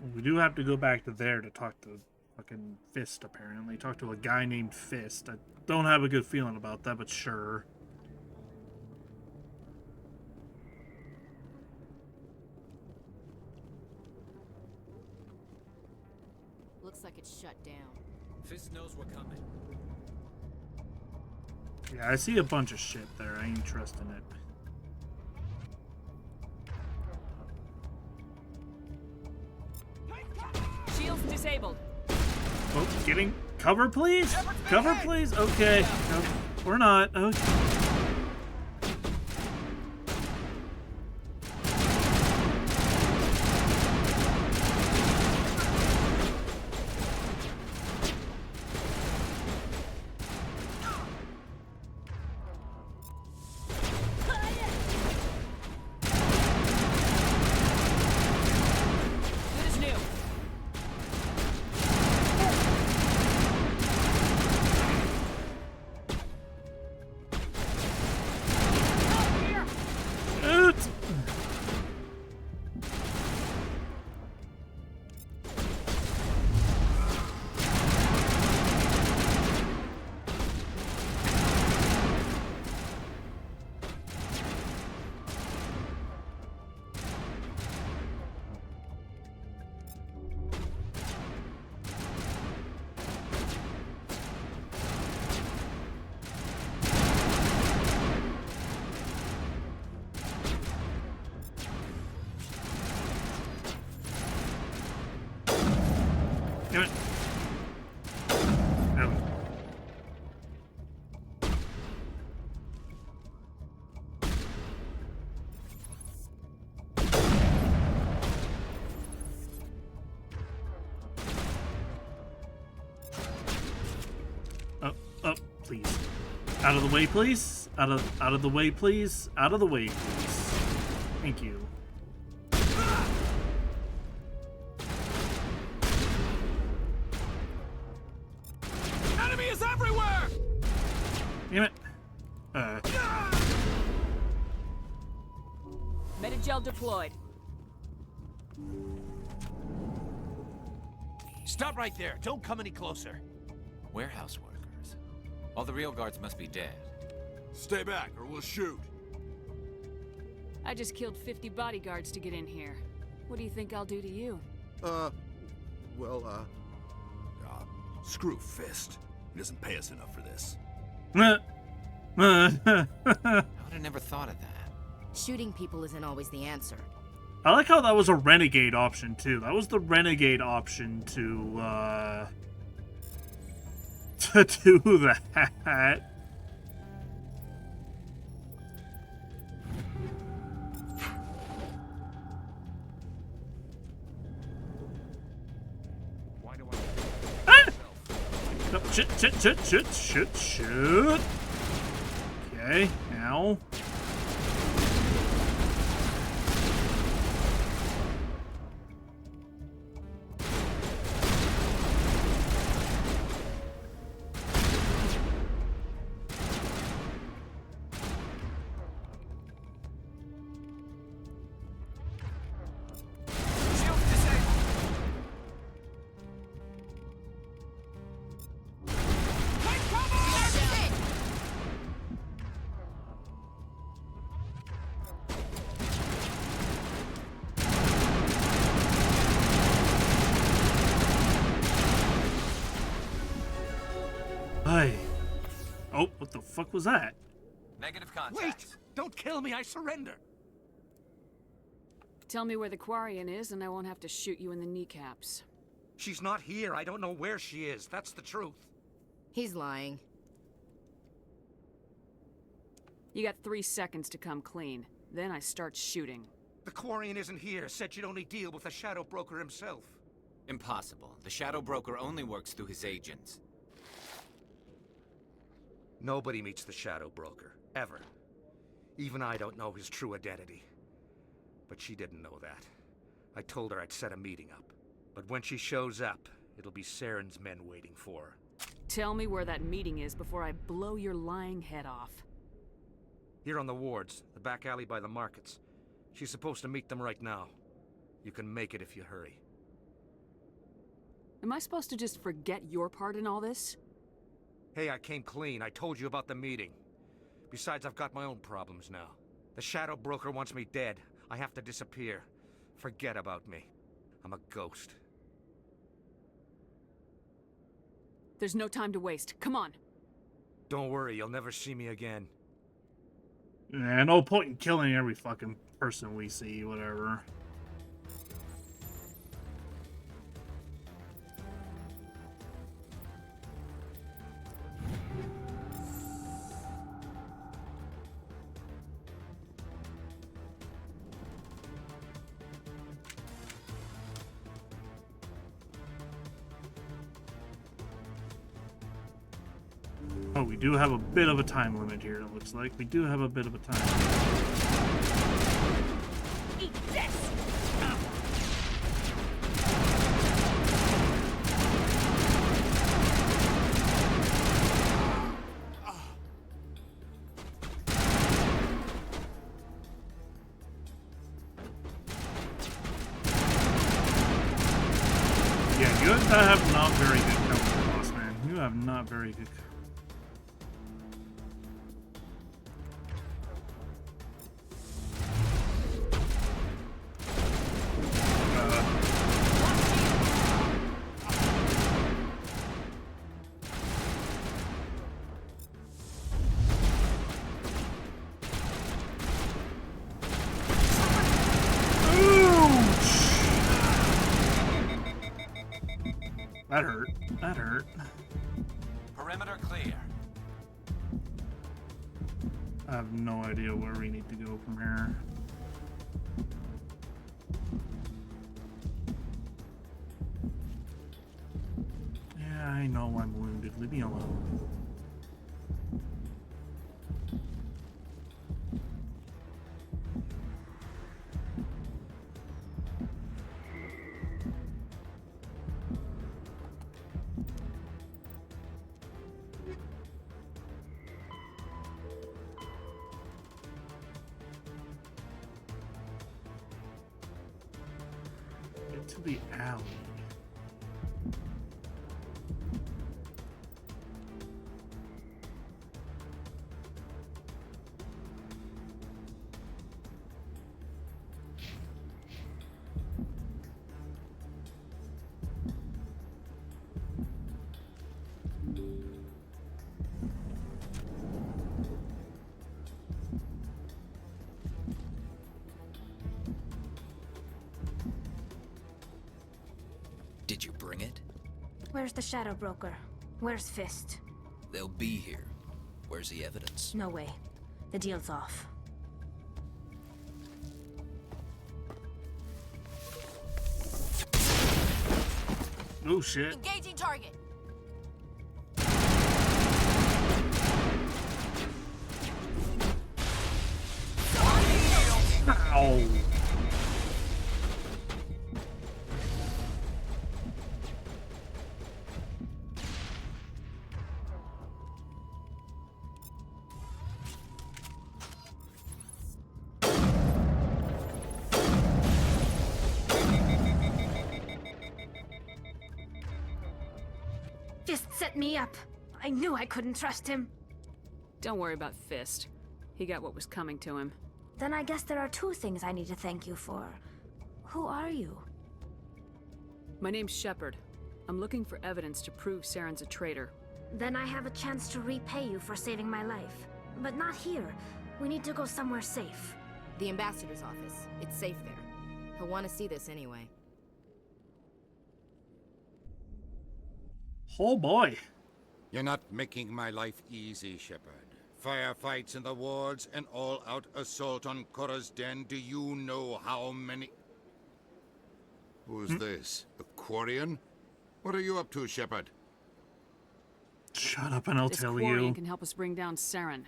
Well, we do have to go back to there to talk to fucking Fist, apparently. Talk to a guy named Fist. I don't have a good feeling about that, but sure. Looks like it's shut down. Fist knows we're coming. Yeah, I see a bunch of shit there. I ain't trusting it. Shields disabled. Oh, getting cover, please. Cover, please. Okay. No, we're not. Okay. Damn it. No. Up, please. Out of the way, please. Out of the way, please. Out of the way, please. Thank you. Enemy is everywhere! Damn it. Metagel deployed. Stop right there. Don't come any closer. Warehouse workers. All the real guards must be dead. Stay back or we'll shoot. I just killed 50 bodyguards to get in here. What do you think I'll do to you? Screw Fist. He doesn't pay us enough for this. I would have never thought of that. Shooting people isn't always the answer. I like how that was a renegade option too. That was the renegade option to do that. Why do No, shit. Okay, now. Oh, what the fuck was that? Negative contact. Wait! Don't kill me, I surrender! Tell me where the Quarian is and I won't have to shoot you in the kneecaps. She's not here. I don't know where she is. That's the truth. He's lying. You got 3 seconds to come clean. Then I start shooting. The Quarian isn't here. Said you'd only deal with the Shadow Broker himself. Impossible. The Shadow Broker only works through his agents. Nobody meets the Shadow Broker, ever. Even I don't know his true identity. But she didn't know that. I told her I'd set a meeting up. But when she shows up, it'll be Saren's men waiting for her. Tell me where that meeting is before I blow your lying head off. Here on the wards, the back alley by the markets. She's supposed to meet them right now. You can make it if you hurry. Am I supposed to just forget your part in all this? Hey, I came clean. I told you about the meeting. Besides, I've got my own problems now. The Shadow Broker wants me dead. I have to disappear. Forget about me. I'm a ghost. There's no time to waste. Come on. Don't worry, you'll never see me again. Yeah, no point in killing every fucking person we see, whatever. Oh, we do have a bit of a time limit here, it looks like. We do have a bit of a time limit. Eat this! Yeah, you have not very good cover, boss man. You have not very good cover. That hurt. That hurt. Perimeter clear. I have no idea where we need to go from here. Yeah, I know I'm wounded. Leave me alone. To the alley. Did you bring it? Where's the Shadow Broker? Where's Fist? They'll be here. Where's the evidence? No way. The deal's off. Oh shit. Engaging target. Ow. Fist set me up. I knew I couldn't trust him. Don't worry about Fist. He got what was coming to him. Then I guess there are two things I need to thank you for. Who are you? My name's Shepard. I'm looking for evidence to prove Saren's a traitor. Then I have a chance to repay you for saving my life. But not here. We need to go somewhere safe. The ambassador's office. It's safe there. He'll want to see this anyway. Oh boy. You're not making my life easy, Shepard. Firefights in the wards, an all-out assault on Korra's den. Do you know how many... Who's this? A Quarian? What are you up to, Shepard? Shut up and I'll tell This Quarian you. can help us bring down Saren.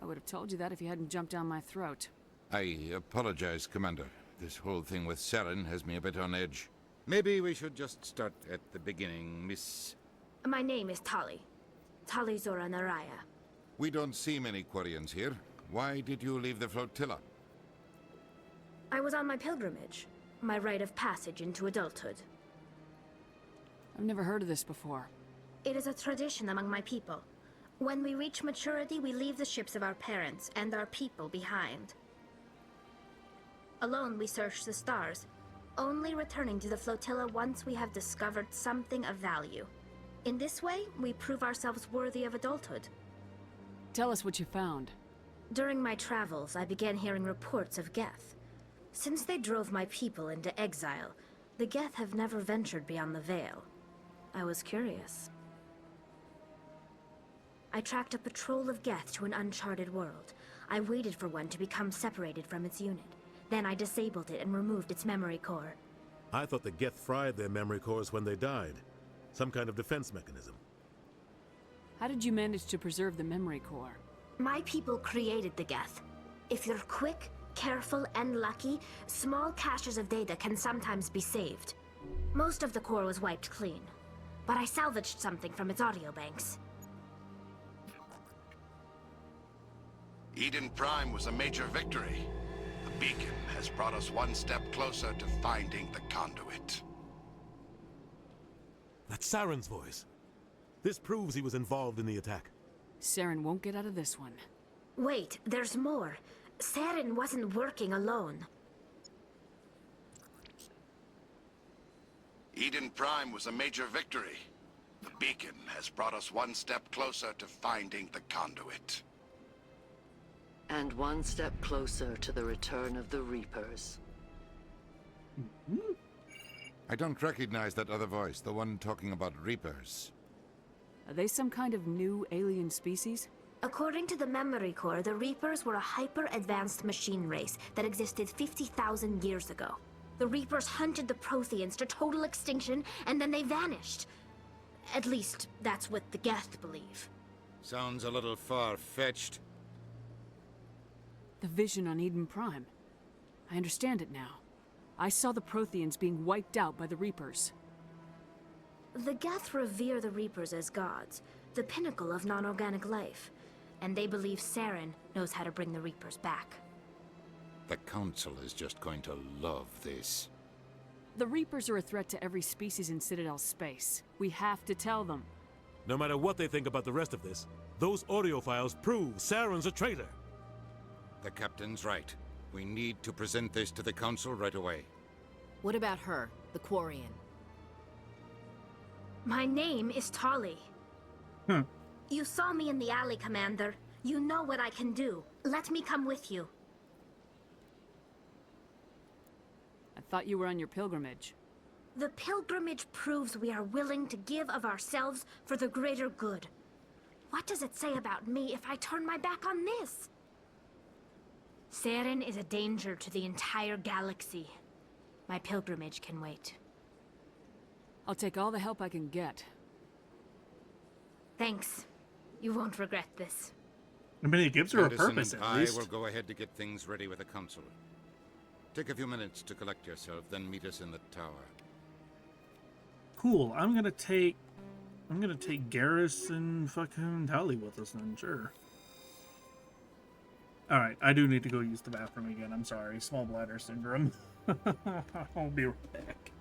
I would have told you that if you hadn't jumped down my throat. I apologize, Commander. This whole thing with Saren has me a bit on edge. Maybe we should just start at the beginning, Miss... My name is Tali. Tali Zora Naraya. We don't see many Quarians here. Why did you leave the flotilla? I was on my pilgrimage. My rite of passage into adulthood. I've never heard of this before. It is a tradition among my people. When we reach maturity, we leave the ships of our parents and our people behind. Alone, we search the stars, only returning to the flotilla once we have discovered something of value. In this way, we prove ourselves worthy of adulthood. Tell us what you found. During my travels, I began hearing reports of Geth. Since they drove my people into exile, the Geth have never ventured beyond the Veil. I was curious. I tracked a patrol of Geth to an uncharted world. I waited for one to become separated from its unit. Then I disabled it and removed its memory core. I thought the Geth fried their memory cores when they died. Some kind of defense mechanism. How did you manage to preserve the memory core? My people created the Geth. If you're quick, careful, and lucky, small caches of data can sometimes be saved. Most of the core was wiped clean, but I salvaged something from its audio banks. Eden Prime was a major victory. The beacon has brought us one step closer to finding the conduit. That's Saren's voice. This proves he was involved in the attack. Saren won't get out of this one. Wait, there's more. Saren wasn't working alone. Eden Prime was a major victory. The beacon has brought us one step closer to finding the conduit. And one step closer to the return of the Reapers. I don't recognize that other voice, the one talking about Reapers. Are they some kind of new alien species? According to the memory core, the Reapers were a hyper-advanced machine race that existed 50,000 years ago. The Reapers hunted the Protheans to total extinction, and then they vanished. At least, that's what the Geth believe. Sounds a little far-fetched. The vision on Eden Prime. I understand it now. I saw the Protheans being wiped out by the Reapers. The Geth revere the Reapers as gods, the pinnacle of non-organic life. And they believe Saren knows how to bring the Reapers back. The Council is just going to love this. The Reapers are a threat to every species in Citadel space. We have to tell them. No matter what they think about the rest of this, those audio files prove Saren's a traitor. The Captain's right. We need to present this to the Council right away. What about her, the Quarian? My name is Tali. You saw me in the alley, Commander. You know what I can do. Let me come with you. I thought you were on your pilgrimage. The pilgrimage proves we are willing to give of ourselves for the greater good. What does it say about me if I turn my back on this? Saren is a danger to the entire galaxy. My pilgrimage can wait. I'll take all the help I can get. Thanks. You won't regret this. I mean, it gives her a Anderson purpose, and at I least. will go ahead to get things ready with the Council. Take a few minutes to collect yourself, then meet us in the tower. Cool. I'm gonna take Garrus and fucking Tali with us then, sure. Alright, I do need to go use the bathroom again. I'm sorry. Small bladder syndrome. I'll be right back.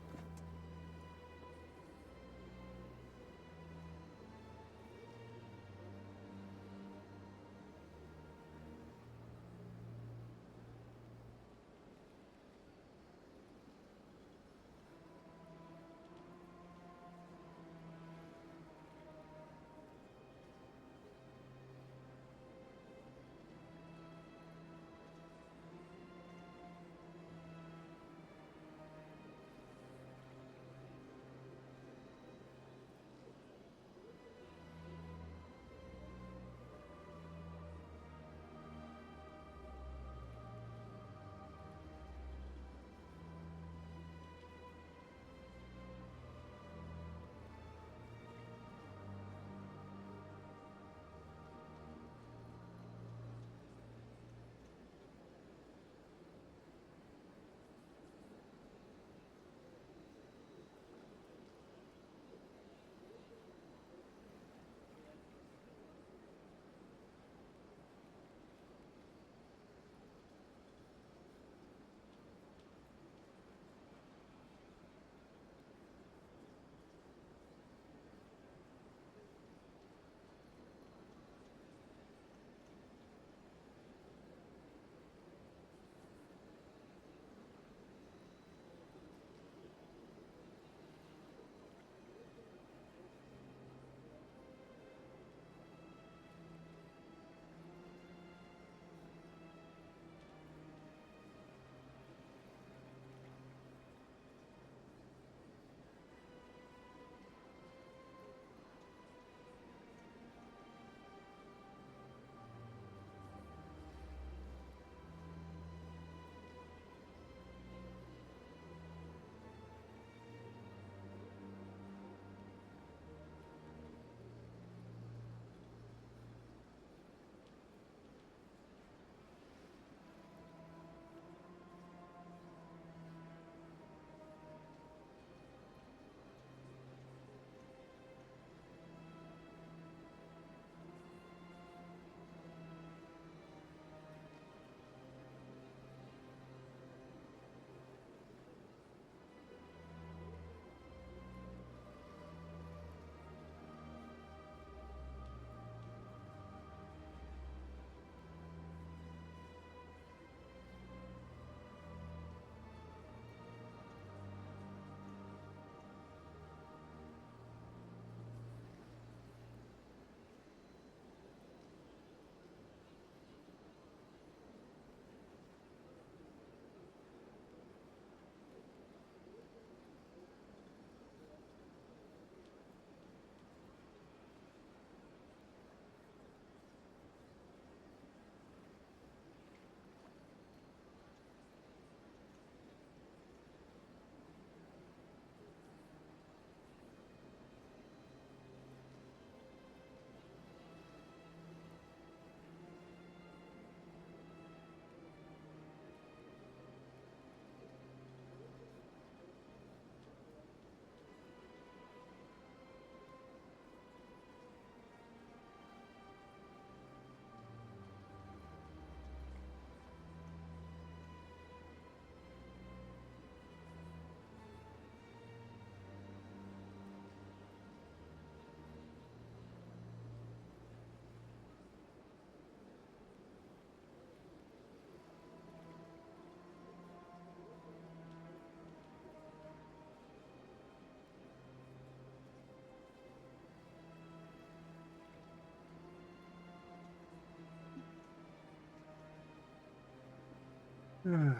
Alright,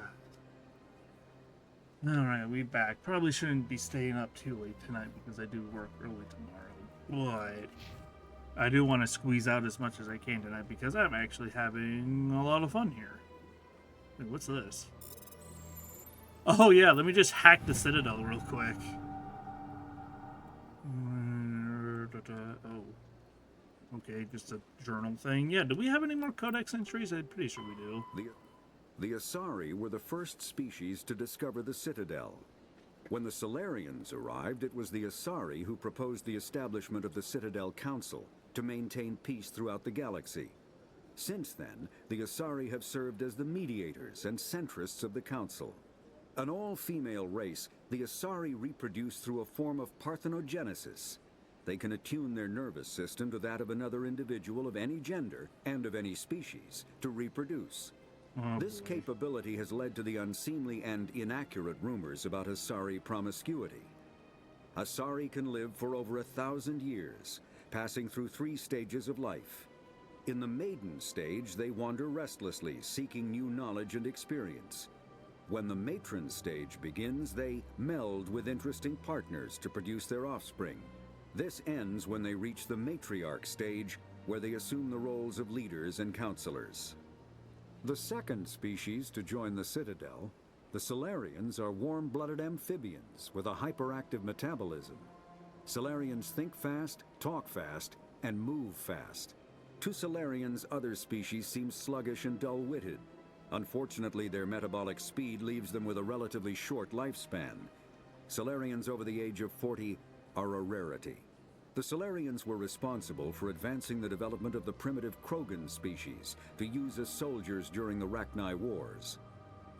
we back. Probably shouldn't be staying up too late tonight because I do work early tomorrow. But I do want to squeeze out as much as I can tonight because I'm actually having a lot of fun here. Wait, what's this? Oh yeah, let me just hack the Citadel real quick. Oh. Okay, just a journal thing. Yeah, do we have any more codex entries? I'm pretty sure we do. The Asari were the first species to discover the Citadel. When the Solarians arrived, it was the Asari who proposed the establishment of the Citadel Council to maintain peace throughout the galaxy. Since then, the Asari have served as the mediators and centrists of the Council. An all-female race, the Asari reproduce through a form of parthenogenesis. They can attune their nervous system to that of another individual of any gender and of any species to reproduce. This capability has led to the unseemly and inaccurate rumors about Asari promiscuity. Asari can live for over 1,000 years, passing through 3 stages of life. In the maiden stage, they wander restlessly, seeking new knowledge and experience. When the matron stage begins, they meld with interesting partners to produce their offspring. This ends when they reach the matriarch stage, where they assume the roles of leaders and counselors. The second species to join the Citadel, the Solarians, are warm-blooded amphibians with a hyperactive metabolism. Solarians think fast, talk fast, and move fast. To Solarians, other species seem sluggish and dull-witted. Unfortunately, their metabolic speed leaves them with a relatively short lifespan. Solarians over the age of 40 are a rarity. The Solarians were responsible for advancing the development of the primitive Krogan species to use as soldiers during the Rachni Wars.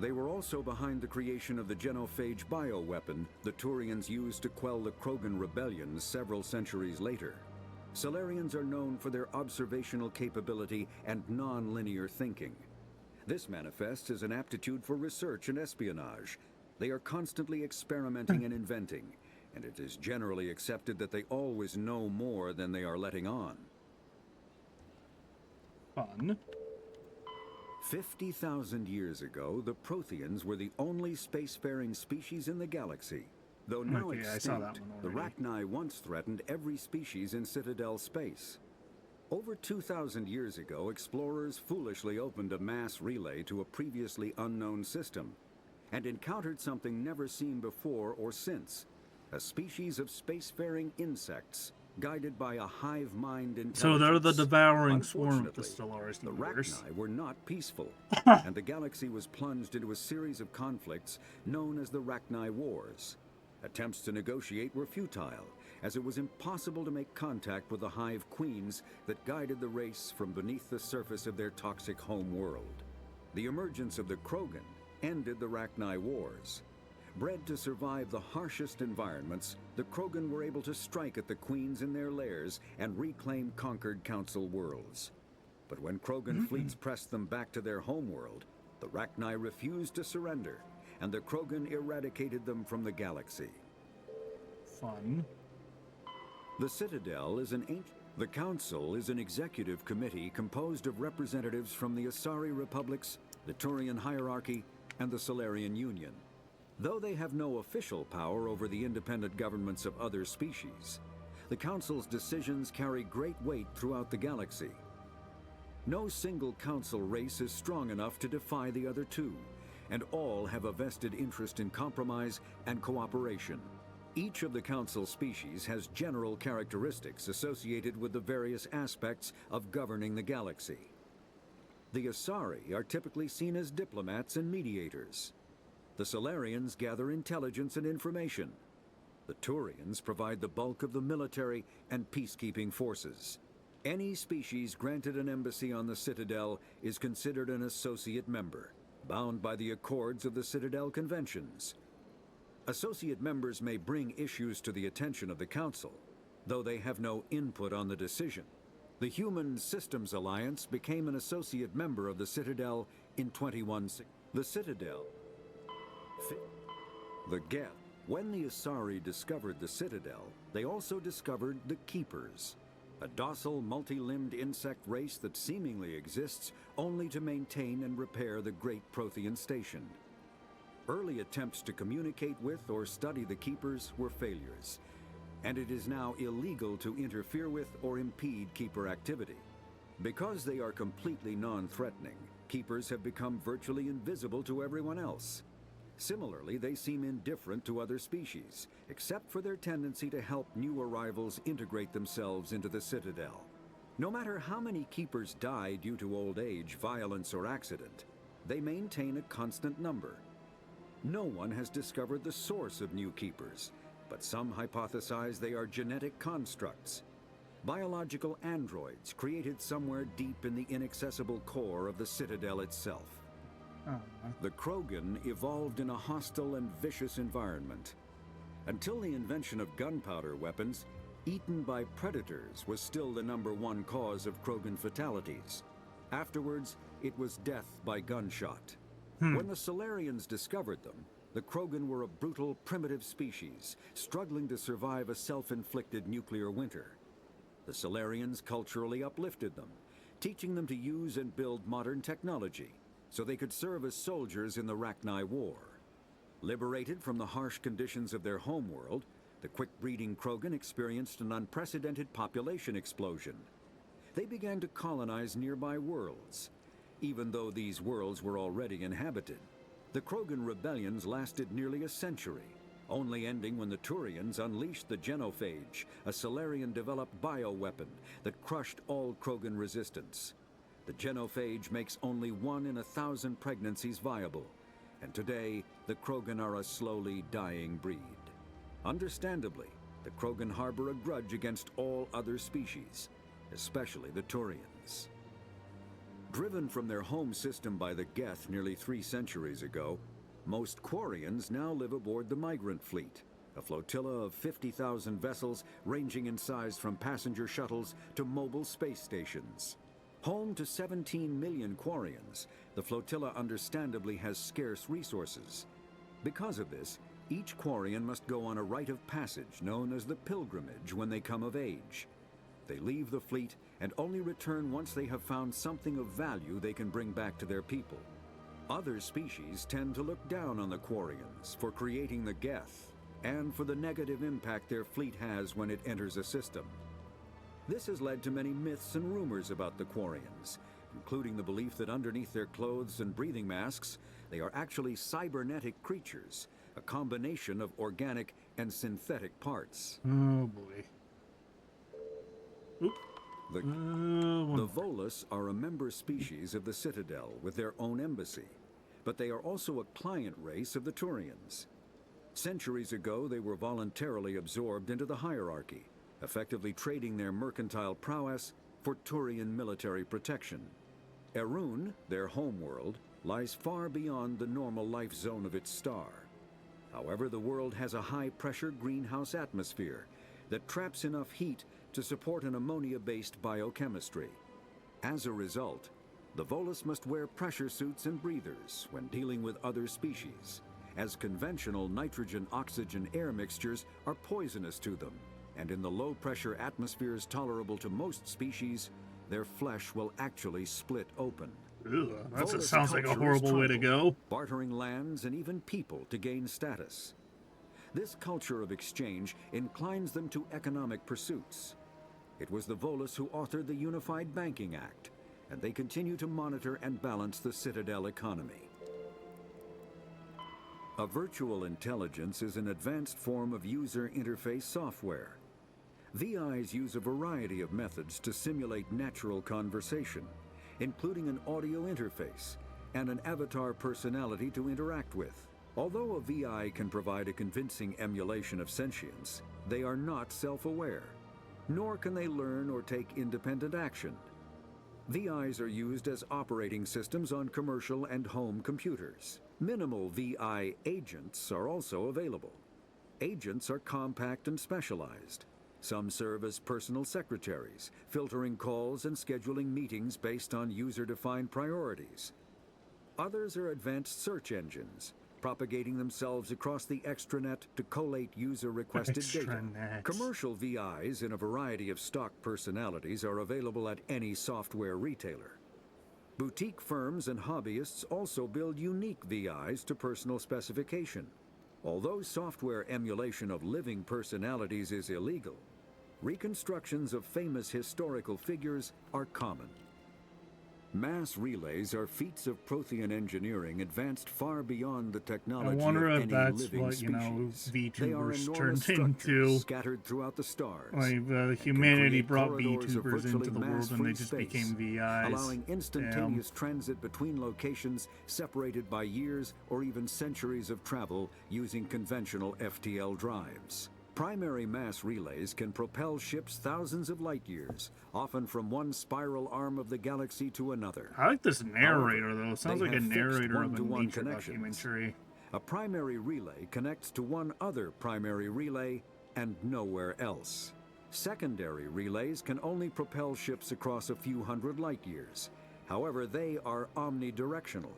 They were also behind the creation of the genophage bioweapon the Turians used to quell the Krogan rebellions several centuries later. Solarians are known for their observational capability and non-linear thinking. This manifests as an aptitude for research and espionage. They are constantly experimenting and inventing, and it is generally accepted that they always know more than they are letting on. Fun. 50,000 years ago, the Protheans were the only spacefaring species in the galaxy. Though now extinct, the Rachni once threatened every species in Citadel space. Over 2,000 years ago, explorers foolishly opened a mass relay to a previously unknown system and encountered something never seen before or since. A species of spacefaring insects, guided by a hive mind intelligence. So they're the devouring swarm of the Stellaris universe. The Rachni were not peaceful, and the galaxy was plunged into a series of conflicts known as the Rachni Wars. Attempts to negotiate were futile, as it was impossible to make contact with the hive queens that guided the race from beneath the surface of their toxic home world. The emergence of the Krogan ended the Rachni Wars. Bred to survive the harshest environments, the Krogan were able to strike at the queens in their lairs and reclaim conquered council worlds. But when Krogan fleets pressed them back to their homeworld, the Rachni refused to surrender, and the Krogan eradicated them from the galaxy. Fun. The Citadel is The Council is an executive committee composed of representatives from the Asari Republics, the Turian Hierarchy, and the Solarian Union. Though they have no official power over the independent governments of other species, the Council's decisions carry great weight throughout the galaxy. No single Council race is strong enough to defy the other two, and all have a vested interest in compromise and cooperation. Each of the Council species has general characteristics associated with the various aspects of governing the galaxy. The Asari are typically seen as diplomats and mediators. The Solarians gather intelligence and information. The Turians provide the bulk of the military and peacekeeping forces. Any species granted an embassy on the Citadel is considered an associate member, bound by the accords of the Citadel Conventions. Associate members may bring issues to the attention of the Council, though they have no input on the decision. The Human Systems Alliance became an associate member of the Citadel in 2160. The Citadel. The Geth. When the Asari discovered the Citadel, they also discovered the Keepers. a docile, multi-limbed insect race that seemingly exists only to maintain and repair the Great Prothean Station. Early attempts to communicate with or study the Keepers were failures, and it is now illegal to interfere with or impede Keeper activity. Because they are completely non-threatening, Keepers have become virtually invisible to everyone else. Similarly, they seem indifferent to other species, except for their tendency to help new arrivals integrate themselves into the Citadel. No matter how many Keepers die due to old age, violence, or accident, they maintain a constant number. No one has discovered the source of new Keepers, but some hypothesize they are genetic constructs. Biological androids created somewhere deep in the inaccessible core of the Citadel itself. The Krogan evolved in a hostile and vicious environment. Until the invention of gunpowder weapons, eaten by predators was still the #1 cause of Krogan fatalities. Afterwards, it was death by gunshot. When the Solarians discovered them, the Krogan were a brutal, primitive species, struggling to survive a self-inflicted nuclear winter. The Solarians culturally uplifted them, teaching them to use and build modern technology, so they could serve as soldiers in the Rachni War. Liberated from the harsh conditions of their homeworld, the quick-breeding Krogan experienced an unprecedented population explosion. They began to colonize nearby worlds. Even though these worlds were already inhabited, the Krogan rebellions lasted nearly a century, only ending when the Turians unleashed the Genophage, a Solarian-developed bioweapon that crushed all Krogan resistance. The Genophage makes only 1 in 1,000 pregnancies viable, and today the Krogan are a slowly dying breed. Understandably, the Krogan harbor a grudge against all other species, especially the Turians. Driven from their home system by the Geth nearly 3 centuries ago, most Quarians now live aboard the Migrant Fleet, a flotilla of 50,000 vessels ranging in size from passenger shuttles to mobile space stations. Home to 17 million Quarians, the flotilla understandably has scarce resources. Because of this, each Quarian must go on a rite of passage known as the Pilgrimage when they come of age. They leave the fleet and only return once they have found something of value they can bring back to their people. Other species tend to look down on the Quarians for creating the Geth and for the negative impact their fleet has when it enters a system. This has led to many myths and rumors about the Quarians, including the belief that underneath their clothes and breathing masks, they are actually cybernetic creatures, a combination of organic and synthetic parts. Oh boy. The Volus are a member species of the Citadel with their own embassy, but they are also a client race of the Turians. Centuries ago, they were voluntarily absorbed into the hierarchy, effectively trading their mercantile prowess for Turian military protection. Erun, their homeworld, lies far beyond the normal life zone of its star. However, the world has a high-pressure greenhouse atmosphere that traps enough heat to support an ammonia-based biochemistry. As a result, the Volus must wear pressure suits and breathers when dealing with other species, as conventional nitrogen-oxygen air mixtures are poisonous to them, and in the low-pressure atmospheres tolerable to most species, their flesh will actually split open. Ew, that sounds like a horrible way to go. Bartering lands and even people to gain status. This culture of exchange inclines them to economic pursuits. It was the Volus who authored the Unified Banking Act, and they continue to monitor and balance the Citadel economy. A virtual intelligence is an advanced form of user interface software. VIs use a variety of methods to simulate natural conversation, including an audio interface and an avatar personality to interact with. Although a VI can provide a convincing emulation of sentience, they are not self-aware, nor can they learn or take independent action. VIs are used as operating systems on commercial and home computers. Minimal VI agents are also available. Agents are compact and specialized. Some serve as personal secretaries, filtering calls and scheduling meetings based on user-defined priorities. Others are advanced search engines, propagating themselves across the extranet to collate user-requested data. Extranet. Commercial VIs in a variety of stock personalities are available at any software retailer. Boutique firms and hobbyists also build unique VIs to personal specification. Although software emulation of living personalities is illegal, reconstructions of famous historical figures are common. Mass relays are feats of Prothean engineering advanced far beyond the technology I wonder of if any that's living what, species. VTubers They are enormous turned structures into. scattered throughout the stars. Like, humanity create brought corridors of VTubers into virtually the world and they mass-free just space, became VIs. allowing instantaneous transit between locations separated by years or even centuries of travel using conventional FTL drives. Primary mass relays can propel ships thousands of light years, often from one spiral arm of the galaxy to another. I like this narrator, though. It sounds They like a have fixed narrator of a one-to-one nature connections. documentary. A primary relay connects to one other primary relay and nowhere else. Secondary relays can only propel ships across a few hundred light years. However, they are omnidirectional.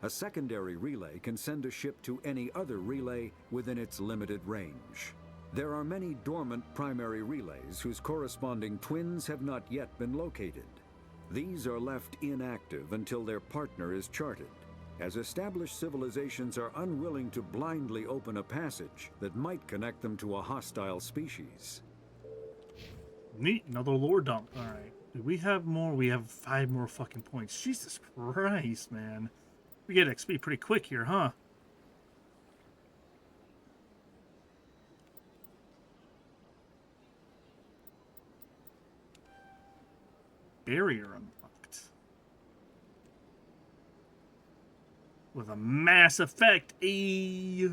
A secondary relay can send a ship to any other relay within its limited range. There are many dormant primary relays whose corresponding twins have not yet been located. These are left inactive until their partner is charted, as established civilizations are unwilling to blindly open a passage that might connect them to a hostile species. Neat, another lore dump. Alright. Do we have more? We have 5 more fucking points. Jesus Christ, man. We get XP pretty quick here, huh? Barrier unlocked. With a mass effect. Yeah,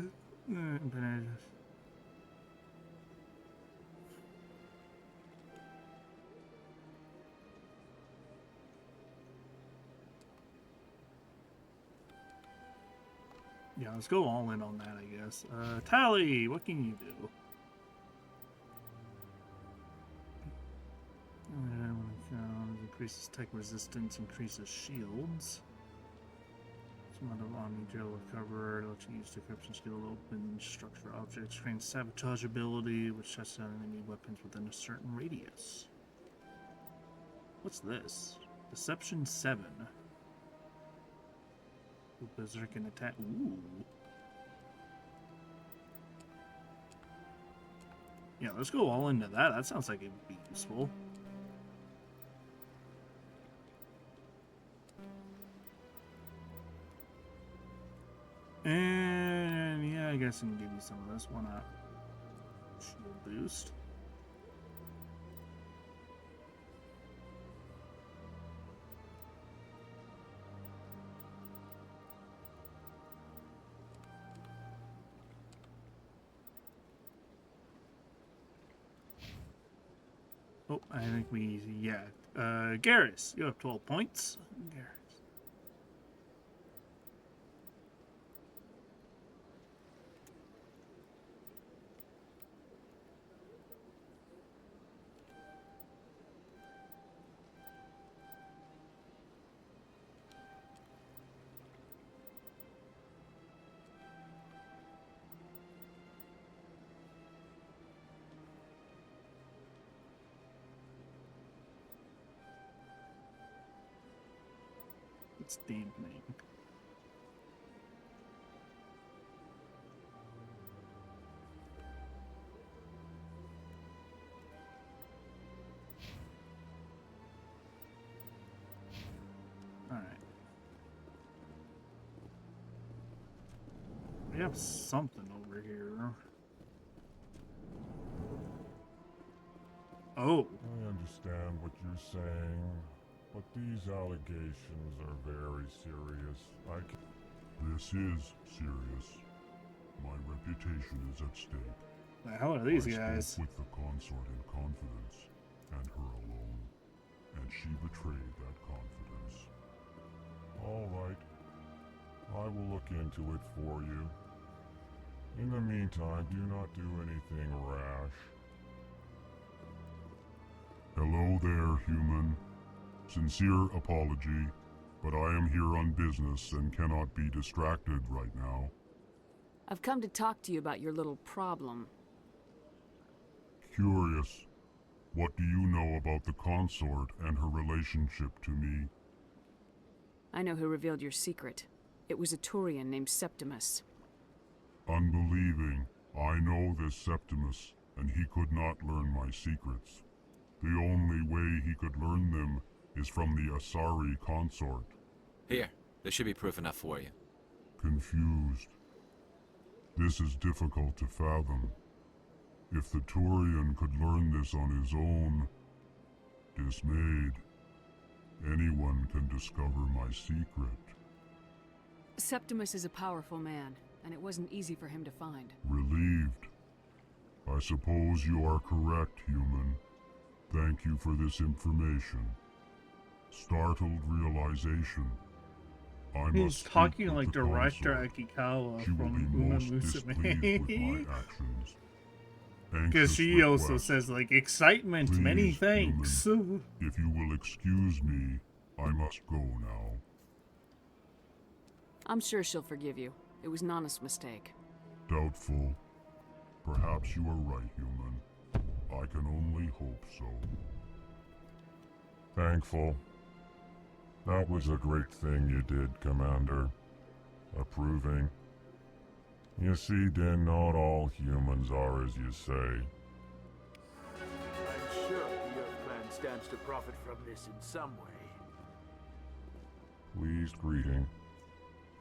let's go all in on that, I guess. Tally, what can you do? Increases tech resistance, increases shields. Some other Omni Gel Recover, lets you use decryption skill to open structure objects, trains sabotage ability, which shuts down enemy weapons within a certain radius. What's this? Deception 7. Berserk and attack. Ooh. Yeah, let's go all into that. That sounds like it would be useful. And yeah, I guess I can give you some of this. Why not? Shield boost. Oh, I think we, yeah. Garrus, you have 12 points. Garrus. It's dampening. Alright. We have something over here. Oh. I understand what you're saying, but these allegations are very serious. This is serious. My reputation is at stake. The hell are these I guys? spoke with the consort in confidence, and her alone, and she betrayed that confidence. All right. I will look into it for you. In the meantime, do not do anything rash. Hello there, human. Sincere apology, but I am here on business and cannot be distracted right now. I've come to talk to you about your little problem. Curious. What do you know about the consort and her relationship to me? I know who revealed your secret. It was a Turian named Septimus. Unbelieving, I know this Septimus, and he could not learn my secrets. The only way he could learn them is from the Asari consort. Here, there should be proof enough for you. Confused. This is difficult to fathom. If the Turian could learn this on his own, dismayed, anyone can discover my secret. Septimus is a powerful man, and it wasn't easy for him to find. Relieved. I suppose you are correct, human. Thank you for this information. Startled realization. He's talking like Director Akikawa from Uma Musume. Because she also says, like, excitement, please, many thanks. Human, if you will excuse me, I must go now. I'm sure she'll forgive you. It was an honest mistake. Doubtful. Perhaps you are right, human. I can only hope so. Thankful. That was a great thing you did, Commander. Approving. You see, then not all humans are as you say. I'm sure the Earthman stands to profit from this in some way. Pleased greeting.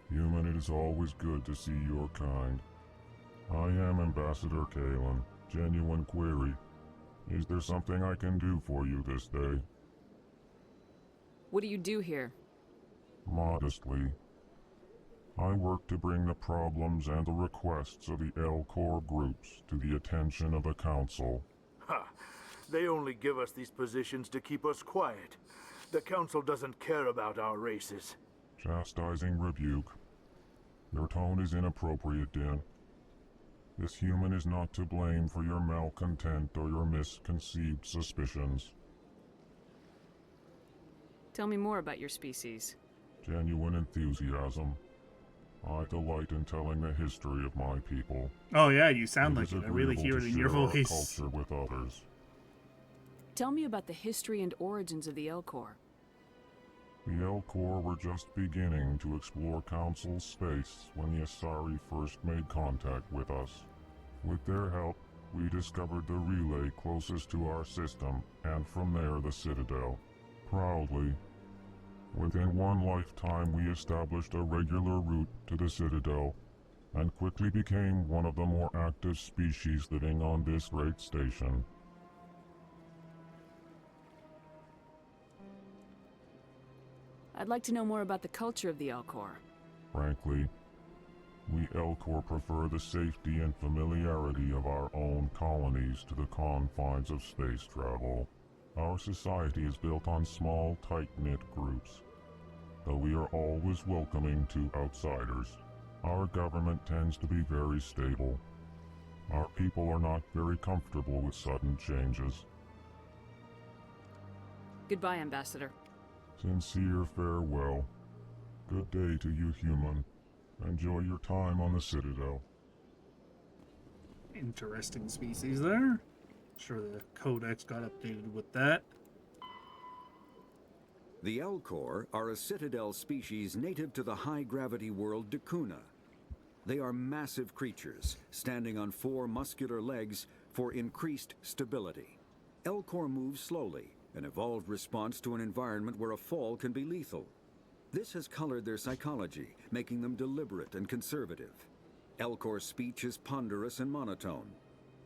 Human, it is always good to see your kind. I am Ambassador Kalen. Genuine query. Is there something I can do for you this day? What do you do here? Modestly. I work to bring the problems and the requests of the Elcor groups to the attention of the Council. Ha! They only give us these positions to keep us quiet. The Council doesn't care about our races. Chastising rebuke. Your tone is inappropriate, Din. This human is not to blame for your malcontent or your misconceived suspicions. Tell me more about your species. Genuine enthusiasm. I delight in telling the history of my people. Oh yeah, you sound It like is it. I really hear it in your agreeable to share our voice. culture with others. Tell me about the history and origins of the Elcor. The Elcor were just beginning to explore Council space when the Asari first made contact with us. With their help, we discovered the relay closest to our system, and from there the Citadel. Proudly, within one lifetime we established a regular route to the Citadel, and quickly became one of the more active species living on this great station. I'd like to know more about the culture of the Elcor. Frankly, we Elcor prefer the safety and familiarity of our own colonies to the confines of space travel. Our society is built on small, tight-knit groups, though we are always welcoming to outsiders. Our government tends to be very stable. Our people are not very comfortable with sudden changes. Goodbye, Ambassador. Sincere farewell. Good day to you, human. Enjoy your time on the Citadel. Interesting species there. Sure the codex got updated with that. The Elcor are a Citadel species native to the high-gravity world Dakuna. They are massive creatures, standing on 4 muscular legs for increased stability. Elcor move slowly, an evolved response to an environment where a fall can be lethal. This has colored their psychology, making them deliberate and conservative. Elcor's speech is ponderous and monotone.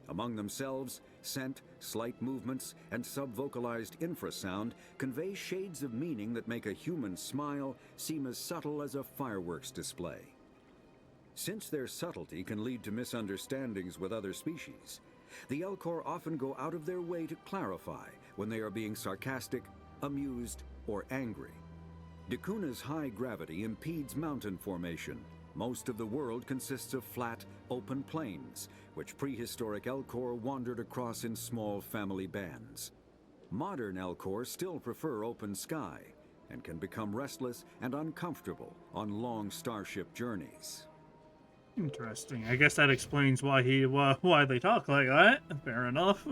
Among themselves, scent, slight movements, and sub-vocalized infrasound convey shades of meaning that make a human smile seem as subtle as a fireworks display. Since their subtlety can lead to misunderstandings with other species, the Elcor often go out of their way to clarify when they are being sarcastic, amused, or angry. Dakuna's high gravity impedes mountain formation. Most of the world consists of flat, open plains, which prehistoric Elcor wandered across in small family bands. Modern Elcor still prefer open sky, and can become restless and uncomfortable on long starship journeys. Interesting. I guess that explains why why they talk like that. Fair enough.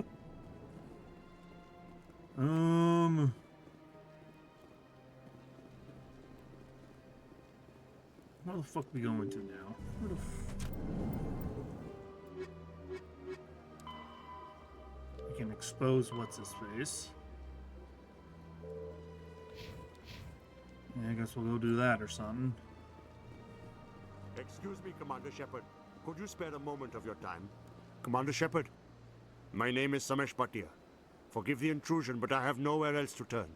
Where the fuck we going to now? Where the we can expose what's his face. Yeah, I guess we'll go do that or something. Excuse me, Commander Shepard. Could you spare a moment of your time? Commander Shepard, my name is Samesh Bhatia. Forgive the intrusion, but I have nowhere else to turn.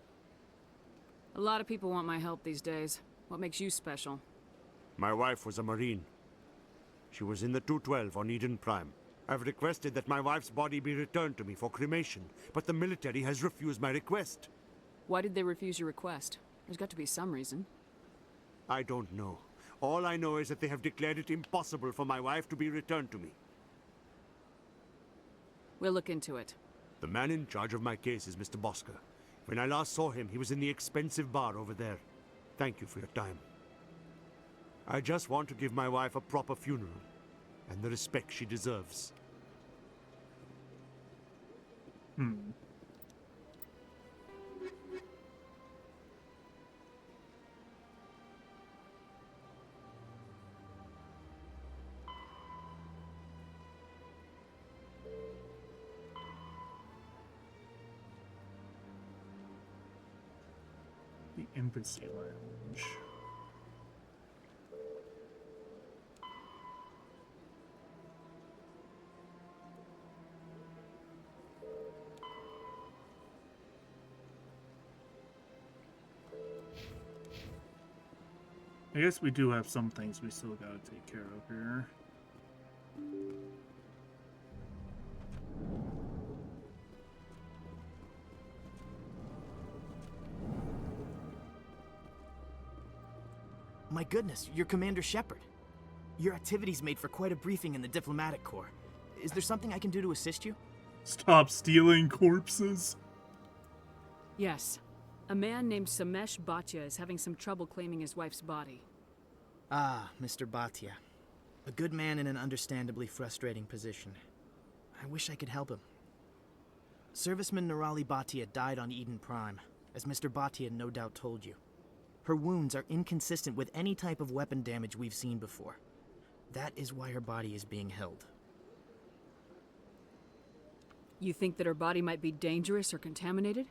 A lot of people want my help these days. What makes you special? My wife was a Marine. She was in the 212 on Eden Prime. I've requested that my wife's body be returned to me for cremation, but the military has refused my request. Why did they refuse your request? There's got to be some reason. I don't know. All I know is that they have declared it impossible for my wife to be returned to me. We'll look into it. The man in charge of my case is Mr. Bosker. When I last saw him, he was in the expensive bar over there. Thank you for your time. I just want to give my wife a proper funeral, and the respect she deserves. The Embassy Lounge. I guess we do have some things we still gotta take care of here. My goodness, you're Commander Shepard. Your activities made for quite a briefing in the Diplomatic Corps. Is there something I can do to assist you? Stop stealing corpses. Yes. A man named Samesh Bhatia is having some trouble claiming his wife's body. Ah, Mr. Bhatia. A good man in an understandably frustrating position. I wish I could help him. Serviceman Nirali Bhatia died on Eden Prime, as Mr. Bhatia no doubt told you. Her wounds are inconsistent with any type of weapon damage we've seen before. That is why her body is being held. You think that her body might be dangerous or contaminated?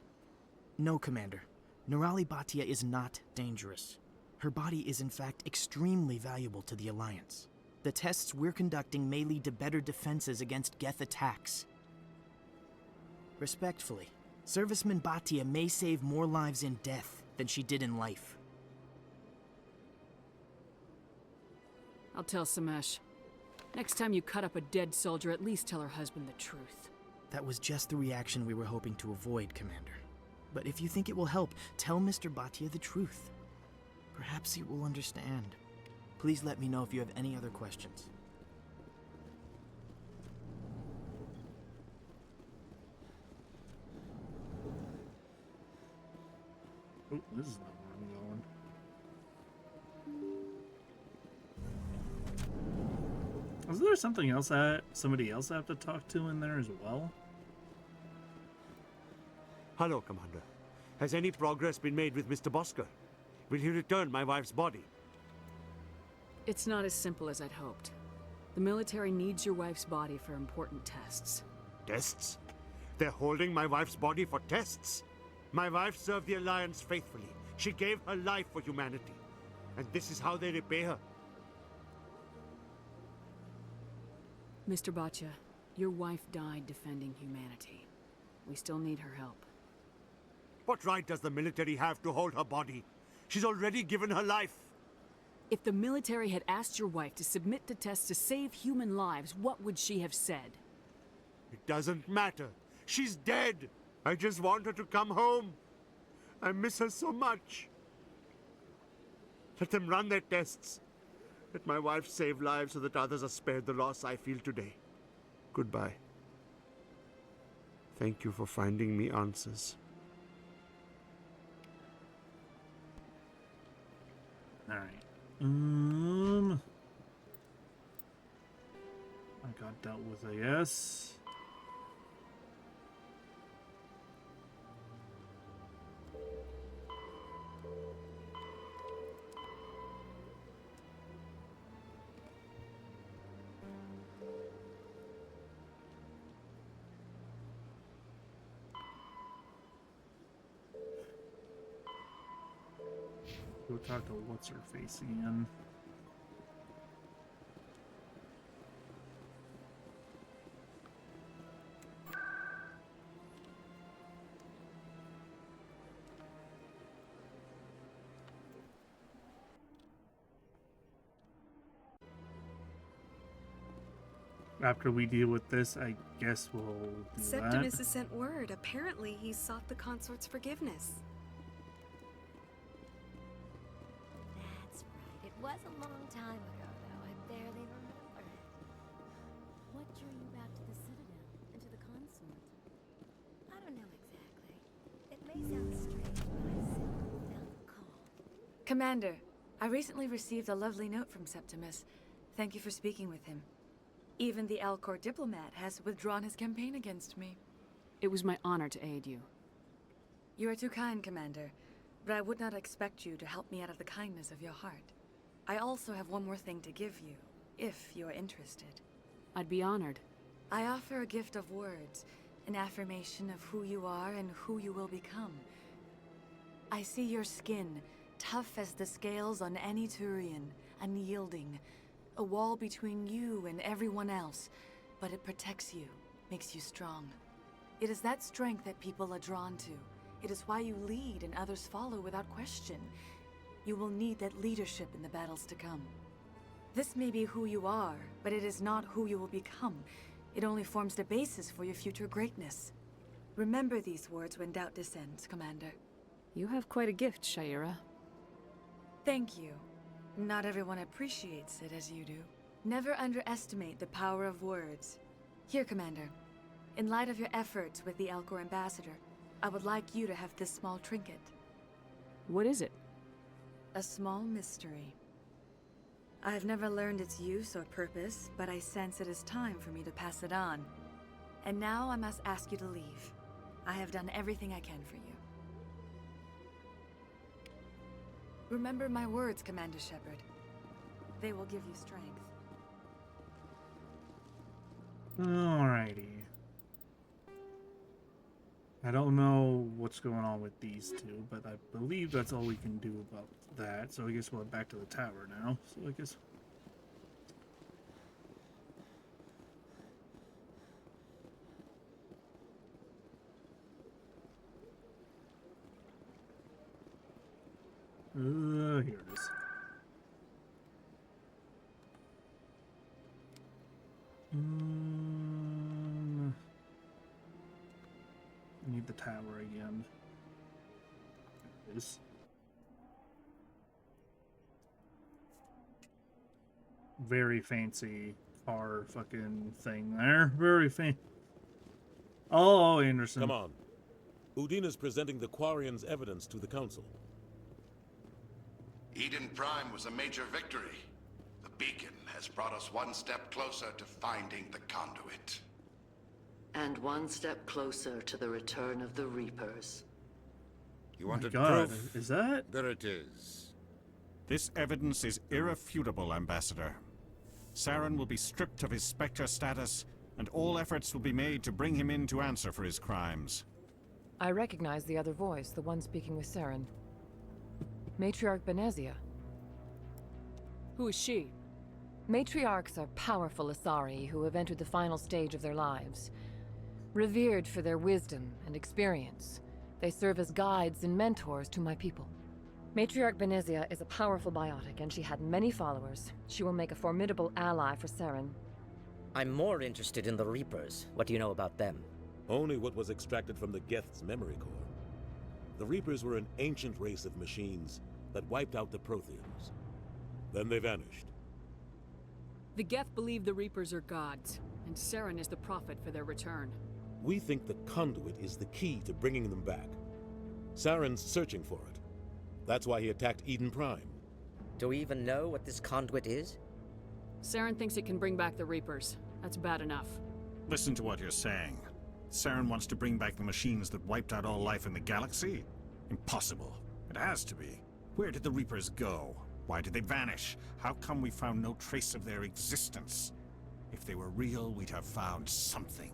No, Commander. Nirali Bhatia is not dangerous. Her body is in fact extremely valuable to the Alliance. The tests we're conducting may lead to better defenses against Geth attacks. Respectfully, Serviceman Bhatia may save more lives in death than she did in life. I'll tell Samesh. Next time you cut up a dead soldier, at least tell her husband the truth. That was just the reaction we were hoping to avoid, Commander. But if you think it will help, tell Mr. Bhatia the truth. Perhaps he will understand. Please let me know if you have any other questions. Oh, this is not where I'm going. Is there something else somebody else I have to talk to in there as well? Hello, Commander. Has any progress been made with Mr. Bosker? Will he return my wife's body? It's not as simple as I'd hoped. The military needs your wife's body for important tests. Tests? They're holding my wife's body for tests? My wife served the Alliance faithfully. She gave her life for humanity. And this is how they repay her. Mr. Bhatia, your wife died defending humanity. We still need her help. What right does the military have to hold her body? She's already given her life. If the military had asked your wife to submit to tests to save human lives, what would she have said? It doesn't matter. She's dead. I just want her to come home. I miss her so much. Let them run their tests. Let my wife save lives so that others are spared the loss I feel today. Goodbye. Thank you for finding me answers. Alright. dealt with, I guess. Go talk to what's her face again. After we deal with this, I guess we'll do Septimus that. has sent word. Apparently, he sought the consort's forgiveness. That's right. It was a long time ago, though. I barely remember it. What drew you back to the Citadel and to the consort? I don't know exactly. It may sound strange, but I simply felt called. Commander, I recently received a lovely note from Septimus. Thank you for speaking with him. Even the Alcor diplomat has withdrawn his campaign against me. It was my honor to aid you. You are too kind, Commander, but I would not expect you to help me out of the kindness of your heart. I also have one more thing to give you, if you are interested. I'd be honored. I offer a gift of words, an affirmation of who you are and who you will become. I see your skin, tough as the scales on any Turian, unyielding, a wall between you and everyone else, but it protects you, makes you strong. It is that strength that people are drawn to. It is why you lead and others follow without question. You will need that leadership in the battles to come. This may be who you are, but it is not who you will become. It only forms the basis for your future greatness. Remember these words when doubt descends, Commander. You have quite a gift, Shaira. Thank you. Not everyone appreciates it as you do. Never underestimate the power of words. Here, Commander. In light of your efforts with the Alcor ambassador, I would like you to have this small trinket. What is it? A small mystery. I have never learned its use or purpose, but I sense it is time for me to pass it on. And now I must ask you to leave. I have done everything I can for you. Remember my words, Commander Shepard. They will give you strength. Alrighty. I don't know what's going on with these two, but I believe that's all we can do about that. So I guess we'll head back to the tower now. So I guess... here it is. I need the tower again. There it is. Very fancy car fucking thing there. Very fancy. Oh, Anderson. Come on. Udina's presenting the Quarians' evidence to the Council. Eden Prime was a major victory. The beacon has brought us one step closer to finding the conduit. And one step closer to the return of the Reapers. You wanted God, proof? is that? There it is. This evidence is irrefutable, Ambassador. Saren will be stripped of his Spectre status, and all efforts will be made to bring him in to answer for his crimes. I recognize the other voice, the one speaking with Saren. Matriarch Benezia. Who is she? Matriarchs are powerful Asari who have entered the final stage of their lives. Revered for their wisdom and experience, they serve as guides and mentors to my people. Matriarch Benezia is a powerful biotic, and she had many followers. She will make a formidable ally for Saren. I'm more interested in the Reapers. What do you know about them? Only what was extracted from the Geth's memory core. The Reapers were an ancient race of machines that wiped out the Protheans. Then they vanished. The Geth believe the Reapers are gods, and Saren is the prophet for their return. We think the conduit is the key to bringing them back. Saren's searching for it. That's why he attacked Eden Prime. Do we even know what this conduit is? Saren thinks it can bring back the Reapers. That's bad enough. Listen to what you're saying. Saren wants to bring back the machines that wiped out all life in the galaxy? Impossible. It has to be. Where did the Reapers go? Why did they vanish? How come we found no trace of their existence? If they were real, we'd have found something.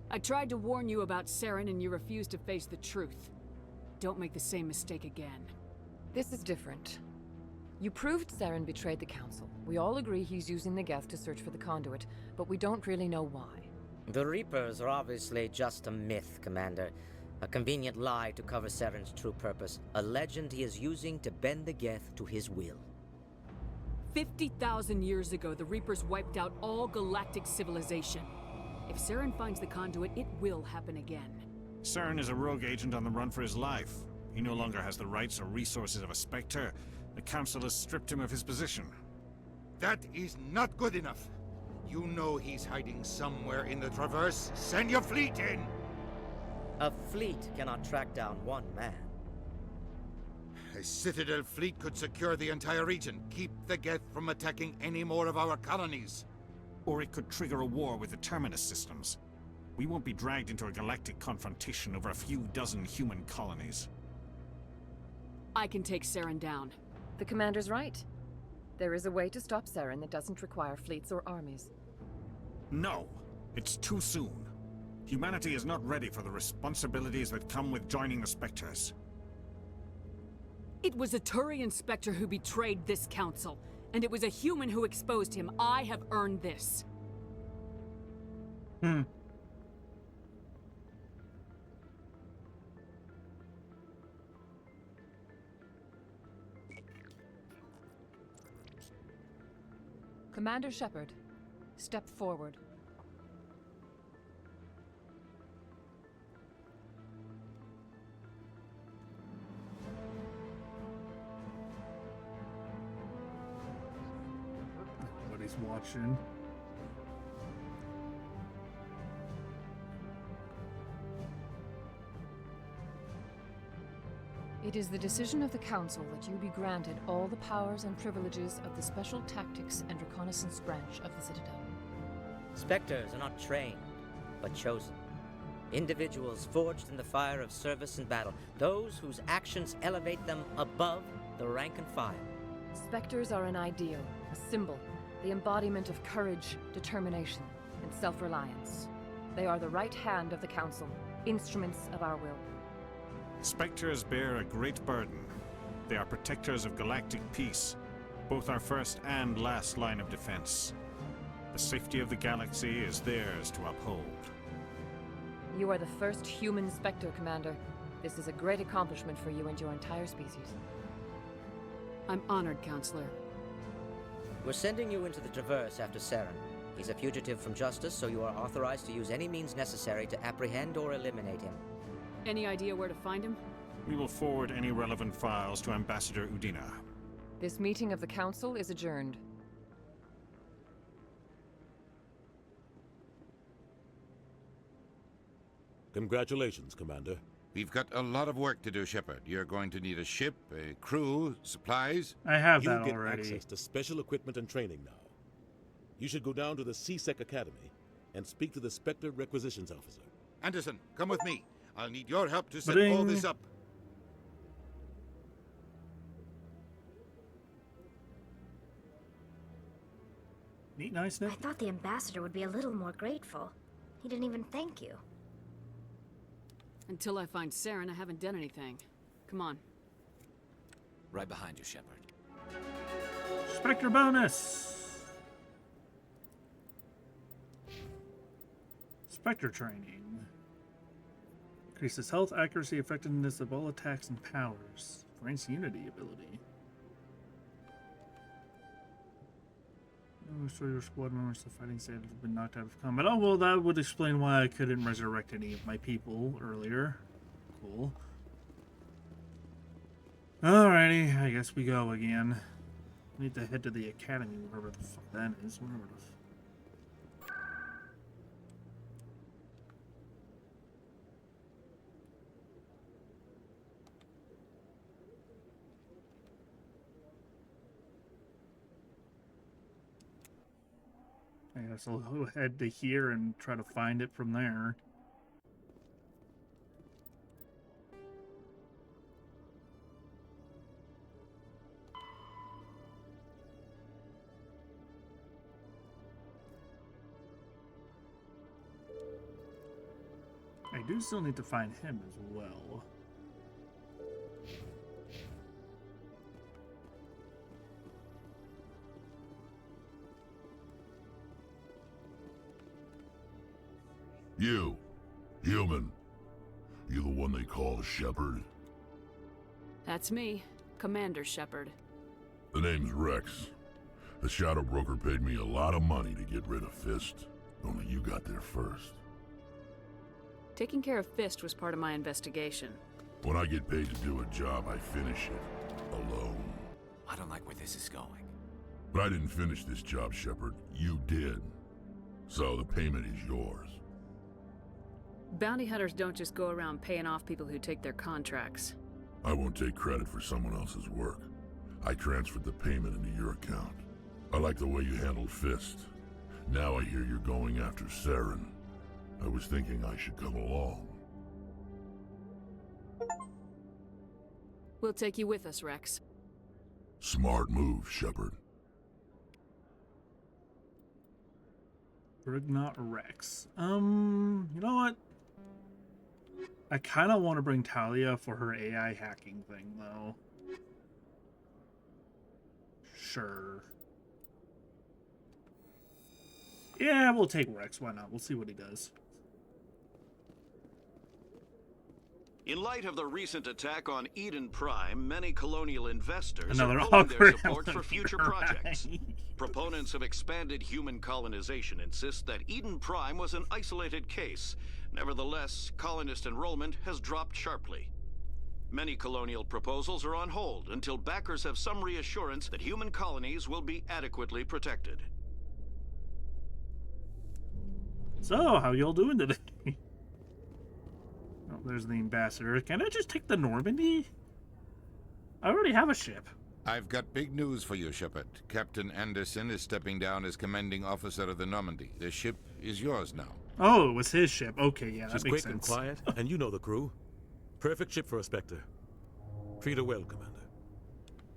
I tried to warn you about Saren and you refused to face the truth. Don't make the same mistake again. This is different. You proved Saren betrayed the Council. We all agree he's using the Geth to search for the conduit, but we don't really know why. The Reapers are obviously just a myth, Commander. A convenient lie to cover Saren's true purpose. A legend he is using to bend the Geth to his will. 50,000 years ago, the Reapers wiped out all galactic civilization. If Saren finds the conduit, it will happen again. Saren is a rogue agent on the run for his life. He no longer has the rights or resources of a Spectre. The Council has stripped him of his position. That is not good enough. You know he's hiding somewhere in the Traverse. Send your fleet in! A fleet cannot track down one man. A Citadel fleet could secure the entire region, keep the Geth from attacking any more of our colonies. Or it could trigger a war with the Terminus systems. We won't be dragged into a galactic confrontation over a few dozen human colonies. I can take Saren down. The Commander's right. There is a way to stop Saren that doesn't require fleets or armies. No! It's too soon. Humanity is not ready for the responsibilities that come with joining the Spectres. It was a Turian Spectre who betrayed this council, and it was a human who exposed him. I have earned this. Commander Shepard, step forward. Everybody's watching. It is the decision of the Council that you be granted all the powers and privileges of the Special Tactics and Reconnaissance branch of the Citadel. Spectres are not trained, but chosen. Individuals forged in the fire of service and battle. Those whose actions elevate them above the rank and file. Spectres are an ideal, a symbol, the embodiment of courage, determination, and self-reliance. They are the right hand of the Council, instruments of our will. Spectres bear a great burden. They are protectors of galactic peace, both our first and last line of defense. The safety of the galaxy is theirs to uphold. You are the first human Spectre, Commander. This is a great accomplishment for you and your entire species. I'm honored, Counselor. We're sending you into the Traverse after Saren. He's a fugitive from justice, so you are authorized to use any means necessary to apprehend or eliminate him. Any idea where to find him? We will forward any relevant files to Ambassador Udina. This meeting of the Council is adjourned. Congratulations, Commander. We've got a lot of work to do, Shepard. You're going to need a ship, a crew, supplies. I have you that get already. access to special equipment and training now. You should go down to the C-Sec Academy and speak to the Spectre Requisitions Officer. Anderson, come with me. I'll need your help to set Ba-ding. all this up. Neat, nice, I Nick. thought the ambassador would be a little more grateful. He didn't even thank you. Until I find Saren, I haven't done anything. Come on. Right behind you, Shepard. Spectre bonus. Spectre training. Increases health, accuracy, effectiveness of all attacks and powers. Grants unity ability. Restore your squad members to fighting state have been knocked out of combat. Oh, well, that would explain why I couldn't resurrect any of my people earlier. Cool. Alrighty, I guess we go again. Need to head to the academy, wherever the fuck that is. Wherever the I guess I'll head to here and try to find it from there. I do still need to find him as well. You, human. You the one they call Shepard? That's me, Commander Shepard. The name's Rex. The Shadow Broker paid me a lot of money to get rid of Fist. Only you got there first. Taking care of Fist was part of my investigation. When I get paid to do a job, I finish it. Alone. I don't like where this is going. But I didn't finish this job, Shepard. You did. So the payment is yours. Bounty hunters don't just go around paying off people who take their contracts. I won't take credit for someone else's work. I transferred the payment into your account. I like the way you handled Fist. Now I hear you're going after Saren. I was thinking I should come along. We'll take you with us, Rex. Smart move, Shepard. Brignot Rex. You know what? I kind of want to bring Talia for her AI hacking thing, though. Sure. Yeah, we'll take Rex. Why not? We'll see what he does. In light of the recent attack on Eden Prime, many colonial investors Another are pulling their awkward support for future projects. Proponents of expanded human colonization insist that Eden Prime was an isolated case. Nevertheless, colonist enrollment has dropped sharply. Many colonial proposals are on hold until backers have some reassurance that human colonies will be adequately protected. So, how y'all doing today? Oh, there's the ambassador. Can I just take the Normandy? I already have a ship. I've got big news for you, Shepard. Captain Anderson is stepping down as commanding officer of the Normandy. The ship is yours now. Oh, it was his ship. Okay, yeah, that She's makes quick and sense. quiet, and you know the crew. Perfect ship for a Spectre. Treat her well, Commander.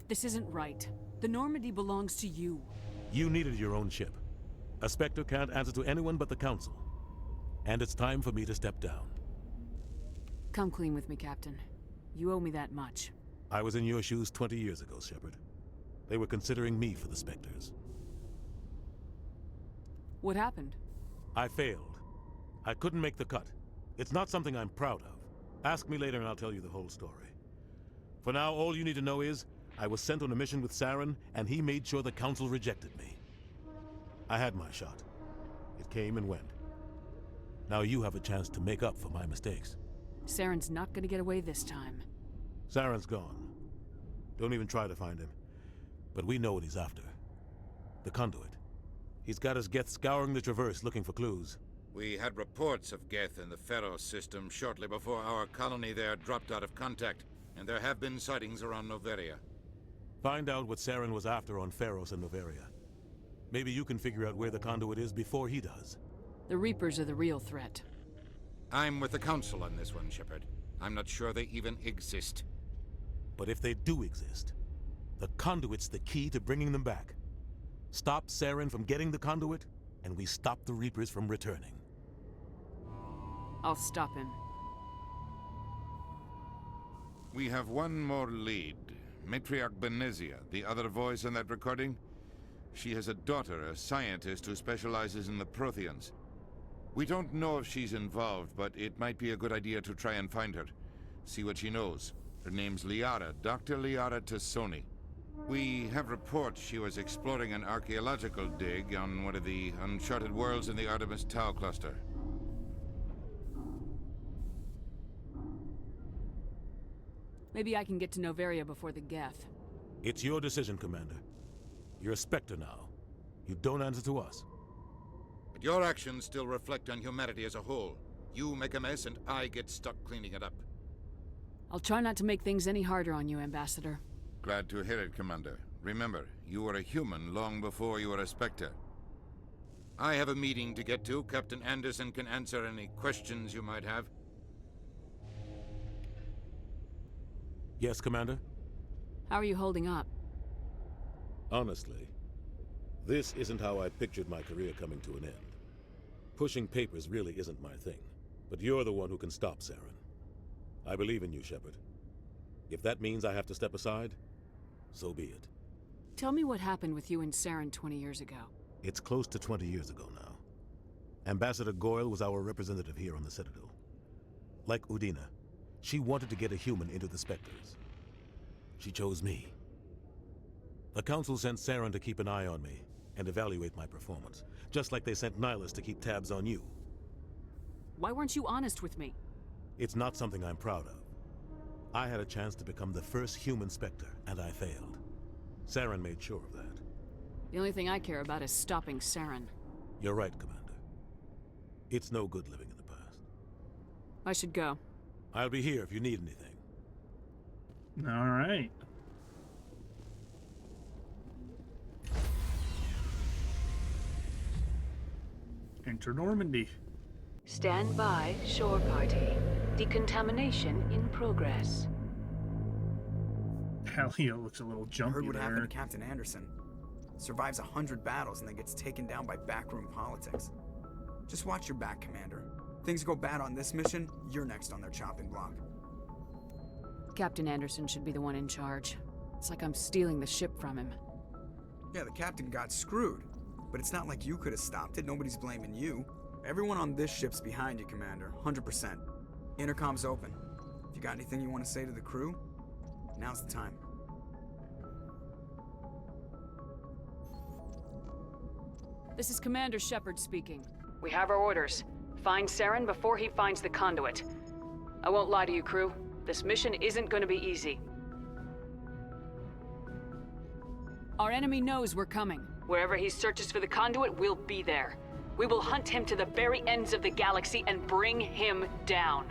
This isn't right. The Normandy belongs to you. You needed your own ship. A Spectre can't answer to anyone but the Council. And it's time for me to step down. Come clean with me, Captain. You owe me that much. I was in your shoes 20 years ago, Shepard. They were considering me for the Spectres. What happened? I failed. I couldn't make the cut. It's not something I'm proud of. Ask me later and I'll tell you the whole story. For now, all you need to know is, I was sent on a mission with Saren, and he made sure the Council rejected me. I had my shot. It came and went. Now you have a chance to make up for my mistakes. Saren's not gonna get away this time. Saren's gone. Don't even try to find him. But we know what he's after. The conduit. He's got his Geth scouring the Traverse looking for clues. We had reports of Geth in the Pharos system shortly before our colony there dropped out of contact, and there have been sightings around Noveria. Find out what Saren was after on Pharos and Noveria. Maybe you can figure out where the conduit is before he does. The Reapers are the real threat. I'm with the Council on this one, Shepard. I'm not sure they even exist. But if they do exist, the conduit's the key to bringing them back. Stop Saren from getting the conduit, and we stop the Reapers from returning. I'll stop him. We have one more lead. Matriarch Benezia, the other voice in that recording. She has a daughter, a scientist who specializes in the Protheans. We don't know if she's involved, but it might be a good idea to try and find her. See what she knows. Her name's Liara, Dr. Liara Tassoni. We have reports she was exploring an archaeological dig on one of the uncharted worlds in the Artemis Tau cluster. Maybe I can get to Noveria before the Geth. It's your decision, Commander. You're a Spectre now. You don't answer to us. But your actions still reflect on humanity as a whole. You make a mess and I get stuck cleaning it up. I'll try not to make things any harder on you, Ambassador. Glad to hear it, Commander. Remember, you were a human long before you were a Spectre. I have a meeting to get to. Captain Anderson can answer any questions you might have. Yes, Commander? How are you holding up? Honestly, this isn't how I pictured my career coming to an end. Pushing papers really isn't my thing, but you're the one who can stop Saren. I believe in you, Shepard. If that means I have to step aside, so be it. Tell me what happened with you and Saren 20 years ago. It's close to 20 years ago now. Ambassador Goyle was our representative here on the Citadel. Like Udina, she wanted to get a human into the Spectres. She chose me. The Council sent Saren to keep an eye on me and evaluate my performance, just like they sent Nihilus to keep tabs on you. Why weren't you honest with me? It's not something I'm proud of. I had a chance to become the first human Spectre, and I failed. Saren made sure of that. The only thing I care about is stopping Saren. You're right, Commander. It's no good living in the past. I should go. I'll be here if you need anything. All right. Enter Normandy. Stand by, shore party. Decontamination in progress. Halio looks a little jumpy. Heard what there. happened to Captain Anderson. Survives 100 battles and then gets taken down by backroom politics. Just watch your back, Commander. Things go bad on this mission, you're next on their chopping block. Captain Anderson should be the one in charge. It's like I'm stealing the ship from him. Yeah, the captain got screwed. But it's not like you could have stopped it. Nobody's blaming you. Everyone on this ship's behind you, Commander. 100%. Intercom's open. If you got anything you want to say to the crew, now's the time. This is Commander Shepard speaking. We have our orders. Find Saren before he finds the conduit. I won't lie to you, crew. This mission isn't going to be easy. Our enemy knows we're coming. Wherever he searches for the conduit, we'll be there. We will hunt him to the very ends of the galaxy and bring him down.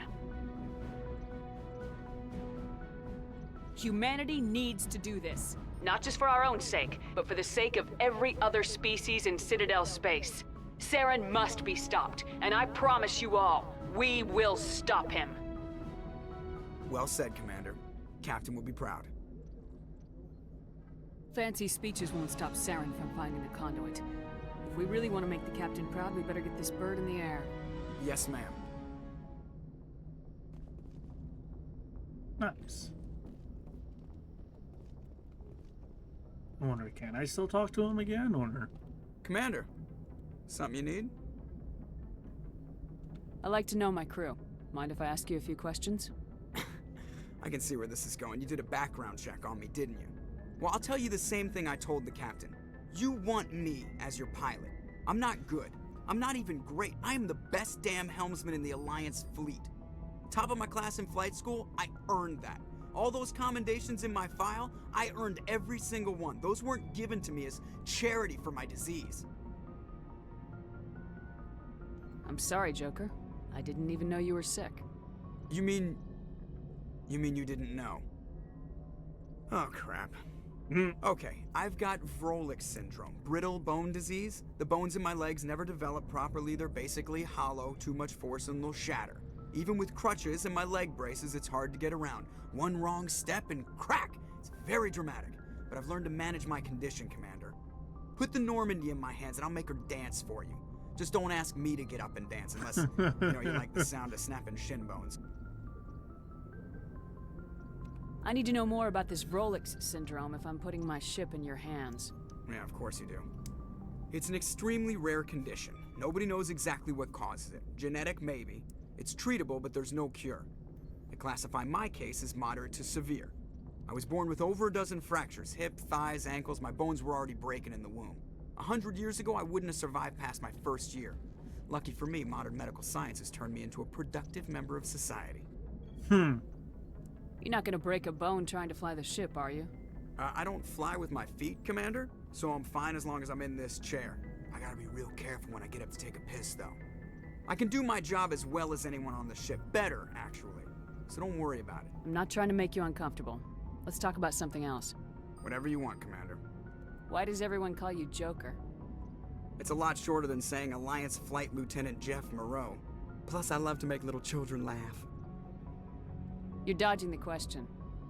Humanity needs to do this. Not just for our own sake, but for the sake of every other species in Citadel space. Saren must be stopped, and I promise you all, we will stop him. Well said, Commander. Captain will be proud. Fancy speeches won't stop Saren from finding the conduit. If we really want to make the captain proud, we better get this bird in the air. Yes, ma'am. Nice. I wonder, can I still talk to him again, or? Commander, something you need? I like to know my crew. Mind if I ask you a few questions? I can see where this is going. You did a background check on me, didn't you? Well, I'll tell you the same thing I told the captain. You want me as your pilot. I'm not good. I'm not even great. I am the best damn helmsman in the Alliance fleet. Top of my class in flight school, I earned that. All those commendations in my file, I earned every single one. Those weren't given to me as charity for my disease. I'm sorry, Joker. I didn't even know you were sick. You mean you didn't know? Oh, crap. Okay, I've got Vrolik syndrome, brittle bone disease. The bones in my legs never develop properly. They're basically hollow, too much force and they'll shatter. Even with crutches and my leg braces, it's hard to get around. One wrong step and crack! It's very dramatic, but I've learned to manage my condition, Commander. Put the Normandy in my hands and I'll make her dance for you. Just don't ask me to get up and dance unless, you like the sound of snapping shin bones. I need to know more about this Vrolik syndrome if I'm putting my ship in your hands. Yeah, of course you do. It's an extremely rare condition. Nobody knows exactly what causes it. Genetic, maybe. It's treatable, but there's no cure. I classify my case as moderate to severe. I was born with over a dozen fractures, hip, thighs, ankles. My bones were already breaking in the womb. 100 years ago, I wouldn't have survived past my first year. Lucky for me, modern medical science has turned me into a productive member of society. You're not gonna break a bone trying to fly the ship, are you? I don't fly with my feet, Commander, so I'm fine as long as I'm in this chair. I gotta be real careful when I get up to take a piss, though. I can do my job as well as anyone on the ship. Better, actually. So don't worry about it. I'm not trying to make you uncomfortable. Let's talk about something else. Whatever you want, Commander. Why does everyone call you Joker? It's a lot shorter than saying Alliance Flight Lieutenant Jeff Moreau. Plus, I love to make little children laugh. You're dodging the question.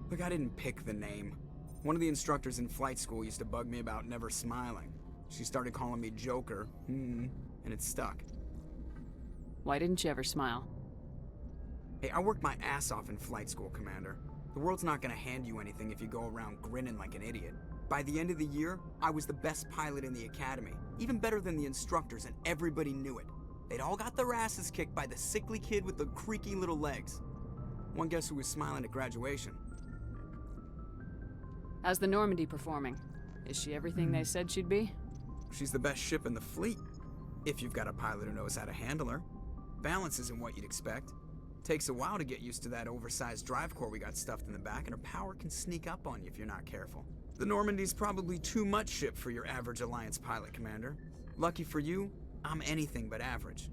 Look, I didn't pick the name. One of the instructors in flight school used to bug me about never smiling. She started calling me Joker, and it stuck. Why didn't you ever smile? Hey, I worked my ass off in flight school, Commander. The world's not gonna hand you anything if you go around grinning like an idiot. By the end of the year, I was the best pilot in the academy, even better than the instructors, and everybody knew it. They'd all got their asses kicked by the sickly kid with the creaky little legs. One guess who was smiling at graduation? How's the Normandy performing? Is she everything they said she'd be? She's the best ship in the fleet, if you've got a pilot who knows how to handle her. Balance isn't what you'd expect. Takes a while to get used to that oversized drive core we got stuffed in the back, and her power can sneak up on you if you're not careful. The Normandy's probably too much ship for your average Alliance pilot, Commander. Lucky for you, I'm anything but average.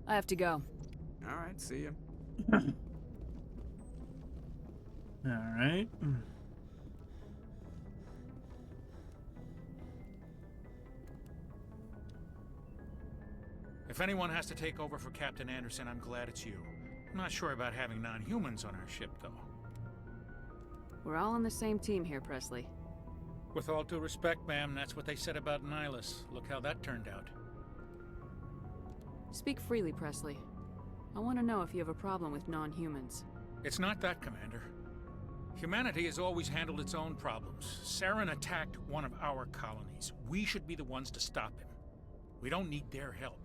I have to go. Alright, see ya. Alright. If anyone has to take over for Captain Anderson, I'm glad it's you. I'm not sure about having non-humans on our ship, though. We're all on the same team here, Presley. With all due respect, ma'am, that's what they said about Nihilus. Look how that turned out. Speak freely, Presley. I want to know if you have a problem with non-humans. It's not that, Commander. Humanity has always handled its own problems. Saren attacked one of our colonies. We should be the ones to stop him. We don't need their help.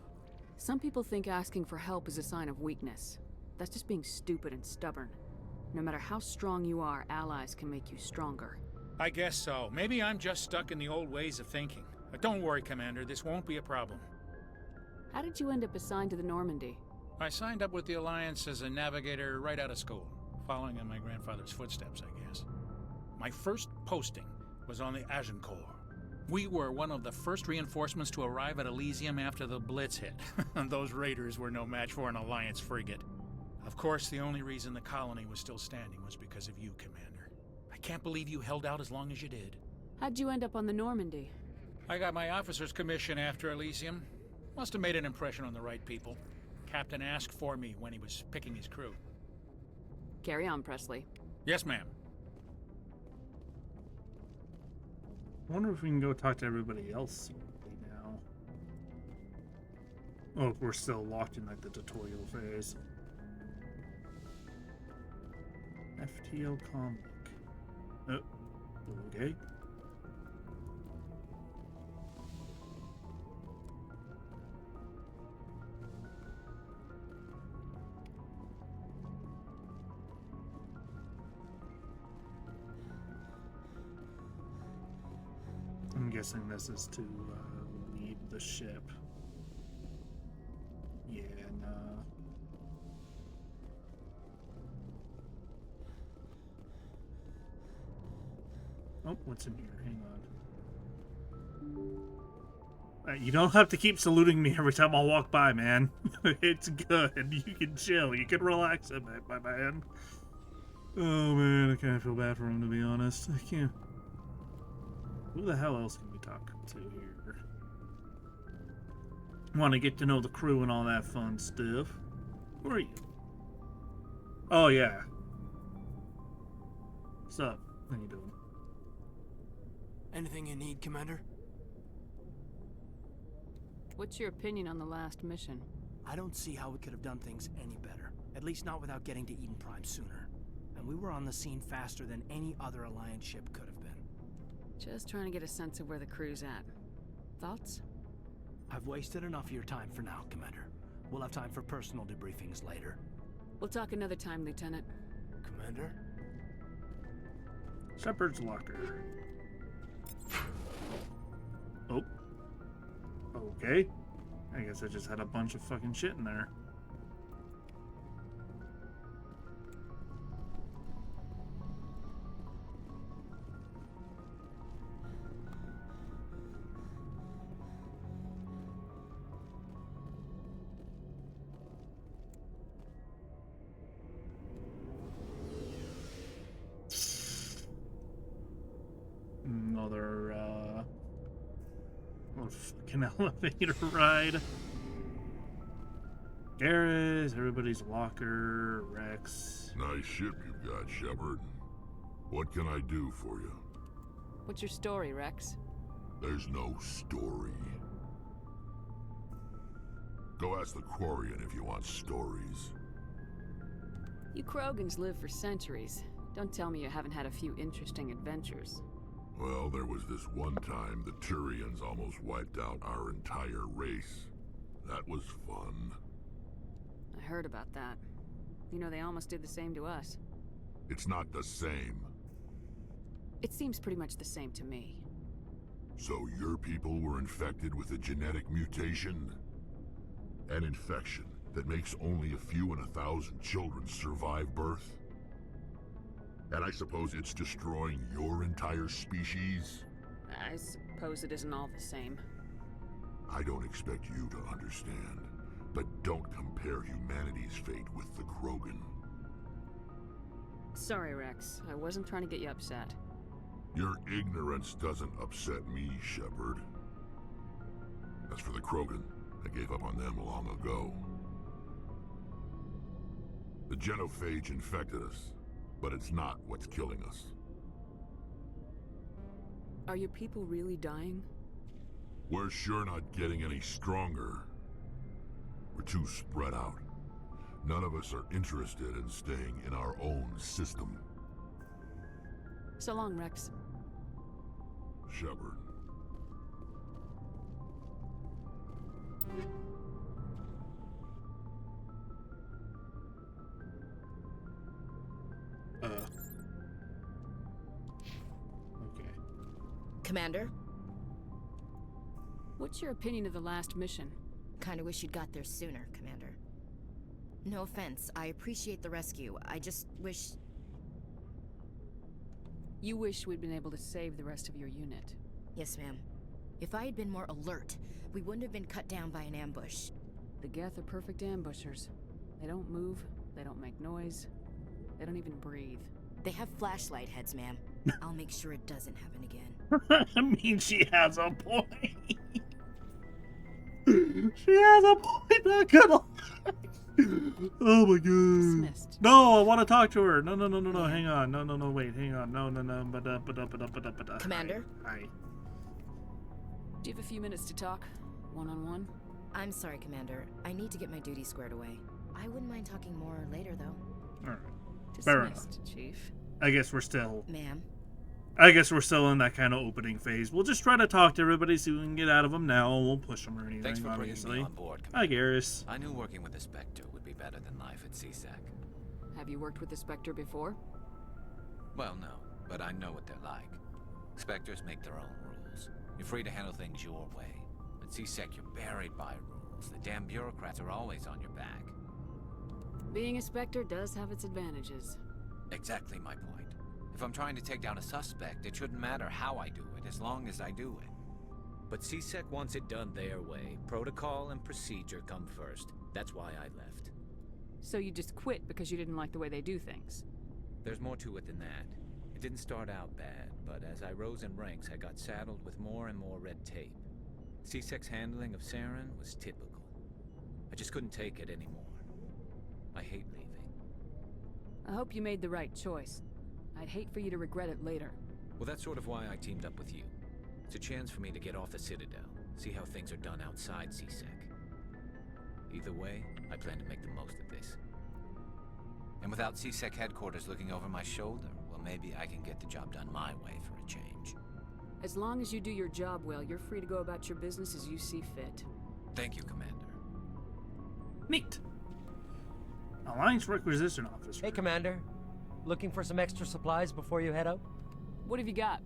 Some people think asking for help is a sign of weakness. That's just being stupid and stubborn. No matter how strong you are, allies can make you stronger. I guess so. Maybe I'm just stuck in the old ways of thinking. But don't worry, Commander. This won't be a problem. How did you end up assigned to the Normandy? I signed up with the Alliance as a navigator right out of school, following in my grandfather's footsteps, I guess. My first posting was on the Agincourt. We were one of the first reinforcements to arrive at Elysium after the Blitz hit. Those raiders were no match for an Alliance frigate. Of course, the only reason the colony was still standing was because of you, Commander. I can't believe you held out as long as you did. How'd you end up on the Normandy? I got my officer's commission after Elysium. Must have made an impression on the right people. Captain asked for me when he was picking his crew. Carry on, Presley. Yes, ma'am. I wonder if we can go talk to everybody else now. Oh, we're still locked in like the tutorial phase. FTL comic. Oh, okay. I'm guessing this is to leave the ship. Yeah, no. Oh, what's in here? Hang on. You don't have to keep saluting me every time I walk by, man. It's good. You can chill. You can relax a bit, my man. Oh, man, I kind of feel bad for him, to be honest. I can't... Who the hell else can we talk to here? Want to get to know the crew and all that fun stuff. Who are you? Oh, yeah. What's up? How you doing? Anything you need, Commander? What's your opinion on the last mission? I don't see how we could have done things any better. At least not without getting to Eden Prime sooner. And we were on the scene faster than any other Alliance ship could have been. Just trying to get a sense of where the crew's at. Thoughts? I've wasted enough of your time for now, Commander. We'll have time for personal debriefings later. We'll talk another time, Lieutenant. Commander? Shepard's locker. Oh. Okay. I guess I just had a bunch of fucking shit in there. Another, oh, fuck. like an elevator ride. Garrus, everybody's Walker, Rex. Nice ship you've got, Shepard. What can I do for you? What's your story, Rex? There's no story. Go ask the Quarian if you want stories. You Krogans live for centuries. Don't tell me you haven't had a few interesting adventures. Well, there was this one time the Turians almost wiped out our entire race. That was fun. I heard about that. You know, they almost did the same to us. It's not the same. It seems pretty much the same to me. So your people were infected with a genetic mutation? An infection that makes only a few in 1,000 children survive birth? And I suppose it's destroying your entire species? I suppose it isn't all the same. I don't expect you to understand, but don't compare humanity's fate with the Krogan. Sorry, Rex. I wasn't trying to get you upset. Your ignorance doesn't upset me, Shepard. As for the Krogan, I gave up on them long ago. The genophage infected us, but it's not what's killing us. Are your people really dying? We're sure not getting any stronger. We're too spread out. None of us are interested in staying in our own system. So long, Rex. Shepard. Okay. Commander? What's your opinion of the last mission? Kinda wish you'd got there sooner, Commander. No offense, I appreciate the rescue. I just wish... You wish we'd been able to save the rest of your unit. Yes, ma'am. If I had been more alert, we wouldn't have been cut down by an ambush. The Geth are perfect ambushers. They don't move, they don't make noise, they don't even breathe. They have flashlight heads, ma'am. I'll make sure it doesn't happen again. I mean, she has a point. She has a point, not gonna lie. Oh my god. Dismissed. No, I want to talk to her. No, hang on. No, wait, hang on. No. Commander? Hi. Do you have a few minutes to talk? One-on-one? I'm sorry, Commander. I need to get my duties squared away. I wouldn't mind talking more later, though. Alright. Dismissed, Chief. I guess we're still... Ma'am? I guess we're still in that kind of opening phase. We'll just try to talk to everybody, see what we can get out of them now. We'll push them or anything, Thanks for obviously. bringing me on board, Hi, Garrus. I knew working with the Spectre would be better than life at CSEC. Have you worked with the Spectre before? Well, no, but I know what they're like. Spectres make their own rules. You're free to handle things your way. At CSEC, you're buried by rules. The damn bureaucrats are always on your back. Being a Spectre does have its advantages. Exactly my point. If I'm trying to take down a suspect, it shouldn't matter how I do it, as long as I do it. But CSEC wants it done their way. Protocol and procedure come first. That's why I left. So you just quit because you didn't like the way they do things? There's more to it than that. It didn't start out bad, but as I rose in ranks, I got saddled with more and more red tape. CSEC's handling of Saren was typical. I just couldn't take it anymore. I hate leaving. I hope you made the right choice. I'd hate for you to regret it later. Well, that's sort of why I teamed up with you. It's a chance for me to get off the Citadel, see how things are done outside CSEC. Either way, I plan to make the most of this. And without CSEC headquarters looking over my shoulder, well, maybe I can get the job done my way for a change. As long as you do your job well, you're free to go about your business as you see fit. Thank you, Commander. Neat. Alliance Requisition Officer. Hey, Commander. Looking for some extra supplies before you head out? What have you got?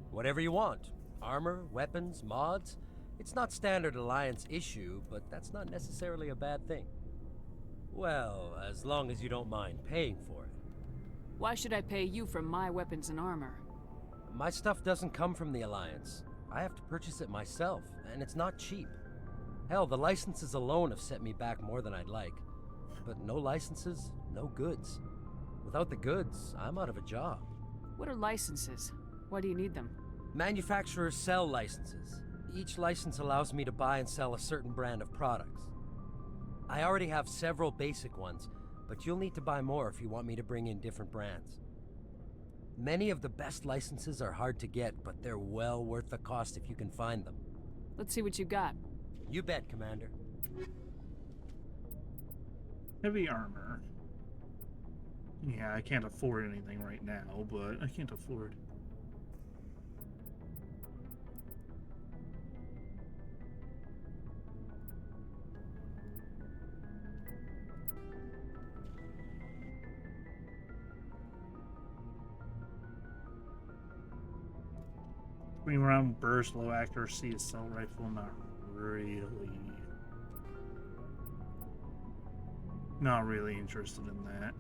Whatever you want. Armor, weapons, mods. It's not standard Alliance issue, but that's not necessarily a bad thing. Well, as long as you don't mind paying for it. Why should I pay you for my weapons and armor? My stuff doesn't come from the Alliance. I have to purchase it myself, and it's not cheap. Hell, the licenses alone have set me back more than I'd like. But no licenses, no goods. Without the goods, I'm out of a job. What are licenses? Why do you need them? Manufacturers sell licenses. Each license allows me to buy and sell a certain brand of products. I already have several basic ones, but you'll need to buy more if you want me to bring in different brands. Many of the best licenses are hard to get, but they're well worth the cost if you can find them. Let's see what you got. You bet, Commander. Heavy armor. Yeah, I can't afford anything right now, but I can't afford. Swing around burst, low accuracy, assault rifle, not really. Not really interested in that.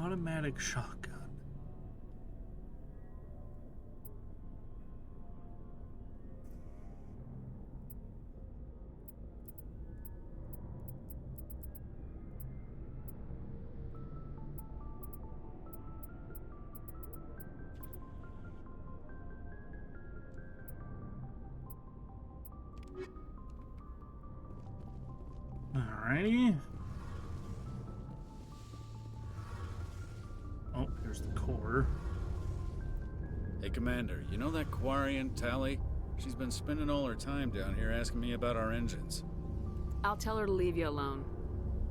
Automatic shotgun. Alrighty. Oh, here's the core. Hey, Commander, you know that Quarian, Tally? She's been spending all her time down here asking me about our engines. I'll tell her to leave you alone.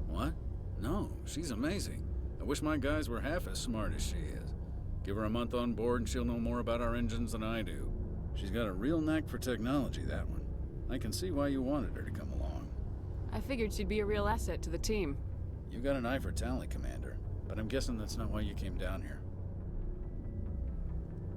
What? No, she's amazing. I wish my guys were half as smart as she is. Give her a month on board and she'll know more about our engines than I do. She's got a real knack for technology, that one. I can see why you wanted her to come along. I figured she'd be a real asset to the team. You got an eye for talent, Commander, but I'm guessing that's not why you came down here.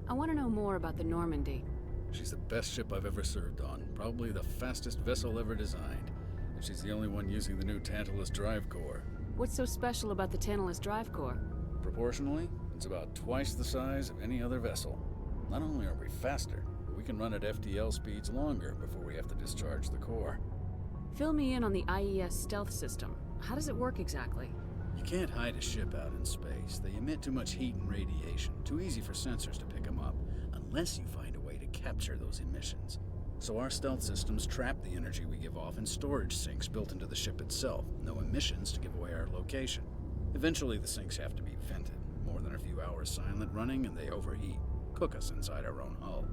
I want to know more about the Normandy. She's the best ship I've ever served on, probably the fastest vessel ever designed. And she's the only one using the new Tantalus drive core. What's so special about the Tantalus drive core? Proportionally, it's about twice the size of any other vessel. Not only are we faster, but we can run at FTL speeds longer before we have to discharge the core. Fill me in on the IES stealth system. How does it work exactly? You can't hide a ship out in space. They emit too much heat and radiation. Too easy for sensors to pick them up, unless you find a way to capture those emissions. So our stealth systems trap the energy we give off in storage sinks built into the ship itself. No emissions to give away our location. Eventually the sinks have to be vented. More than a few hours silent running and they overheat. Cook us inside our own hull.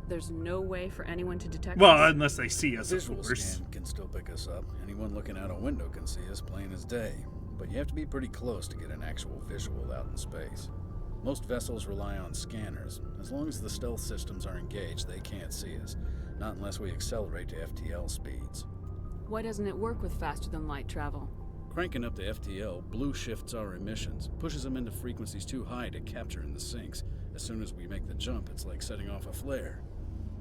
There's no way for anyone to detect well, us? Unless they see us, Visual of course. scan can still pick us up. Anyone looking out a window can see us plain as day. But you have to be pretty close to get an actual visual out in space. Most vessels rely on scanners. As long as the stealth systems are engaged, they can't see us. Not unless we accelerate to FTL speeds. Why doesn't it work with faster-than-light travel? Cranking up to FTL blue shifts our emissions, pushes them into frequencies too high to capture in the sinks. As soon as we make the jump, it's like setting off a flare.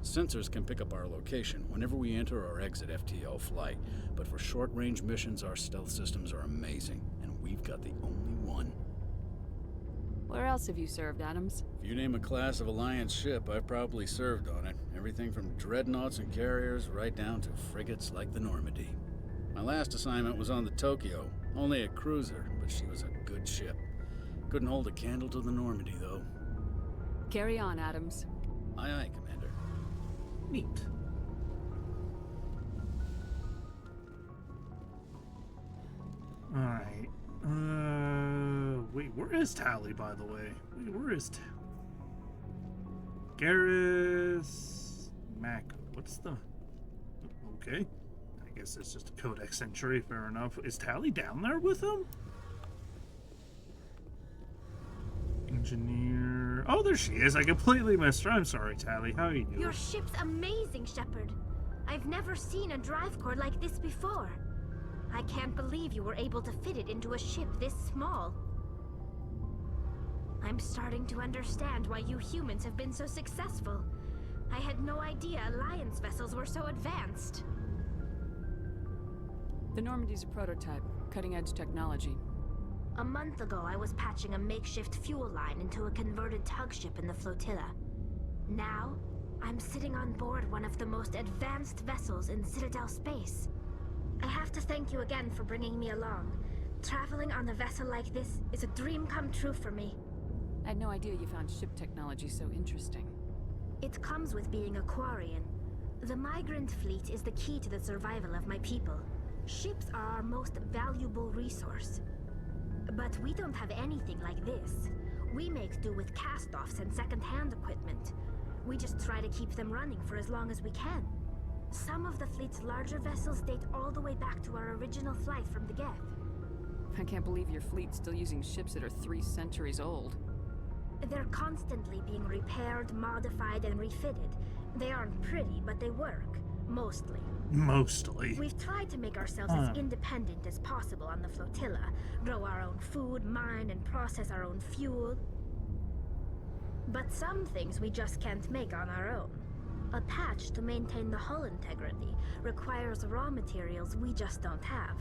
Sensors can pick up our location whenever we enter or exit FTL flight, but for short-range missions, our stealth systems are amazing, and we've got the only one. Where else have you served, Adams? If you name a class of Alliance ship, I've probably served on it. Everything from dreadnoughts and carriers right down to frigates like the Normandy. My last assignment was on the Tokyo, only a cruiser, but she was a good ship. Couldn't hold a candle to the Normandy, though. Carry on, Adams. Aye, aye, Commander. Neat. Alright. Wait, where is Tally, by the way? Wait, where is Garrus Mac? What's the... Okay. I guess it's just a Codex entry, fair enough. Is Tally down there with him? Engineer... Oh, there she is. I completely missed her. I'm sorry, Tally. How are you doing? Your ship's amazing, Shepard. I've never seen a drive core like this before. I can't believe you were able to fit it into a ship this small. I'm starting to understand why you humans have been so successful. I had no idea Alliance vessels were so advanced. The Normandy's a prototype, cutting-edge technology. A month ago, I was patching a makeshift fuel line into a converted tug ship in the flotilla. Now, I'm sitting on board one of the most advanced vessels in Citadel space. I have to thank you again for bringing me along. Traveling on a vessel like this is a dream come true for me. I had no idea you found ship technology so interesting. It comes with being a Quarian. The migrant fleet is the key to the survival of my people. Ships are our most valuable resource. But we don't have anything like this. We make do with cast-offs and second-hand equipment. We just try to keep them running for as long as we can. Some of the fleet's larger vessels date all the way back to our original flight from the Geth. I can't believe your fleet's still using ships that are 3 centuries old. They're constantly being repaired, modified, and refitted. They aren't pretty, but they work. Mostly. Mostly. We've tried to make ourselves as independent as possible on the flotilla. Grow our own food, mine, and process our own fuel. But some things we just can't make on our own. A patch to maintain the hull integrity requires raw materials we just don't have.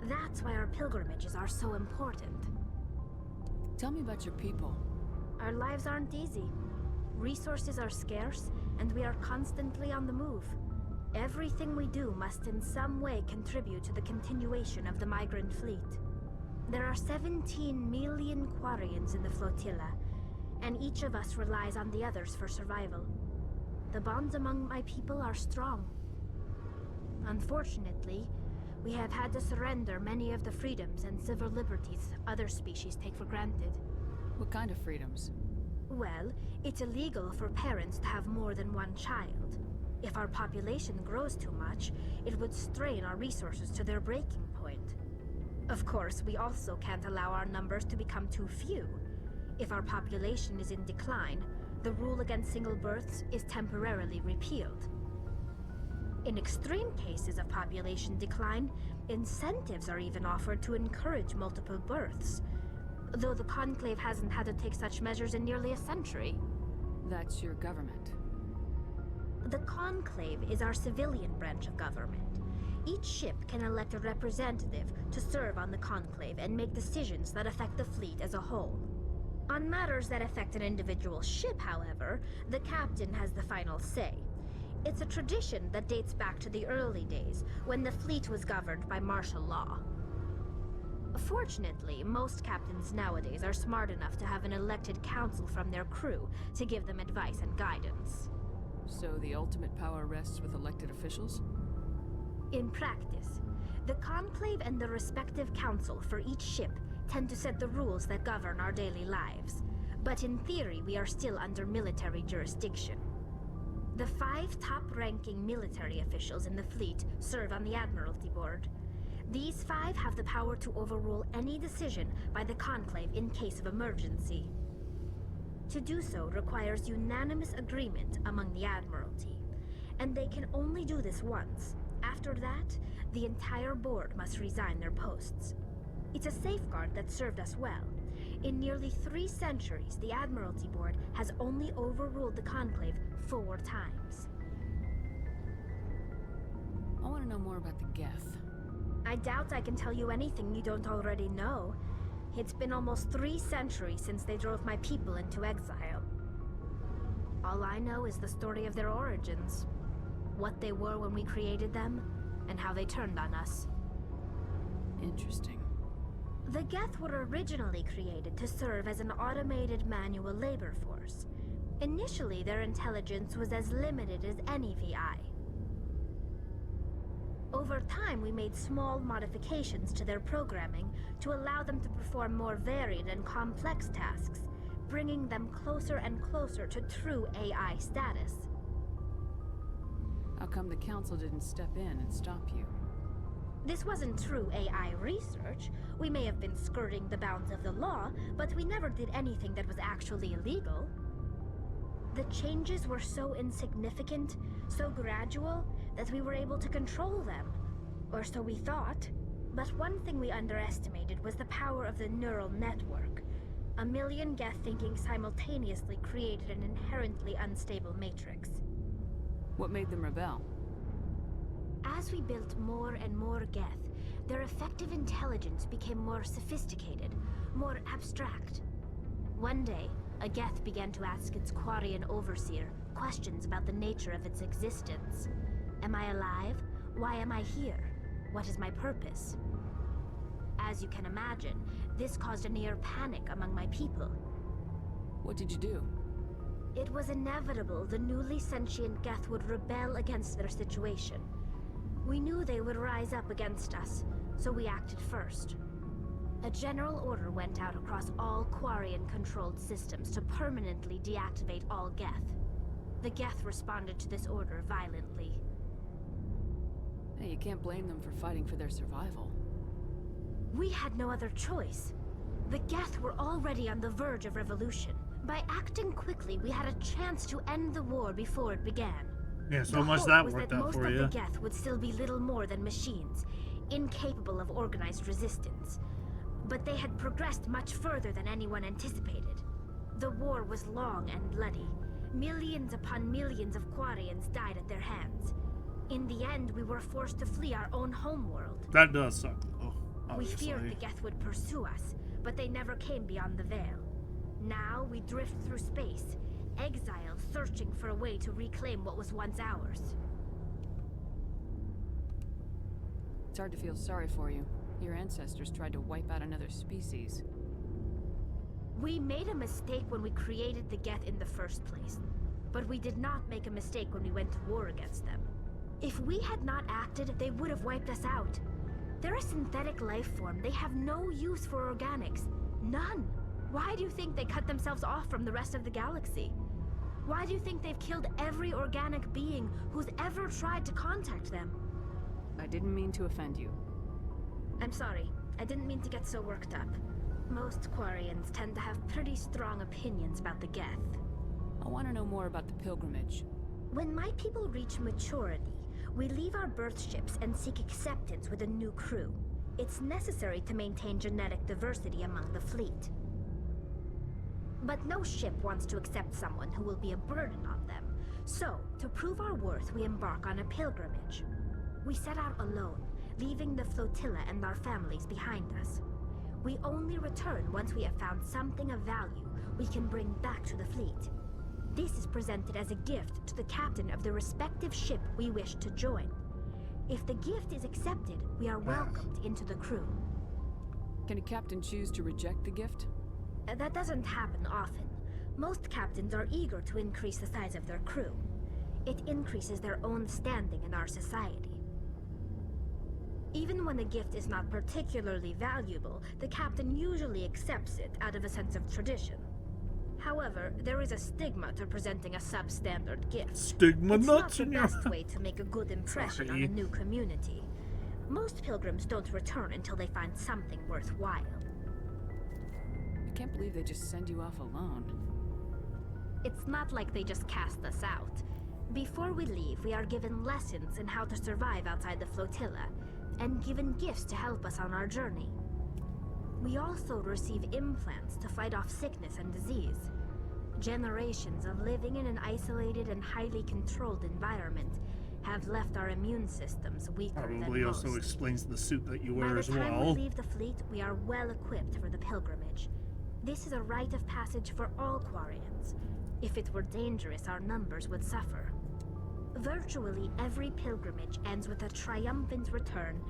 That's why our pilgrimages are so important. Tell me about your people. Our lives aren't easy. Resources are scarce, and we are constantly on the move. Everything we do must in some way contribute to the continuation of the migrant fleet. There are 17 million Quarians in the flotilla, and each of us relies on the others for survival. The bonds among my people are strong. Unfortunately, we have had to surrender many of the freedoms and civil liberties other species take for granted. What kind of freedoms? Well, it's illegal for parents to have more than one child. If our population grows too much, it would strain our resources to their breaking point. Of course, we also can't allow our numbers to become too few. If our population is in decline, the rule against single births is temporarily repealed. In extreme cases of population decline, incentives are even offered to encourage multiple births, though the Conclave hasn't had to take such measures in nearly a century. That's your government. The Conclave is our civilian branch of government. Each ship can elect a representative to serve on the Conclave and make decisions that affect the fleet as a whole. On matters that affect an individual ship, however, the captain has the final say. It's a tradition that dates back to the early days, when the fleet was governed by martial law. Fortunately, most captains nowadays are smart enough to have an elected council from their crew to give them advice and guidance. So the ultimate power rests with elected officials? In practice, the Conclave and the respective council for each ship tend to set the rules that govern our daily lives. But in theory, we are still under military jurisdiction. The 5 top-ranking military officials in the fleet serve on the Admiralty Board. These 5 have the power to overrule any decision by the Conclave in case of emergency. To do so requires unanimous agreement among the Admiralty, and they can only do this once. After that, the entire board must resign their posts. It's a safeguard that served us well. In nearly 3 centuries, the Admiralty Board has only overruled the Conclave 4 times. I want to know more about the Geth. I doubt I can tell you anything you don't already know. It's been almost 3 centuries since they drove my people into exile. All I know is the story of their origins, what they were when we created them, and how they turned on us. Interesting. The Geth were originally created to serve as an automated manual labor force. Initially, their intelligence was as limited as any VI. Over time, we made small modifications to their programming to allow them to perform more varied and complex tasks, bringing them closer and closer to true AI status. How come the Council didn't step in and stop you? This wasn't true AI research. We may have been skirting the bounds of the law, but we never did anything that was actually illegal. The changes were so insignificant, so gradual, that we were able to control them. Or so we thought. But one thing we underestimated was the power of the neural network. 1 million Geth thinking simultaneously created an inherently unstable matrix. What made them rebel? As we built more and more Geth, their effective intelligence became more sophisticated, more abstract. One day, a Geth began to ask its Quarian overseer questions about the nature of its existence. Am I alive? Why am I here? What is my purpose? As you can imagine, this caused a near panic among my people. What did you do? It was inevitable the newly sentient Geth would rebel against their situation. We knew they would rise up against us, so we acted first. A general order went out across all Quarian-controlled systems to permanently deactivate all Geth. The Geth responded to this order violently. Hey, you can't blame them for fighting for their survival. We had no other choice. The Geth were already on the verge of revolution. By acting quickly, we had a chance to end the war before it began. Yeah, so the much hope that was worked that out most for of you. the Geth would still be little more than machines, incapable of organized resistance. But they had progressed much further than anyone anticipated. The war was long and bloody. Millions upon millions of Quarians died at their hands. In the end, we were forced to flee our own homeworld. That does suck, though. We Obviously. feared the Geth would pursue us, but they never came beyond the Veil. Now we drift through space, exiled, searching for a way to reclaim what was once ours. It's hard to feel sorry for you. Your ancestors tried to wipe out another species. We made a mistake when we created the Geth in the first place, but we did not make a mistake when we went to war against them. If we had not acted, they would have wiped us out. They're a synthetic life form. They have no use for organics. None. Why do you think they cut themselves off from the rest of the galaxy? Why do you think they've killed every organic being who's ever tried to contact them? I didn't mean to offend you. I'm sorry. I didn't mean to get so worked up. Most Quarians tend to have pretty strong opinions about the Geth. I want to know more about the pilgrimage. When my people reach maturity, we leave our birth ships and seek acceptance with a new crew. It's necessary to maintain genetic diversity among the fleet. But no ship wants to accept someone who will be a burden on them. So, to prove our worth, we embark on a pilgrimage. We set out alone, leaving the flotilla and our families behind us. We only return once we have found something of value we can bring back to the fleet. This is presented as a gift to the captain of the respective ship we wish to join. If the gift is accepted, we are welcomed into the crew. Can a captain choose to reject the gift? That doesn't happen often. Most captains are eager to increase the size of their crew. It increases their own standing in our society. Even when a gift is not particularly valuable, the captain usually accepts it out of a sense of tradition. However, there is a stigma to presenting a substandard gift. Stigma it's nuts not in the your best way to make a good impression on a new community. Most pilgrims don't return until they find something worthwhile. I can't believe they just send you off alone. It's not like they just cast us out. Before we leave, we are given lessons in how to survive outside the flotilla, and given gifts to help us on our journey. We also receive implants to fight off sickness and disease. Generations of living in an isolated and highly controlled environment have left our immune systems weaker than Probably most. also explains the suit that you wear By as the time well. we leave the fleet, we are well equipped for the pilgrimage. This is a rite of passage for all Quarians. If it were dangerous, our numbers would suffer. Virtually every pilgrimage ends with a triumphant return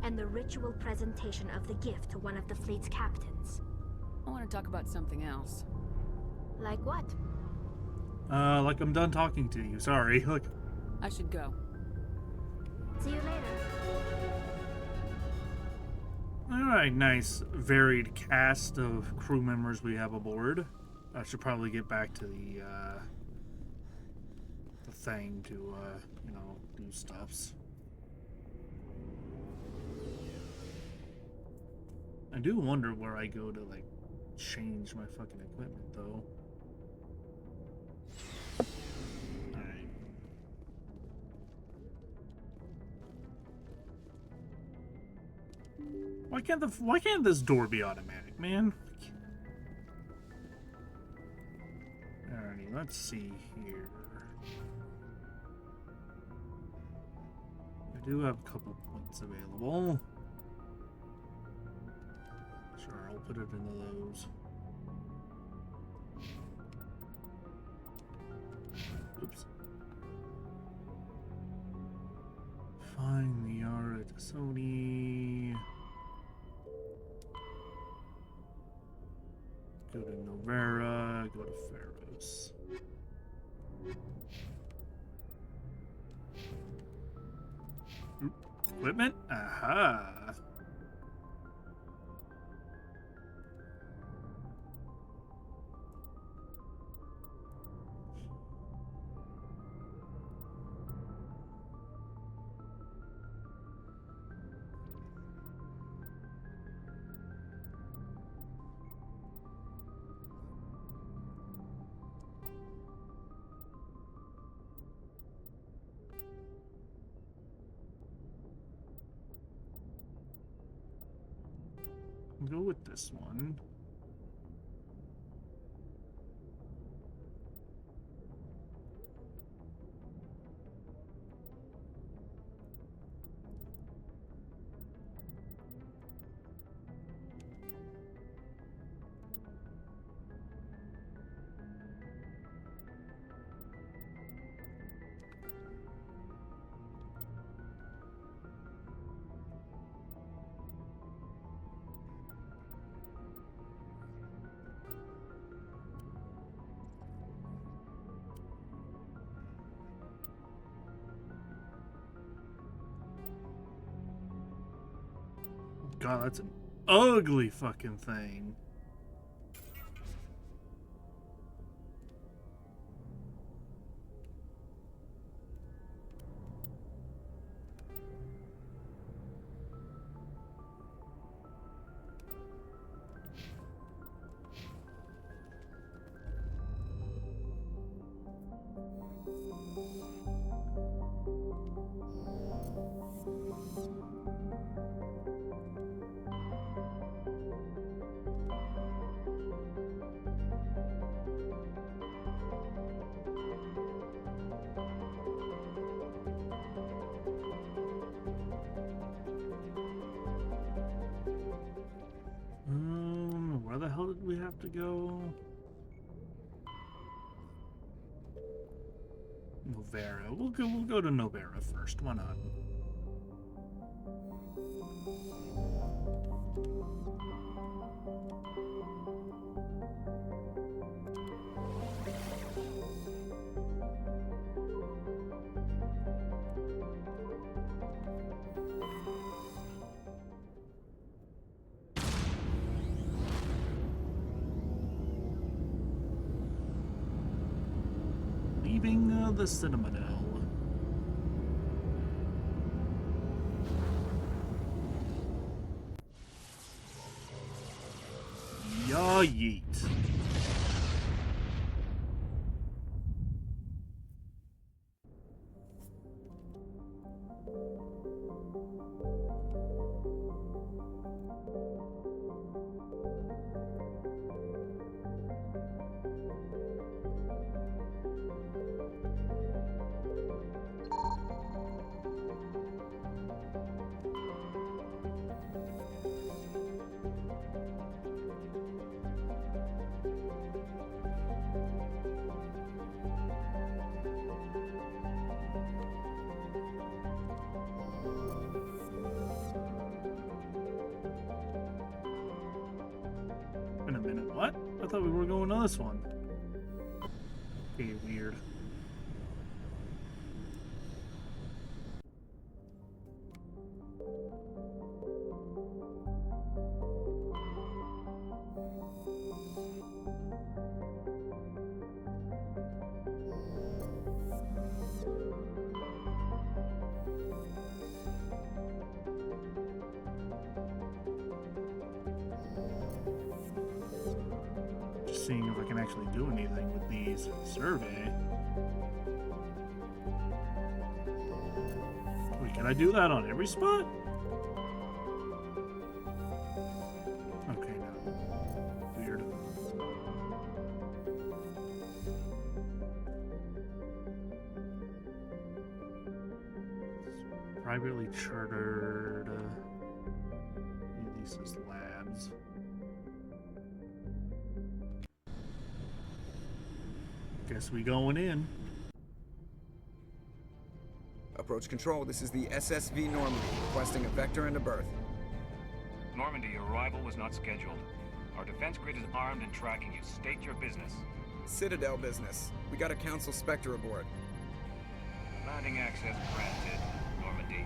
and the ritual presentation of the gift to one of the fleet's captains. I want to talk about something else. Like what? Like I'm done talking to you. Sorry. Look. I should go. See you later. Alright, nice varied cast of crew members we have aboard. I should probably get back to the thing to, you know, do stuffs. I do wonder where I go to, like, change my fucking equipment, though. Alright. Why can't this door be automatic, man? Alrighty, let's see here. I do have a couple points available. Sure, I'll put it into those. Oops. Find the Yara to Sony. Go to Novera, go to Equipment? Aha. Go with this one. God, that's an ugly fucking thing. Where the hell did we have to go? Novera. We'll go to Novera first. Why not? Leaving the Citadel. Ya yeet. In a minute, what? I thought we were going to this one. Okay, weird. Seeing if I can actually do anything with these. Survey. Wait, can I do that on every spot? Okay, no. Weird. Privately chartered. These is labs. Guess we going in. Approach control, this is the SSV Normandy, requesting a vector and a berth. Normandy, your arrival was not scheduled. Our defense grid is armed and tracking you. State your business. Citadel business. We got a Council Spectre aboard. Landing access granted, Normandy.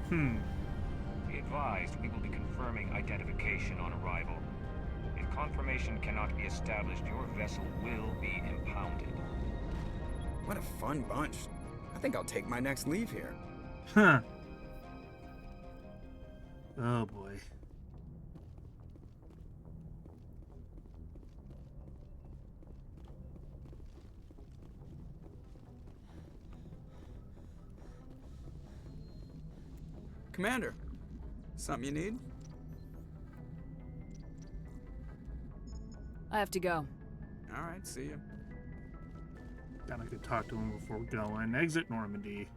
Be advised, we will be confirming identification on arrival. If confirmation cannot be established, your vessel will be impounded. What a fun bunch. I think I'll take my next leave here. Huh. Oh boy. Commander, something you need? I have to go. All right, see you. Gotta go talk to him before going. Exit Normandy.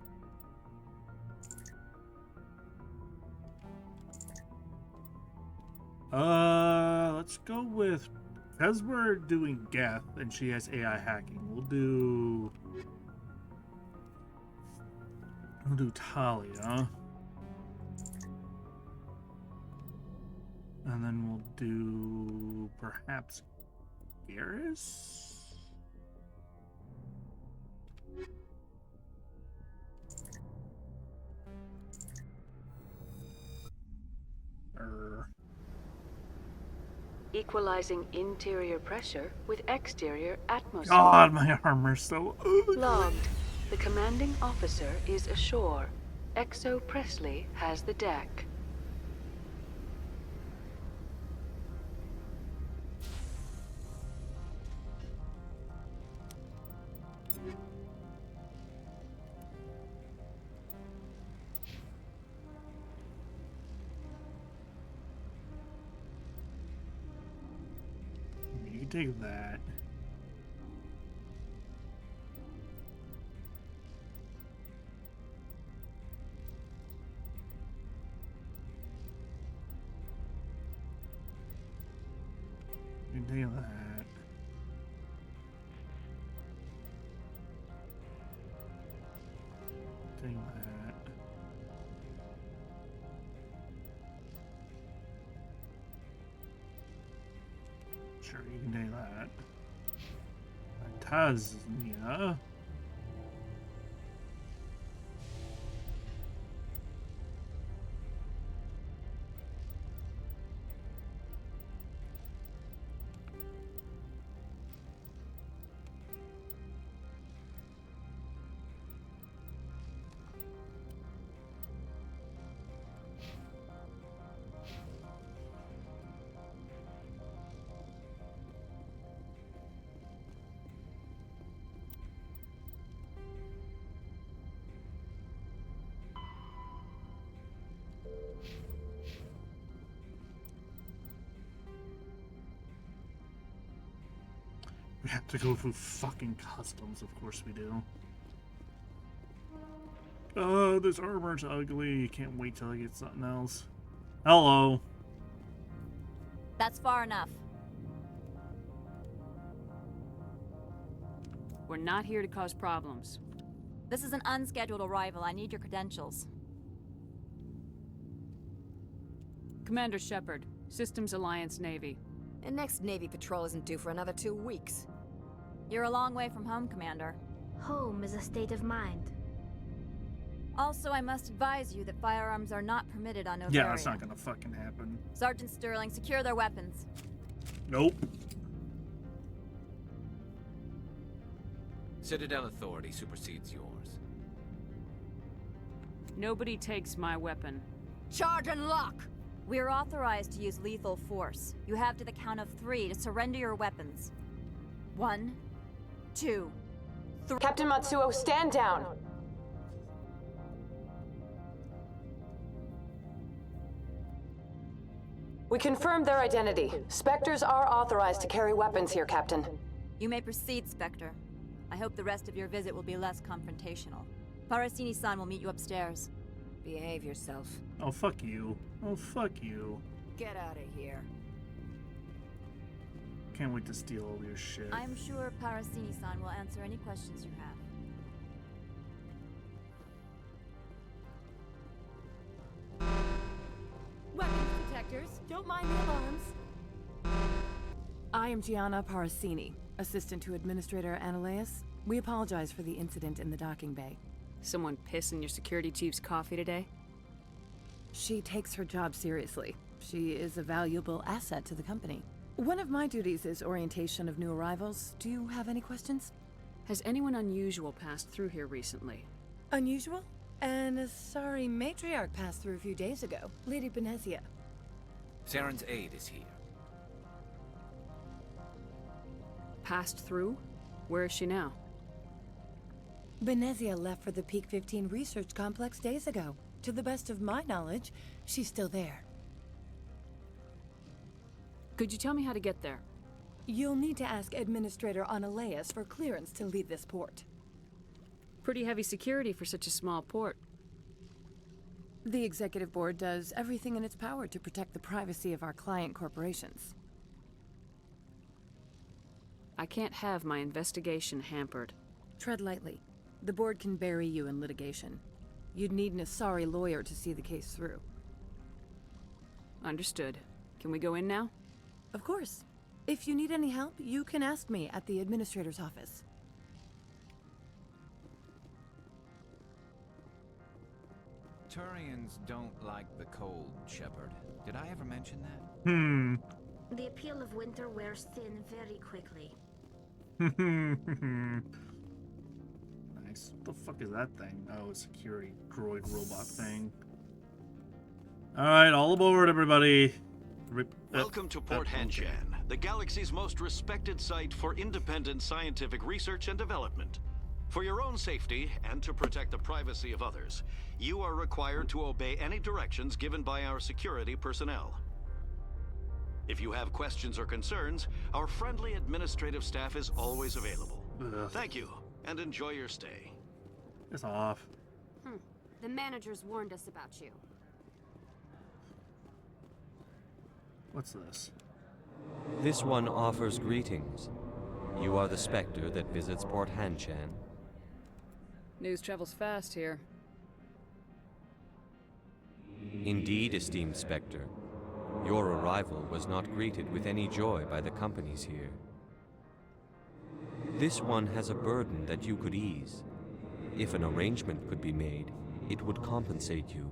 Let's go with, because we're doing Geth and she has AI hacking, we'll do Talia. And then we'll do perhaps Garrus? Equalizing interior pressure with exterior atmosphere. God, my armor's so ugly. Logged. The commanding officer is ashore. Exo Presley has the deck. You take that. You take that. Take that. Sure, you can do that. Tasnia. We have to go through fucking customs, of course we do. Oh, this armor's ugly. Can't wait till I get something else. Hello. That's far enough. We're not here to cause problems. This is an unscheduled arrival. I need your credentials. Commander Shepard, Systems Alliance Navy. The next Navy patrol isn't due for another 2 weeks. You're a long way from home, Commander. Home is a state of mind. Also, I must advise you that firearms are not permitted on Novaria. Yeah, that's not gonna fucking happen. Sergeant Sterling, secure their weapons. Nope. Citadel authority supersedes yours. Nobody takes my weapon. Charge and lock! We are authorized to use lethal force. You have to the count of 3 to surrender your weapons. 1, 2, 3. Captain Matsuo, stand down! We confirmed their identity. Spectres are authorized to carry weapons here, Captain. You may proceed, Spectre. I hope the rest of your visit will be less confrontational. Parasini-san will meet you upstairs. Behave yourself. Oh, fuck you. Oh, fuck you. Get out of here. Can't wait to steal all your shit. I'm sure Parasini-san will answer any questions you have. Weapons detectors, don't mind the alarms. I am Gianna Parasini, assistant to Administrator Ananias. We apologize for the incident in the docking bay. Someone piss in your security chief's coffee today? She takes her job seriously. She is a valuable asset to the company. One of my duties is orientation of new arrivals. Do you have any questions? Has anyone unusual passed through here recently? Unusual? And a sorry matriarch passed through a few days ago. Lady Benezia. Saren's aide is here. Passed through? Where is she now? Benezia left for the Peak 15 research complex days ago. To the best of my knowledge, she's still there. Could you tell me how to get there? You'll need to ask Administrator Analeas for clearance to leave this port. Pretty heavy security for such a small port. The Executive Board does everything in its power to protect the privacy of our client corporations. I can't have my investigation hampered. Tread lightly. The Board can bury you in litigation. You'd need an Asari lawyer to see the case through. Understood. Can we go in now? Of course. If you need any help, you can ask me at the Administrator's office. Turians don't like the cold, Shepard. Did I ever mention that? The appeal of winter wears thin very quickly. Nice. What the fuck is that thing? Oh, a security droid robot thing. Alright, all aboard, everybody. Welcome to Port Hanshan, the galaxy's most respected site for independent scientific research and development. For your own safety, and to protect the privacy of others, you are required to obey any directions given by our security personnel. If you have questions or concerns, our friendly administrative staff is always available. Thank you, and enjoy your stay. It's off. The managers warned us about you. What's this? This one offers greetings. You are the Spectre that visits Port Hanshan. News travels fast here. Indeed, esteemed Spectre. Your arrival was not greeted with any joy by the companies here. This one has a burden that you could ease. If an arrangement could be made, it would compensate you.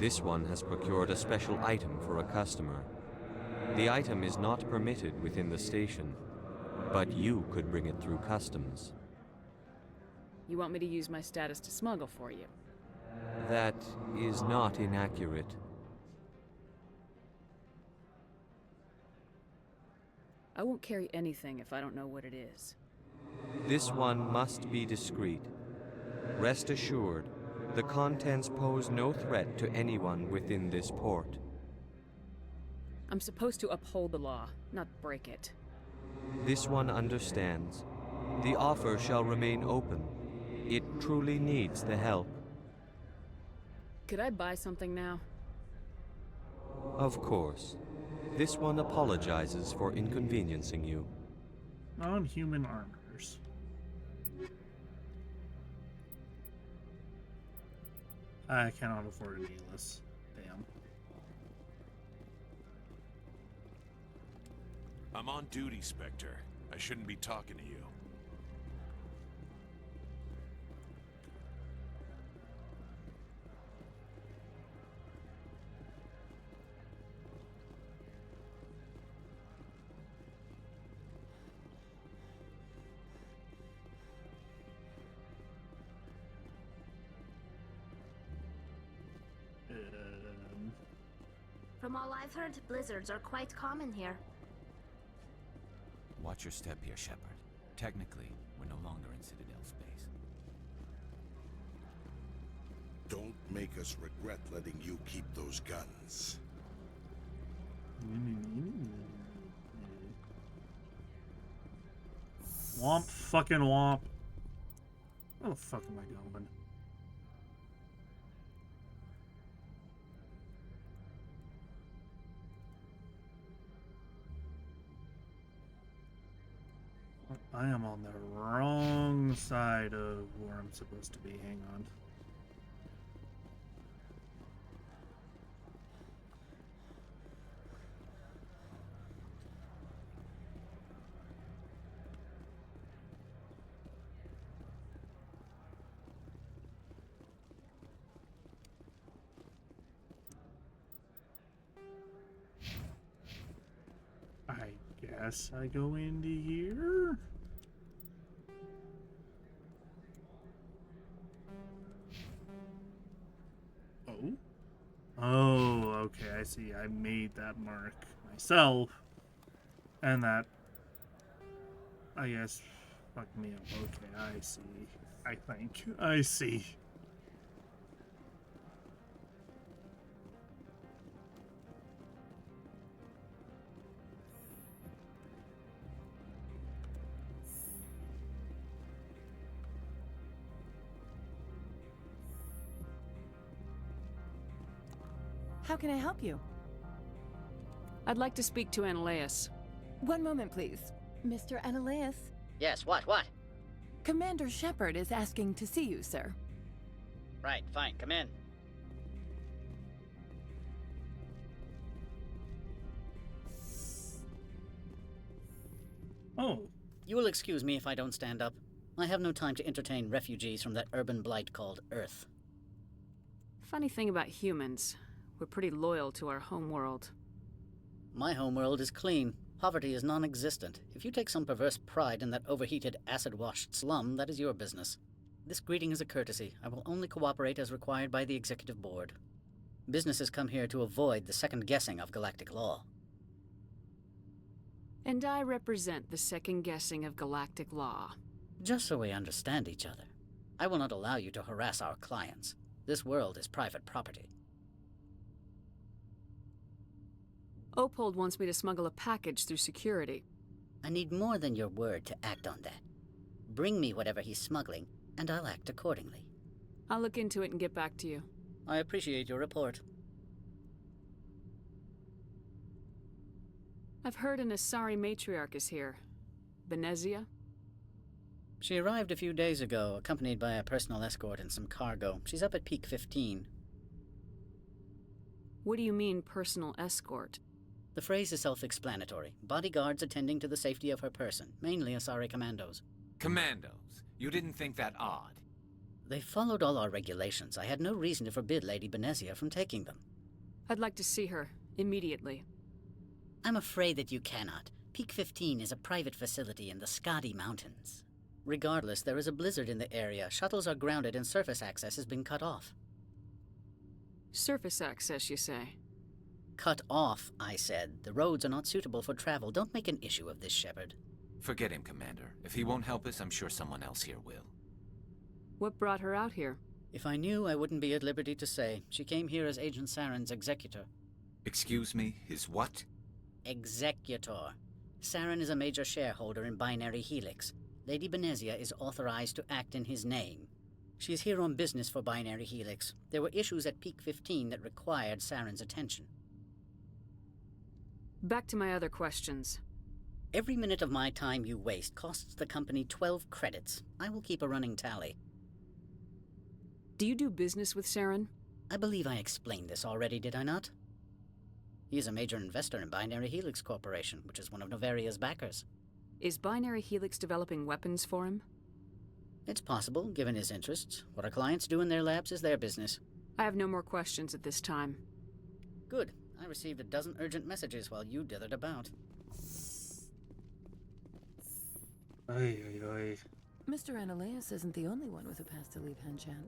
This one has procured a special item for a customer. The item is not permitted within the station, but you could bring it through customs. You want me to use my status to smuggle for you? That is not inaccurate. I won't carry anything if I don't know what it is. This one must be discreet. Rest assured, the contents pose no threat to anyone within this port. I'm supposed to uphold the law, not break it. This one understands. The offer shall remain open. It truly needs the help. Could I buy something now? Of course. This one apologizes for inconveniencing you. Non-human armors. I cannot afford any of this. Damn. I'm on duty, Spectre. I shouldn't be talking to you. From all I've heard, blizzards are quite common here. Watch your step here, Shepard. Technically, we're no longer in Citadel space. Don't make us regret letting you keep those guns. Womp fucking womp. Where the fuck am I going? I am on the wrong side of where I'm supposed to be. Hang on. guess I go into here. Oh. Oh, okay, I see. I made that mark myself. And that, I guess, fucked me up. Okay, I see. I think. I see. How can I help you? I'd like to speak to Ananias. One moment, please. Mr. Ananias? Yes, what? Commander Shepard is asking to see you, sir. Right, fine, come in. Oh. You will excuse me if I don't stand up. I have no time to entertain refugees from that urban blight called Earth. Funny thing about humans, we're pretty loyal to our homeworld. My homeworld is clean. Poverty is non-existent. If you take some perverse pride in that overheated, acid-washed slum, that is your business. This greeting is a courtesy. I will only cooperate as required by the Executive Board. Businesses come here to avoid the second guessing of galactic law. And I represent the second guessing of galactic law. Just so we understand each other. I will not allow you to harass our clients. This world is private property. Opold wants me to smuggle a package through security. I need more than your word to act on that. Bring me whatever he's smuggling, and I'll act accordingly. I'll look into it and get back to you. I appreciate your report. I've heard an Asari matriarch is here. Benezia? She arrived a few days ago, accompanied by a personal escort and some cargo. She's up at Peak 15. What do you mean, personal escort? The phrase is self-explanatory. Bodyguards attending to the safety of her person, mainly Asari commandos. Commandos? You didn't think that odd? They followed all our regulations. I had no reason to forbid Lady Benezia from taking them. I'd like to see her, immediately. I'm afraid that you cannot. Peak 15 is a private facility in the Skadi Mountains. Regardless, there is a blizzard in the area. Shuttles are grounded and surface access has been cut off. Surface access, you say? Cut off, I said. The roads are not suitable for travel. Don't make an issue of this, Shepard. Forget him, Commander. If he won't help us, I'm sure someone else here will. What brought her out here? If I knew, I wouldn't be at liberty to say. She came here as Agent Saren's executor. Excuse me? His what? Executor. Saren is a major shareholder in Binary Helix. Lady Benezia is authorized to act in his name. She is here on business for Binary Helix. There were issues at Peak 15 that required Saren's attention. Back to my other questions. Every minute of my time you waste costs the company 12 credits. I will keep a running tally. Do you do business with Saren? I believe I explained this already, did I not? He is a major investor in Binary Helix Corporation, which is one of Novaria's backers. Is Binary Helix developing weapons for him? It's possible, given his interests. What our clients do in their labs is their business. I have no more questions at this time. Good. I received a dozen urgent messages while you dithered about. Ay, ay, ay. Mr. Ananias isn't the only one with a pass to leave Hanshan.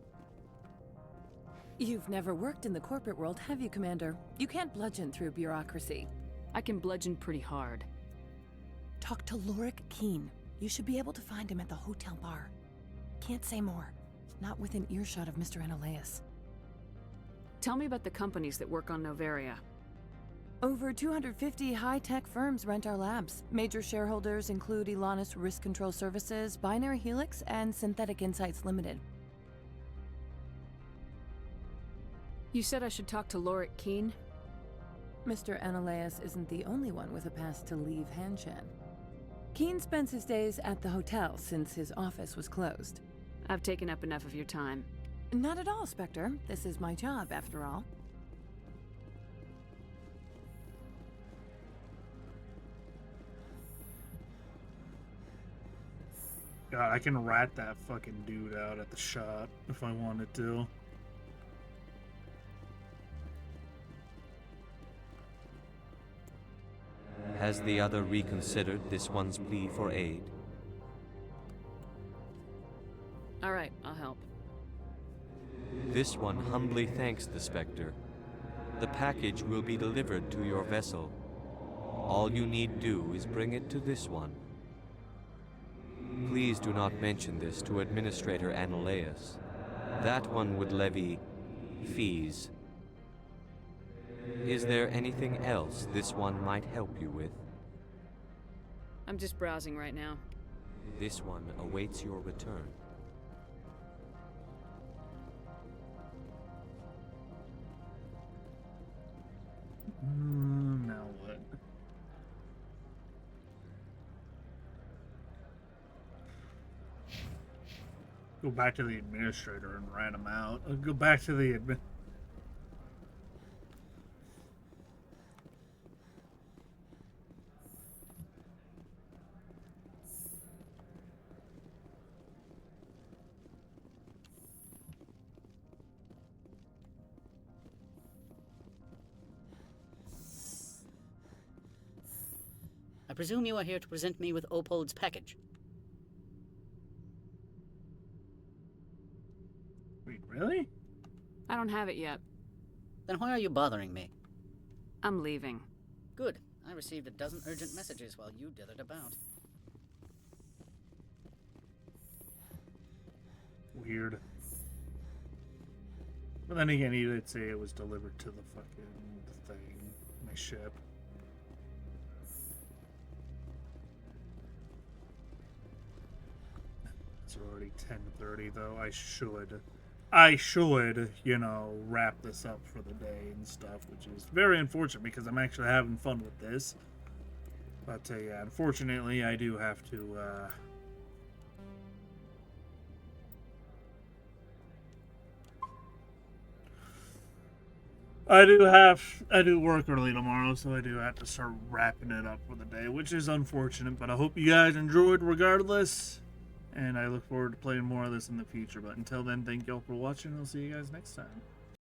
You've never worked in the corporate world, have you, Commander? You can't bludgeon through bureaucracy. I can bludgeon pretty hard. Talk to Lorik Keen. You should be able to find him at the hotel bar. Can't say more. Not within earshot of Mr. Ananias. Tell me about the companies that work on Novaria. Over 250 high-tech firms rent our labs. Major shareholders include Elanis Risk Control Services, Binary Helix, and Synthetic Insights Limited. You said I should talk to Lorik Keen? Mr. Ananias isn't the only one with a pass to leave Hanshan. Keen spends his days at the hotel since his office was closed. I've taken up enough of your time. Not at all, Spectre. This is my job, after all. God, I can rat that fucking dude out at the shop if I wanted to. Has the other reconsidered this one's plea for aid? All right, I'll help. This one humbly thanks the Spectre. The package will be delivered to your vessel. All you need do is bring it to this one. Please do not mention this to Administrator Annaleus. That one would levy fees. Is there anything else this one might help you with? I'm just browsing right now. This one awaits your return. Now what? Go back to the administrator and rat him out. Go back to the admin. I presume you are here to present me with Opold's package. Wait, really? I don't have it yet. Then why are you bothering me? I'm leaving. Good. I received a dozen urgent messages while you dithered about. Weird. But then again, he did say it was delivered to the fucking thing, my ship. It's already 10:30 though. I should, you know, wrap this up for the day and stuff, which is very unfortunate because I'm actually having fun with this. But yeah, unfortunately, I do have to. I do work early tomorrow, so I do have to start wrapping it up for the day, which is unfortunate. But I hope you guys enjoyed regardless. And I look forward to playing more of this in the future. But until then, thank y'all for watching. I'll see you guys next time.